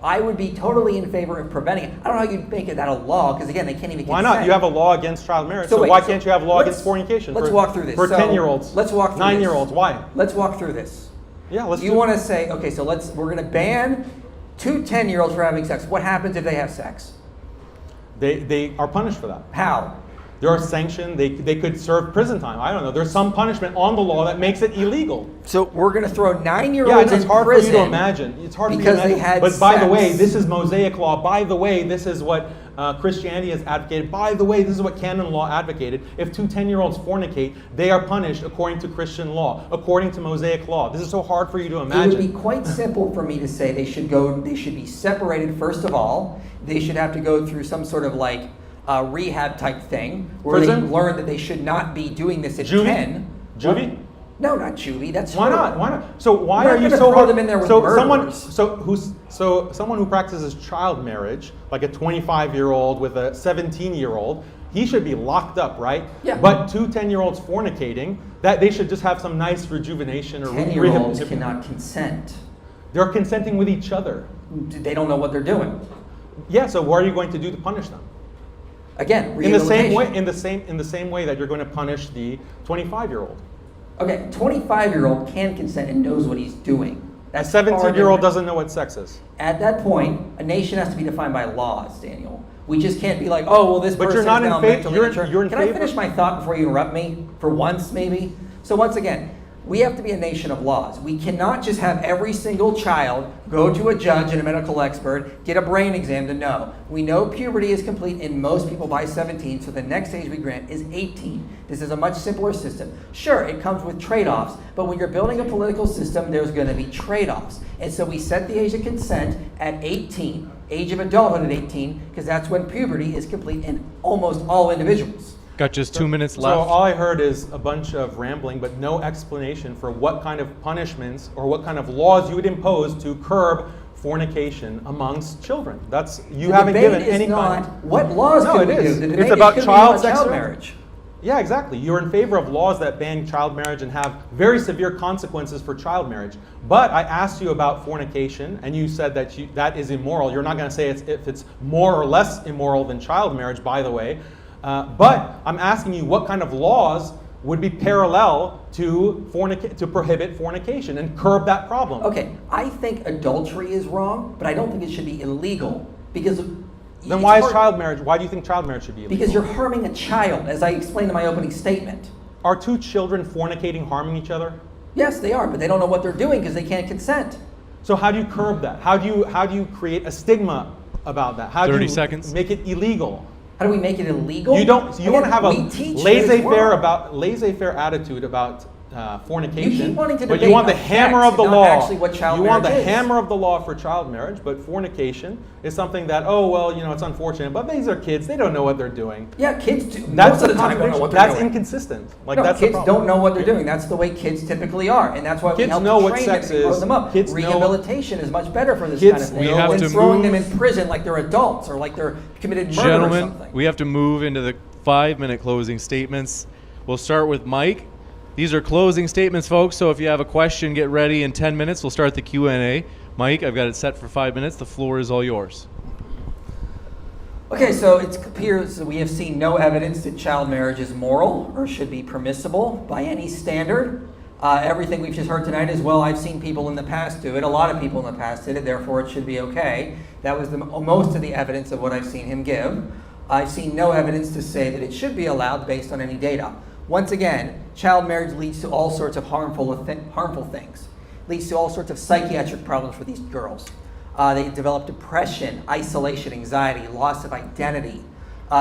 [SPEAKER 2] I would be totally in favor of preventing it. I don't know how you'd make it that a law, because again, they can't even consent.
[SPEAKER 3] Why not? You have a law against child marriage, so
[SPEAKER 2] wait,
[SPEAKER 3] why can't you have a law against fornication?
[SPEAKER 2] Let's walk through this.
[SPEAKER 3] For
[SPEAKER 2] So,
[SPEAKER 3] 10-year-olds.
[SPEAKER 2] Let's walk through
[SPEAKER 3] 9-year-olds. Why?
[SPEAKER 2] Let's walk through this.
[SPEAKER 3] Yeah, let's
[SPEAKER 2] You want to say, okay, so we're going to ban 2 10-year-olds for having sex. What happens if they have sex?
[SPEAKER 3] They are punished for that.
[SPEAKER 2] How?
[SPEAKER 3] There are sanctions. They could serve prison time. I don't know. There's some punishment on the law that makes it illegal.
[SPEAKER 2] So we're going to throw 9-year-olds
[SPEAKER 3] Yeah,
[SPEAKER 2] in
[SPEAKER 3] it's hard
[SPEAKER 2] prison
[SPEAKER 3] for you to imagine. It's hard
[SPEAKER 2] because
[SPEAKER 3] for you to
[SPEAKER 2] they
[SPEAKER 3] imagine.
[SPEAKER 2] had
[SPEAKER 3] But by the way,
[SPEAKER 2] sex.
[SPEAKER 3] this is Mosaic law. By the way, this is what Christianity has advocated. By the way, this is what canon law advocated. If 2 10-year-olds fornicate, they are punished according to Christian law, according to Mosaic law. This is so hard for you to imagine.
[SPEAKER 2] It would be quite simple for me to say they should be separated first of all. They should have to go through some sort of rehab type thing where
[SPEAKER 3] Prison?
[SPEAKER 2] they learn that they should not be doing this at
[SPEAKER 3] Juvie?
[SPEAKER 2] 10.
[SPEAKER 3] Juvie?
[SPEAKER 2] No, not juvie. That's
[SPEAKER 3] Why
[SPEAKER 2] horrible.
[SPEAKER 3] not? Why not? So why
[SPEAKER 2] We're
[SPEAKER 3] are
[SPEAKER 2] not
[SPEAKER 3] you
[SPEAKER 2] gonna
[SPEAKER 3] so
[SPEAKER 2] throw them in there with murderers.
[SPEAKER 3] Someone who practices child marriage, like a 25-year-old with a 17-year-old, he should be locked up, right?
[SPEAKER 2] Yeah.
[SPEAKER 3] But 2 10-year-olds fornicating, that they should just have some nice rejuvenation or
[SPEAKER 2] 10-year-olds cannot consent.
[SPEAKER 3] They're consenting with each other.
[SPEAKER 2] They don't know what they're doing.
[SPEAKER 3] Yeah. So what are you going to do to punish them?
[SPEAKER 2] Again,
[SPEAKER 3] In the same
[SPEAKER 2] rehabilitation.
[SPEAKER 3] way, in the same way that you're going to punish the 25-year-old.
[SPEAKER 2] Okay, 25-year-old can consent and knows what he's doing.
[SPEAKER 3] A
[SPEAKER 2] That's far
[SPEAKER 3] 17-year-old
[SPEAKER 2] different.
[SPEAKER 3] doesn't know what sex is.
[SPEAKER 2] At that point, a nation has to be defined by laws, Daniel. We just can't be like, oh, well, this
[SPEAKER 3] But
[SPEAKER 2] person
[SPEAKER 3] you're not
[SPEAKER 2] is now
[SPEAKER 3] in fa-
[SPEAKER 2] mentally
[SPEAKER 3] you're-
[SPEAKER 2] mature.
[SPEAKER 3] you're in
[SPEAKER 2] Can I
[SPEAKER 3] favor-
[SPEAKER 2] finish my thought before you interrupt me? For once, maybe? So once again, we have to be a nation of laws. We cannot just have every single child go to a judge and a medical expert, get a brain exam to know. We know puberty is complete in most people by 17, so the next age we grant is 18. This is a much simpler system. Sure, it comes with trade-offs, but when you're building a political system, there's going to be trade-offs. And so we set the age of consent at 18, age of adulthood at 18, because that's when puberty is complete in almost all individuals.
[SPEAKER 1] Got just 2 minutes
[SPEAKER 3] So
[SPEAKER 1] left.
[SPEAKER 3] all I heard is a bunch of rambling, but no explanation for what kind of punishments or what kind of laws you would impose to curb fornication amongst children. That's you haven't given any kind.
[SPEAKER 2] What laws
[SPEAKER 3] No,
[SPEAKER 2] can
[SPEAKER 3] it
[SPEAKER 2] we
[SPEAKER 3] is.
[SPEAKER 2] do? The
[SPEAKER 3] It's
[SPEAKER 2] debate
[SPEAKER 3] about
[SPEAKER 2] could be
[SPEAKER 3] child
[SPEAKER 2] about
[SPEAKER 3] sex
[SPEAKER 2] child
[SPEAKER 3] or-
[SPEAKER 2] marriage.
[SPEAKER 3] Yeah, exactly. You're in favor of laws that ban child marriage and have very severe consequences for child marriage. But I asked you about fornication, and you said that that is immoral. You're not going to say if it's more or less immoral than child marriage, by the way. But I'm asking you what kind of laws would be parallel to prohibit fornication and curb that problem.
[SPEAKER 2] Okay, I think adultery is wrong, but I don't think it should be illegal because.
[SPEAKER 3] Then why is child marriage? Why do you think child marriage should be illegal?
[SPEAKER 2] Because you're harming a child, as I explained in my opening statement.
[SPEAKER 3] Are 2 children fornicating harming each other?
[SPEAKER 2] Yes, they are, but they don't know what they're doing because they can't consent.
[SPEAKER 3] So how do you curb that? How do you create a stigma about that? How do
[SPEAKER 1] 30
[SPEAKER 3] you
[SPEAKER 1] seconds.
[SPEAKER 3] make it illegal?
[SPEAKER 2] How do we make it illegal?
[SPEAKER 3] You don't. You want to have a
[SPEAKER 2] we teach this well.
[SPEAKER 3] laissez-faire attitude about fornication,
[SPEAKER 2] You keep wanting to
[SPEAKER 3] but you
[SPEAKER 2] debate
[SPEAKER 3] want the
[SPEAKER 2] about
[SPEAKER 3] hammer
[SPEAKER 2] sex
[SPEAKER 3] of the
[SPEAKER 2] and not
[SPEAKER 3] law.
[SPEAKER 2] actually what child
[SPEAKER 3] You want the
[SPEAKER 2] marriage is.
[SPEAKER 3] hammer of the law for child marriage, but fornication is something that it's unfortunate, but these are kids. They don't know what they're doing.
[SPEAKER 2] Yeah, kids do.
[SPEAKER 3] That's
[SPEAKER 2] Most of the time don't know what they're
[SPEAKER 3] That's
[SPEAKER 2] doing.
[SPEAKER 3] inconsistent.
[SPEAKER 2] No,
[SPEAKER 3] That's the
[SPEAKER 2] kids
[SPEAKER 3] problem.
[SPEAKER 2] don't know what they're doing. That's the way kids typically are, and that's why we
[SPEAKER 3] Kids
[SPEAKER 2] help
[SPEAKER 3] know
[SPEAKER 2] to
[SPEAKER 3] what
[SPEAKER 2] train
[SPEAKER 3] sex
[SPEAKER 2] them and grow
[SPEAKER 3] is.
[SPEAKER 2] them up.
[SPEAKER 3] Kids know-
[SPEAKER 2] Rehabilitation is much better for this
[SPEAKER 3] Kids
[SPEAKER 2] kind of thing
[SPEAKER 1] We have
[SPEAKER 2] than
[SPEAKER 1] to
[SPEAKER 2] throwing
[SPEAKER 1] move.
[SPEAKER 2] them in prison like they're adults or like they're committed murder or
[SPEAKER 1] Gentlemen,
[SPEAKER 2] something.
[SPEAKER 1] we have to move into the 5-minute closing statements. We'll start with Mike. These are closing statements, folks, so if you have a question, get ready. In 10 minutes, we'll start the Q&A. Mike, I've got it set for 5 minutes. The floor is all yours.
[SPEAKER 2] Okay, so it appears that we have seen no evidence that child marriage is moral or should be permissible by any standard. Everything we've just heard tonight is, well, I've seen people in the past do it. A lot of people in the past did it, therefore it should be okay. That was most of the evidence of what I've seen him give. I've seen no evidence to say that it should be allowed based on any data. Once again, child marriage leads to all sorts of harmful things. Leads to all sorts of psychiatric problems for these girls. They develop depression, isolation, anxiety, loss of identity.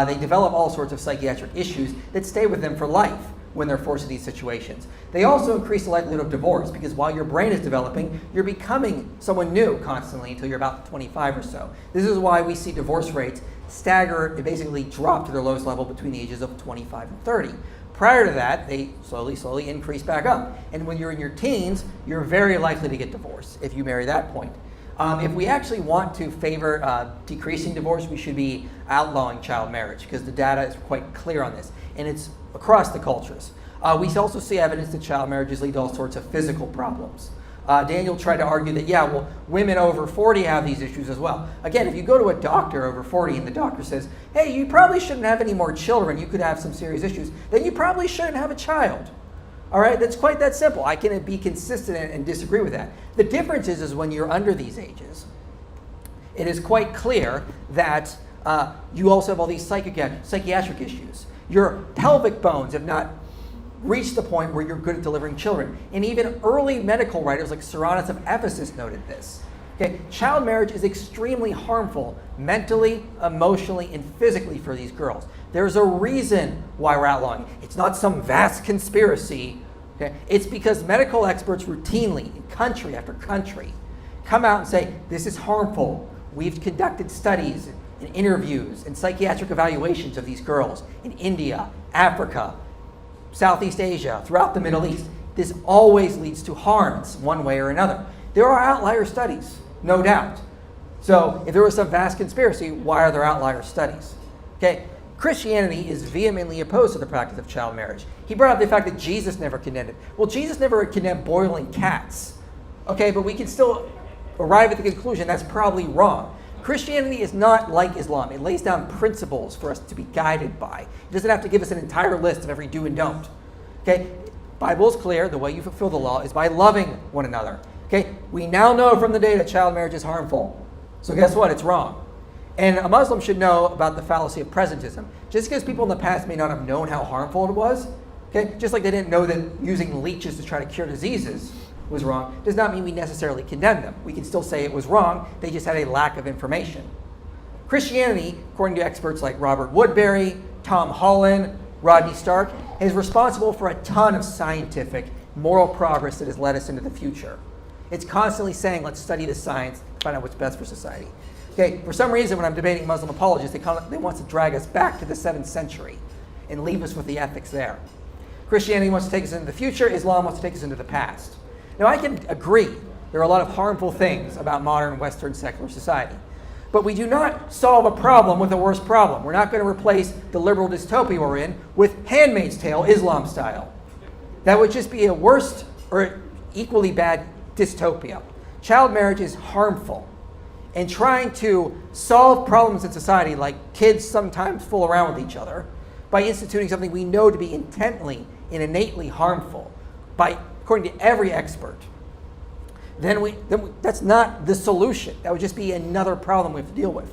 [SPEAKER 2] They develop all sorts of psychiatric issues that stay with them for life when they're forced into these situations. They also increase the likelihood of divorce because while your brain is developing, you're becoming someone new constantly until you're about 25 or so. This is why we see divorce rates stagger, basically drop to their lowest level between the ages of 25 and 30. Prior to that, they slowly increase back up. And when you're in your teens, you're very likely to get divorced if you marry that point. If we actually want to favor decreasing divorce, we should be outlawing child marriage because the data is quite clear on this. And it's across the cultures. We also see evidence that child marriages lead to all sorts of physical problems. Daniel tried to argue that, yeah, well, women over 40 have these issues as well. Again, if you go to a doctor over 40 and the doctor says, hey, you probably shouldn't have any more children, you could have some serious issues, then you probably shouldn't have a child. All right, that's quite that simple. I can be consistent and disagree with that. The difference is when you're under these ages, it is quite clear that you also have all these psychiatric issues. Your pelvic bones have not reached the point where you're good at delivering children. And even early medical writers like Cyrannus of Ephesus noted this. Okay, child marriage is extremely harmful mentally, emotionally, and physically for these girls. There's a reason why we're outlawing it. It's not some vast conspiracy. Okay? It's because medical experts routinely, in country after country, come out and say, this is harmful. We've conducted studies and interviews and psychiatric evaluations of these girls in India, Africa, Southeast Asia, throughout the Middle East. This always leads to harms one way or another. There are outlier studies, no doubt. So if there was some vast conspiracy, why are there outlier studies? Okay, Christianity is vehemently opposed to the practice of child marriage. He brought up the fact that Jesus never condemned it. Well, Jesus never condemned boiling cats. Okay, but we can still arrive at the conclusion that's probably wrong. Christianity is not like Islam. It lays down principles for us to be guided by. It doesn't have to give us an entire list of every do and don't. Okay, Bible is clear. The way you fulfill the law is by loving one another. Okay, we now know from the data child marriage is harmful. So guess what? It's wrong. And a Muslim should know about the fallacy of presentism. Just because people in the past may not have known how harmful it was, okay, just like they didn't know that using leeches to try to cure diseases was wrong, does not mean we necessarily condemn them. We can still say it was wrong, they just had a lack of information. Christianity, according to experts like Robert Woodbury, Tom Holland, Rodney Stark, is responsible for a ton of scientific, moral progress that has led us into the future. It's constantly saying, let's study the science, find out what's best for society. Okay, for some reason, when I'm debating Muslim apologists, they want to drag us back to the 7th century and leave us with the ethics there. Christianity wants to take us into the future, Islam wants to take us into the past. Now, I can agree there are a lot of harmful things about modern Western secular society. But we do not solve a problem with a worse problem. We're not going to replace the liberal dystopia we're in with Handmaid's Tale, Islam style. That would just be a worse or equally bad dystopia. Child marriage is harmful. And trying to solve problems in society, like kids sometimes fool around with each other, by instituting something we know to be intently and innately harmful, according to every expert, then that's not the solution. That would just be another problem we have to deal with.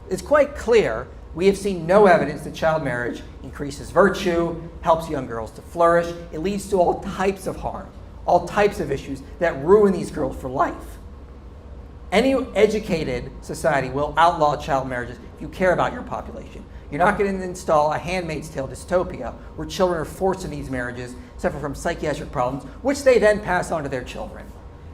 [SPEAKER 2] It's quite clear we have seen no evidence that child marriage increases virtue, helps young girls to flourish. It leads to all types of harm, all types of issues that ruin these girls for life. Any educated society will outlaw child marriages if you care about your population. You're not going to install a Handmaid's Tale dystopia where children are forced into these marriages, suffer from psychiatric problems, which they then pass on to their children.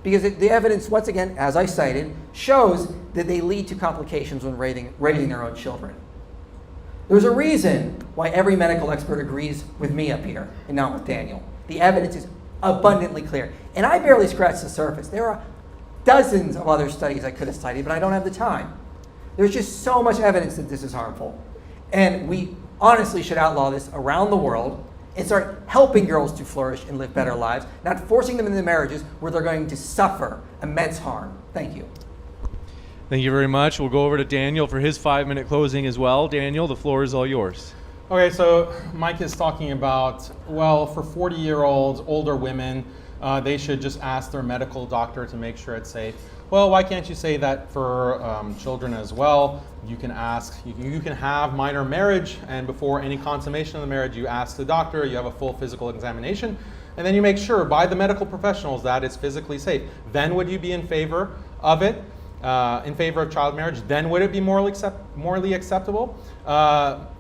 [SPEAKER 2] Because the evidence, once again, as I cited, shows that they lead to complications when raising their own children. There's a reason why every medical expert agrees with me up here and not with Daniel. The evidence is abundantly clear. And I barely scratched the surface. There are dozens of other studies I could have cited, but I don't have the time. There's just so much evidence that this is harmful. And we honestly should outlaw this around the world and start helping girls to flourish and live better lives, not forcing them into marriages where they're going to suffer immense harm. Thank you.
[SPEAKER 1] Thank you very much. We'll go over to Daniel for his 5-minute closing as well. Daniel, the floor is all yours.
[SPEAKER 3] Okay, so Mike is talking about, well, for 40-year-olds, older women, they should just ask their medical doctor to make sure it's safe. Well, why can't you say that for children as well? You can ask, you can have minor marriage, and before any consummation of the marriage, you ask the doctor, you have a full physical examination, and then you make sure by the medical professionals that it's physically safe. Then would you be in favor of it? In favor of child marriage, then would it be morally acceptable?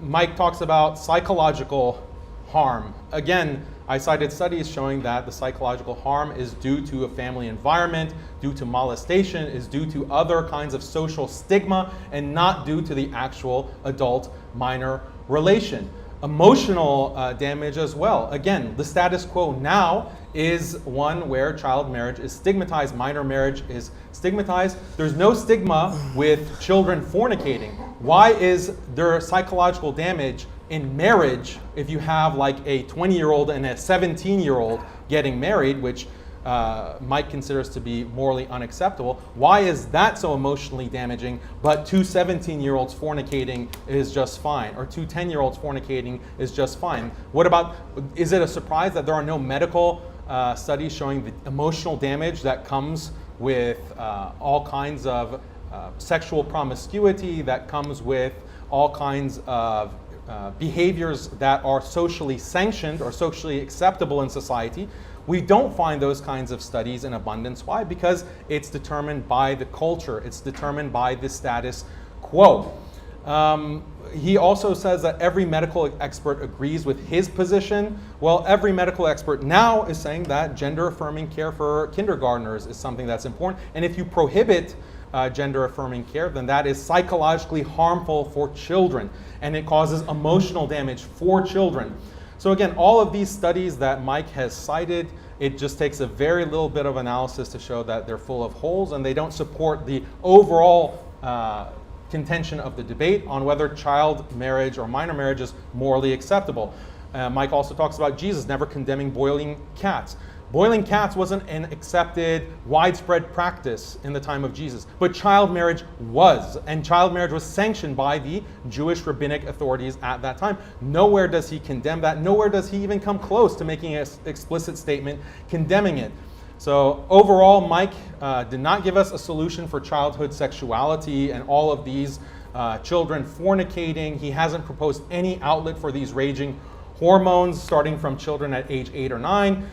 [SPEAKER 3] Mike talks about psychological harm. Again, I cited studies showing that the psychological harm is due to a family environment, due to molestation, is due to other kinds of social stigma, and not due to the actual adult-minor relation. Emotional damage as well. Again, the status quo now is one where child marriage is stigmatized, minor marriage is stigmatized. There's no stigma with children fornicating. Why is there psychological damage in marriage if you have like a 20-year-old and a 17-year-old getting married, which Mike considers to be morally unacceptable? Why is that so emotionally damaging, but two 17-year-olds fornicating is just fine, or two 10-year-olds fornicating is just fine? What about, is it a surprise that there are no medical studies showing the emotional damage that comes with all kinds of sexual promiscuity, that comes with all kinds of behaviors that are socially sanctioned or socially acceptable in society? We don't find those kinds of studies in abundance. Why? Because it's determined by the culture. It's determined by the status quo. He also says that every medical expert agrees with his position. Well, every medical expert now is saying that gender-affirming care for kindergartners is something that's important. And if you prohibit gender-affirming care, then that is psychologically harmful for children, and it causes emotional damage for children. So again, all of these studies that Mike has cited, it just takes a very little bit of analysis to show that they're full of holes, and they don't support the overall contention of the debate on whether child marriage or minor marriage is morally acceptable. Mike also talks about Jesus never condemning boiling cats. Boiling cats wasn't an accepted, widespread practice in the time of Jesus, but child marriage was, and child marriage was sanctioned by the Jewish rabbinic authorities at that time. Nowhere does he condemn that. Nowhere does he even come close to making an explicit statement condemning it. So overall, Mike did not give us a solution for childhood sexuality and all of these children fornicating. He hasn't proposed any outlet for these raging hormones starting from children at age 8 or 9.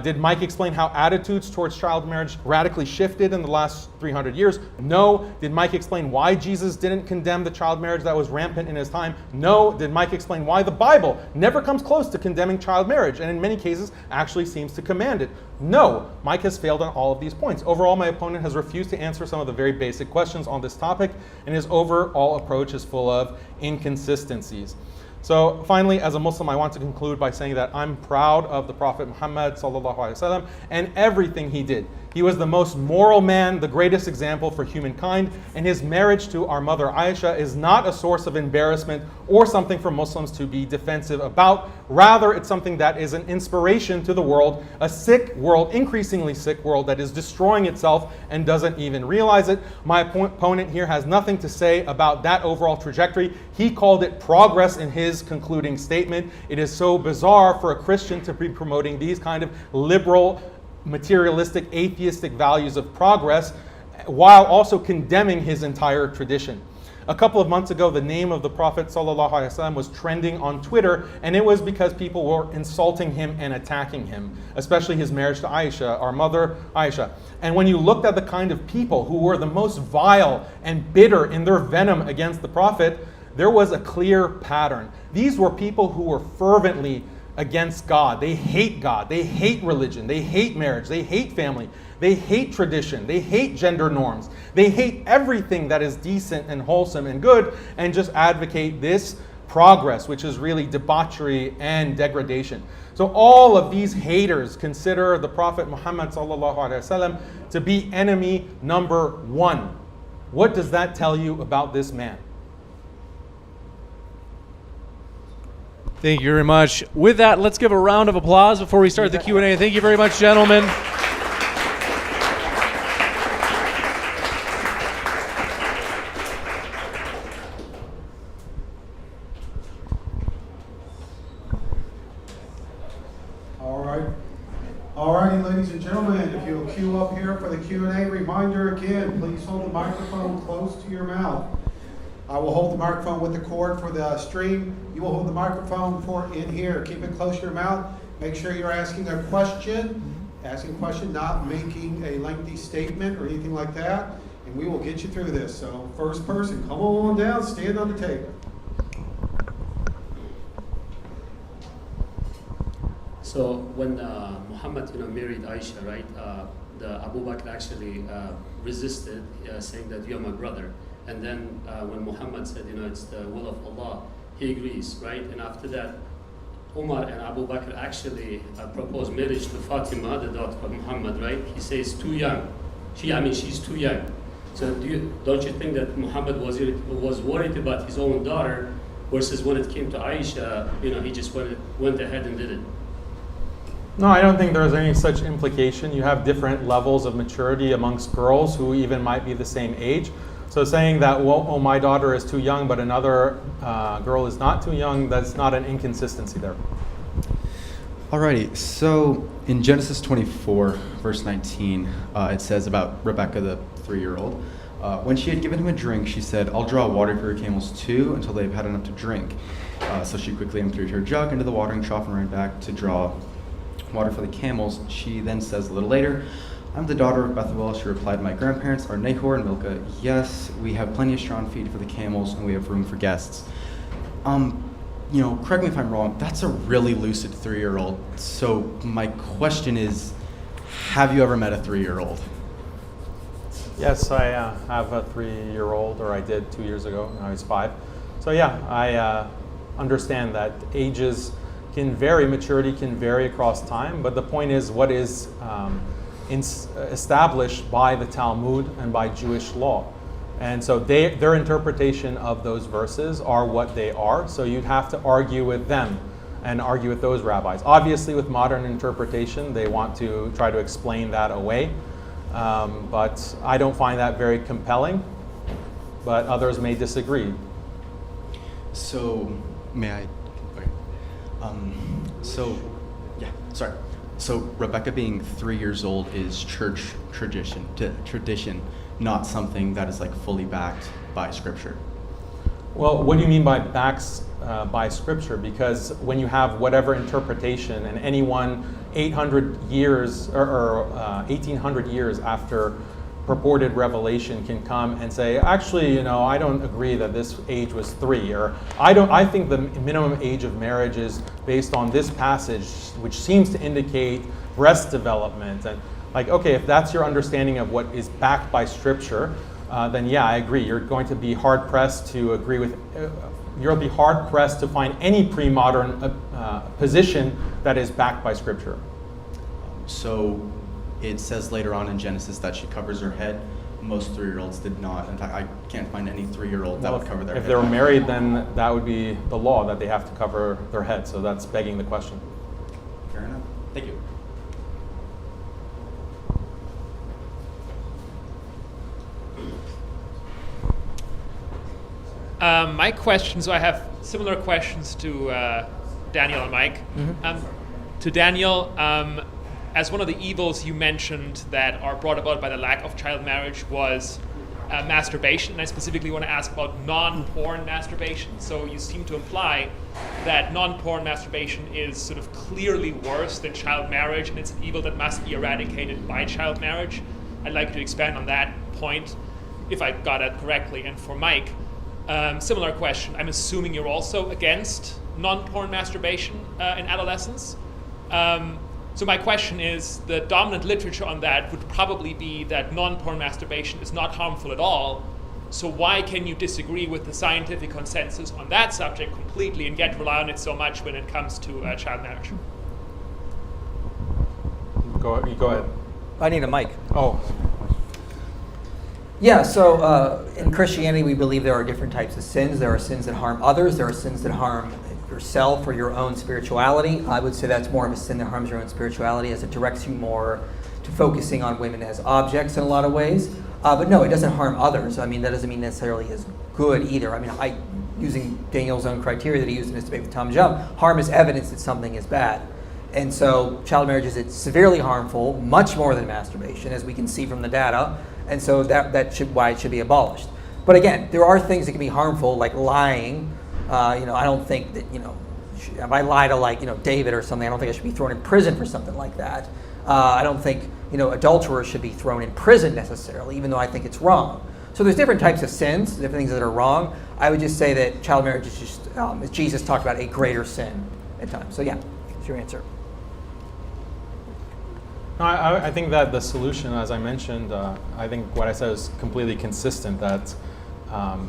[SPEAKER 3] Did Mike explain how attitudes towards child marriage radically shifted in the last 300 years? No. Did Mike explain why Jesus didn't condemn the child marriage that was rampant in his time? No. Did Mike explain why the Bible never comes close to condemning child marriage, and in many cases actually seems to command it? No. Mike has failed on all of these points. Overall, my opponent has refused to answer some of the very basic questions on this topic, and his overall approach is full of inconsistencies. So finally, as a Muslim, I want to conclude by saying that I'm proud of the Prophet Muhammad sallallahu alaihi wasallam and everything he did. He was the most moral man, the greatest example for humankind, and his marriage to our mother Aisha is not a source of embarrassment or something for Muslims to be defensive about. Rather, it's something that is an inspiration to the world, a sick world, increasingly sick world that is destroying itself and doesn't even realize it. My opponent here has nothing to say about that overall trajectory. He called it progress in his concluding statement. It is so bizarre for a Christian to be promoting these kind of liberal, materialistic, atheistic values of progress while also condemning his entire tradition. A couple of months ago, the name of the Prophet ﷺ was trending on Twitter, and it was because people were insulting him and attacking him, especially his marriage to Aisha, our mother Aisha. And when you looked at the kind of people who were the most vile and bitter in their venom against the Prophet, there was a clear pattern. These were people who were fervently against God. They hate God. They hate religion. They hate marriage. They hate family. They hate tradition. They hate gender norms. They hate everything that is decent and wholesome and good, and just advocate this progress, which is really debauchery and degradation. So all of these haters consider the Prophet Muhammad ﷺ to be enemy number one. What does that tell you about this man?
[SPEAKER 1] Thank you very much. With that, let's give a round of applause before we start the Q&A. Thank you very much, gentlemen.
[SPEAKER 4] Alrighty, ladies and gentlemen, if you'll queue up here for the Q&A, reminder again, please hold the microphone close to your mouth. I will hold the microphone with the cord for the stream. You will hold the microphone for in here. Keep it close to your mouth. Make sure you're asking a question, not making a lengthy statement or anything like that, and we will get you through this. So first person, come on down, stand on the table.
[SPEAKER 5] So when Muhammad married Aisha, right, the Abu Bakr actually resisted, saying that you're my brother. And then when Muhammad said, it's the will of Allah, he agrees, right? And after that, Umar and Abu Bakr actually proposed marriage to Fatima, the daughter of Muhammad, right? He says too young. She's too young. So don't you think that Muhammad was worried about his own daughter, versus when it came to Aisha, he just went ahead and did it?
[SPEAKER 3] No, I don't think there's any such implication. You have different levels of maturity amongst girls who even might be the same age. So saying that, well, my daughter is too young, but another girl is not too young, that's not an inconsistency there.
[SPEAKER 6] Alrighty, so in Genesis 24, verse 19, it says about Rebecca, the 3-year-old. When she had given him a drink, she said, "I'll draw water for your camels too, until they've had enough to drink." So she quickly emptied her jug into the watering trough and ran back to draw water for the camels. She then says a little later, "I'm the daughter of Bethuel." She replied, "My grandparents are Nahor and Milcah. Yes, we have plenty of straw and feed for the camels, and we have room for guests." Correct me if I'm wrong, that's a really lucid 3-year-old. So my question is, have you ever met a 3-year-old?
[SPEAKER 3] Yes, I have a 3-year-old, or I did 2 years ago. Now he's 5. So yeah, I understand that ages can vary, maturity can vary across time, but the point is what is established by the Talmud and by Jewish law. And so their interpretation of those verses are what they are, so you'd have to argue with them and argue with those rabbis. Obviously with modern interpretation, they want to try to explain that away, but I don't find that very compelling, but others may disagree.
[SPEAKER 6] So, may I? Okay. So Rebecca being 3 years old is church tradition, not something that is like fully backed by Scripture.
[SPEAKER 3] Well, what do you mean by backs by Scripture? Because when you have whatever interpretation, and anyone 800 years or 1800 years after purported revelation can come and say, actually, I don't agree that this age was 3, or I think the minimum age of marriage is based on this passage, which seems to indicate breast development. And okay, if that's your understanding of what is backed by Scripture, then yeah, I agree. You're going to be hard pressed to agree with. You'll be hard pressed to find any pre-modern position that is backed by Scripture.
[SPEAKER 6] So it says later on in Genesis that she covers her head. Most 3-year-olds did not. In fact, I can't find any 3-year-old that would cover their head.
[SPEAKER 3] If they were married, then that would be the law, that they have to cover their head. So that's begging the question.
[SPEAKER 6] Fair enough. Thank you.
[SPEAKER 7] My question, so I have similar questions to Daniel and Mike. To Daniel, as one of the evils you mentioned that are brought about by the lack of child marriage was masturbation, and I specifically want to ask about non-porn masturbation. So you seem to imply that non-porn masturbation is sort of clearly worse than child marriage, and it's an evil that must be eradicated by child marriage. I'd like you to expand on that point, if I got it correctly. And for Mike, similar question. I'm assuming you're also against non-porn masturbation in adolescence. So my question is, the dominant literature on that would probably be that non-porn masturbation is not harmful at all. So why can you disagree with the scientific consensus on that subject completely and yet rely on it so much when it comes to child marriage?
[SPEAKER 3] Go ahead.
[SPEAKER 2] I need a mic.
[SPEAKER 3] Oh.
[SPEAKER 2] Yeah, so in Christianity, we believe there are different types of sins. There are sins that harm others. There are sins that harm yourself or your own spirituality, I would say that's more of a sin that harms your own spirituality, as it directs you more to focusing on women as objects in a lot of ways. But no, it doesn't harm others. I mean, that doesn't mean necessarily is good either. I mean, using Daniel's own criteria that he used in his debate with Tom Jump, harm is evidence that something is bad. And so child marriage is severely harmful, much more than masturbation, as we can see from the data. And so that should why it should be abolished. But again, there are things that can be harmful, like lying. I don't think that, if I lie to David or something, I don't think I should be thrown in prison for something like that. I don't think, adulterers should be thrown in prison necessarily, even though I think it's wrong. So there's different types of sins, different things that are wrong. I would just say that child marriage is just, as Jesus talked about, a greater sin at times. So yeah, that's your answer.
[SPEAKER 3] No, I think that the solution, as I mentioned, I think what I said is completely consistent, that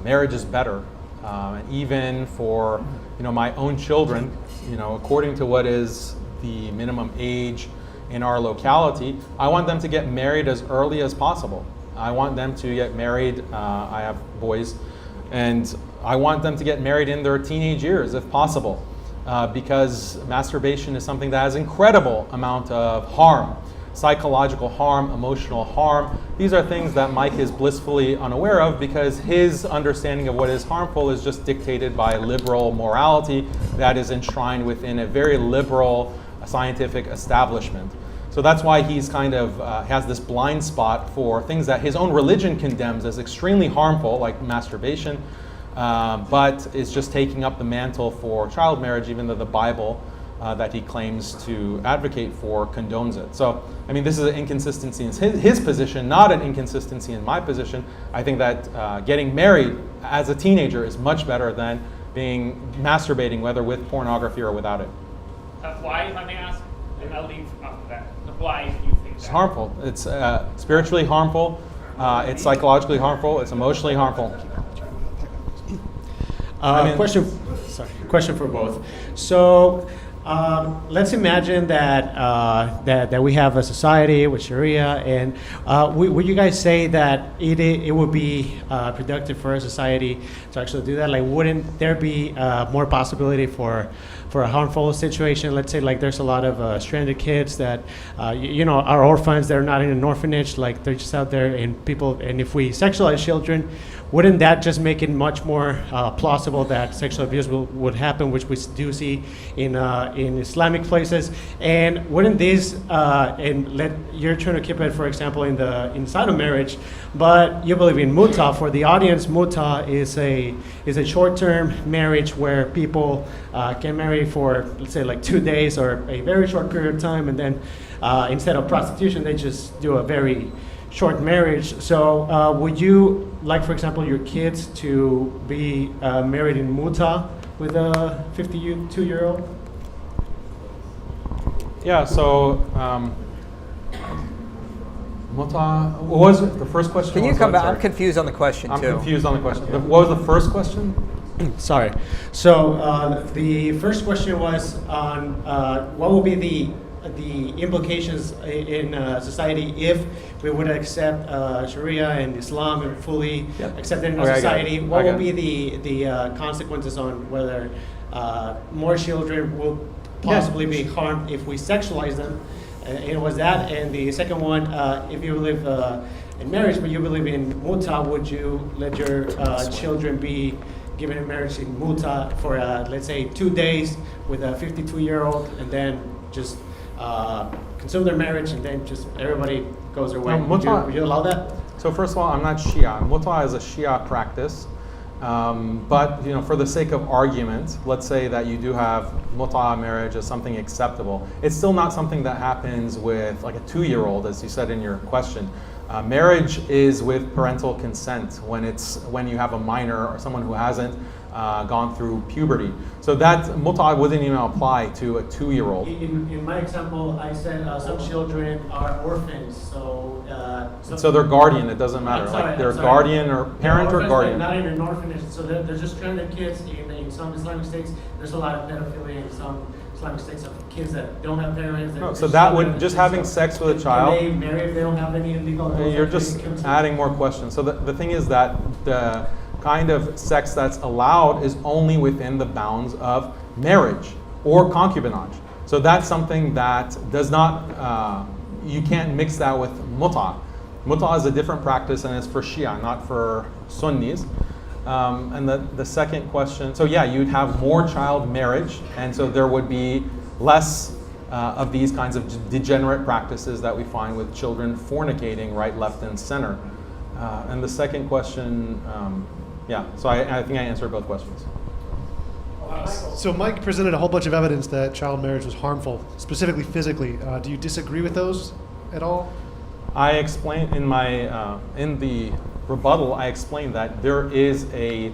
[SPEAKER 3] marriage is better. And even for my own children, according to what is the minimum age in our locality, I want them to get married as early as possible. I want them to get married, I have boys, and I want them to get married in their teenage years if possible, because masturbation is something that has incredible amount of harm. Psychological harm, emotional harm. These are things that Mike is blissfully unaware of, because his understanding of what is harmful is just dictated by liberal morality that is enshrined within a very liberal scientific establishment. So that's why he's kind of has this blind spot for things that his own religion condemns as extremely harmful, like masturbation, but is just taking up the mantle for child marriage, even though the Bible that he claims to advocate for condones it. So, I mean, this is an inconsistency in his position, not an inconsistency in my position. I think that getting married as a teenager is much better than masturbating, whether with pornography or without it.
[SPEAKER 7] Why, if I may ask? And I'll leave after that. Why do you think
[SPEAKER 3] It's
[SPEAKER 7] that?
[SPEAKER 3] harmful. It's spiritually harmful. It's psychologically harmful. It's emotionally harmful.
[SPEAKER 8] Question for both. So let's imagine that we have a society with Sharia, and would you guys say that it would be productive for a society to actually do that? Like, wouldn't there be more possibility for a harmful situation? Let's say like there's a lot of stranded kids that are orphans. They're not in an orphanage. Like they're just out there, and if we sexualize children, wouldn't that just make it much more plausible that sexual abuse would happen, which we do see in Islamic places? And wouldn't these you're trying to keep it, for example, inside of marriage, but you believe in muta. For the audience, muta is a short-term marriage where people can marry for, let's say, like 2 days or a very short period of time, and then instead of prostitution, they just do a very short marriage. So would you like, for example, your kids to be married in muta with a 52-year-old?
[SPEAKER 3] Yeah, so muta, what was it? The first question?
[SPEAKER 2] Can you
[SPEAKER 3] was
[SPEAKER 2] come
[SPEAKER 3] what?
[SPEAKER 2] back? I'm
[SPEAKER 3] Sorry.
[SPEAKER 2] confused on the question,
[SPEAKER 3] I'm
[SPEAKER 2] too.
[SPEAKER 3] confused on the question. What was the first question?
[SPEAKER 8] Sorry. So the first question was on what will be the implications in society if we would accept Sharia and Islam and fully accept it in our society. What will be the consequences on whether more children will possibly be harmed if we sexualize them? It was that. And the second one, if you live in marriage but you believe in muta, would you let your children be given in marriage in muta for let's say 2 days with a 52-year-old, and then just consume their marriage, and then just everybody goes their way? Would you allow that?
[SPEAKER 3] So first of all, I'm not Shia. Muta is a Shia practice. But for the sake of argument, let's say that you do have muta marriage as something acceptable. It's still not something that happens with like a 2-year-old, as you said in your question. Marriage is with parental consent when you have a minor or someone who hasn't gone through puberty. So that muta wouldn't even apply to a 2-year-old.
[SPEAKER 8] In my example, I said some children are orphans,
[SPEAKER 3] So their guardian, it doesn't matter. Their guardian or parent or guardian.
[SPEAKER 8] Not in an orphanage, so they're just stranded kids in some Islamic states. There's a lot of pedophilia in some Islamic states of kids that don't have parents.
[SPEAKER 3] No, so that would just having sex with a child.
[SPEAKER 8] Can they marry if they don't have any legal?
[SPEAKER 3] You're just adding more questions. So the thing is that the kind of sex that's allowed is only within the bounds of marriage or concubinage. So that's something that does not, you can't mix that with muta. Muta is a different practice and it's for Shia, not for Sunnis. And the second question, so yeah, you'd have more child marriage, and so there would be less of these kinds of degenerate practices that we find with children fornicating right, left, and center. And the second question, yeah, so I think I answered both questions.
[SPEAKER 9] So Mike presented a whole bunch of evidence that child marriage was harmful, specifically physically. Do you disagree with those at all?
[SPEAKER 3] I explained in my in the rebuttal, I explained that there is a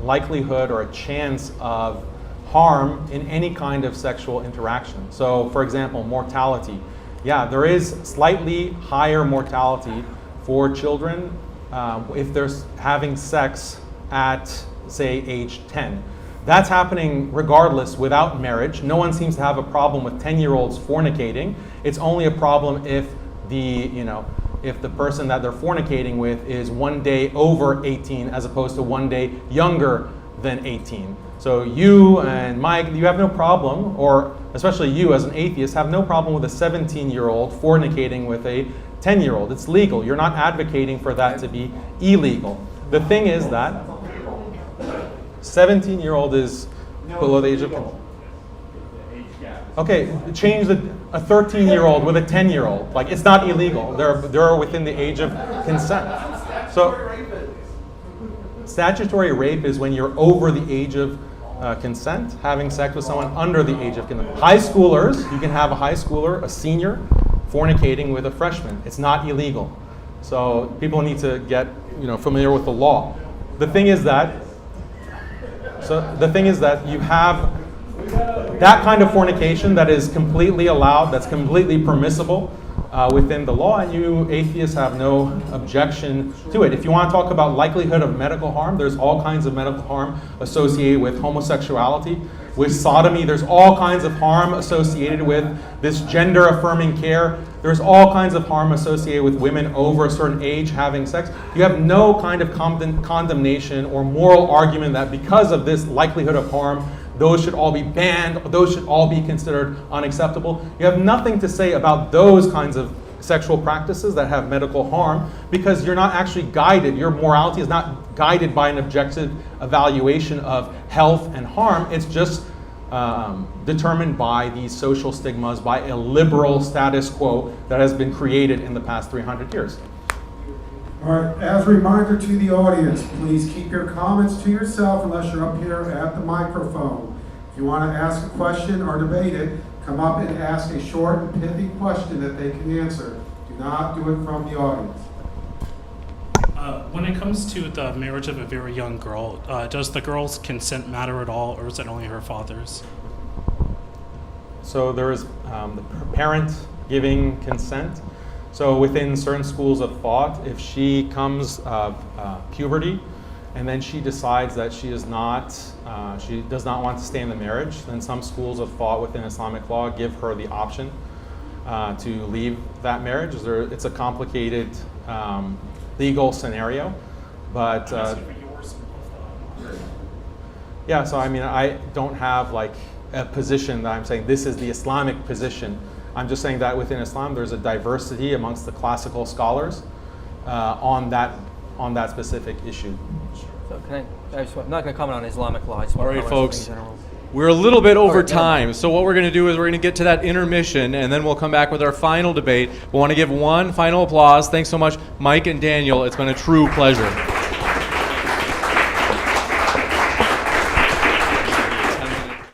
[SPEAKER 3] likelihood or a chance of harm in any kind of sexual interaction. So, for example, mortality. Yeah, there is slightly higher mortality for children if they're having sex at, say, age 10. That's happening regardless without marriage. No one seems to have a problem with 10-year-olds fornicating. It's only a problem if if the person that they're fornicating with is 1 day over 18 as opposed to 1 day younger than 18. So you and Mike, you have no problem, or especially you as an atheist, have no problem with a 17-year-old fornicating with a 10-year-old. It's legal. You're not advocating for that to be illegal. The thing is that 17-year-old is below the age of... Okay, change a 13-year-old with a 10-year-old. Like, it's not illegal. They're within the age of consent. So statutory rape is when you're over the age of consent, having sex with someone under the age of consent. High schoolers, you can have a high schooler, a senior, fornicating with a freshman. It's not illegal. So people need to get familiar with the law. The thing is that you have that kind of fornication that is completely allowed, that's completely permissible within the law, and you atheists have no objection to it. If you want to talk about likelihood of medical harm, there's all kinds of medical harm associated with homosexuality. With sodomy, there's all kinds of harm associated with this gender-affirming care. There's all kinds of harm associated with women over a certain age having sex. You have no kind of condemnation or moral argument that because of this likelihood of harm, those should all be banned, those should all be considered unacceptable. You have nothing to say about those kinds of sexual practices that have medical harm because you're not actually guided. Your morality is not guided by an objective evaluation of health and harm. It's just determined by these social stigmas, by a liberal status quo that has been created in the past 300 years.
[SPEAKER 4] All right, as a reminder to the audience, please keep your comments to yourself unless you're up here at the microphone. If you want to ask a question or debate it, come up and ask a short and pithy question that they can answer. Do not do it from the audience.
[SPEAKER 10] When it comes to the marriage of a very young girl, does the girl's consent matter at all, or is it only her father's?
[SPEAKER 3] So there is the parent giving consent. So within certain schools of thought, if she comes of puberty and then she decides that she does not want to stay in the marriage, then some schools of thought within Islamic law give her the option to leave that marriage. It's a complicated legal scenario, but yeah. So I mean, I don't have like a position that I'm saying this is the Islamic position. I'm just saying that within Islam, there's a diversity amongst the classical scholars on that specific issue.
[SPEAKER 2] So I'm not going to comment on Islamic law. I just
[SPEAKER 1] All
[SPEAKER 2] want to
[SPEAKER 1] right,
[SPEAKER 2] comment on
[SPEAKER 1] folks.
[SPEAKER 2] something in general.
[SPEAKER 1] We're a little bit over
[SPEAKER 2] All right, yeah.
[SPEAKER 1] time, so what we're going to do is we're going to get to that intermission, and then we'll come back with our final debate. We want to give one final applause. Thanks so much, Mike and Daniel. It's been a true pleasure.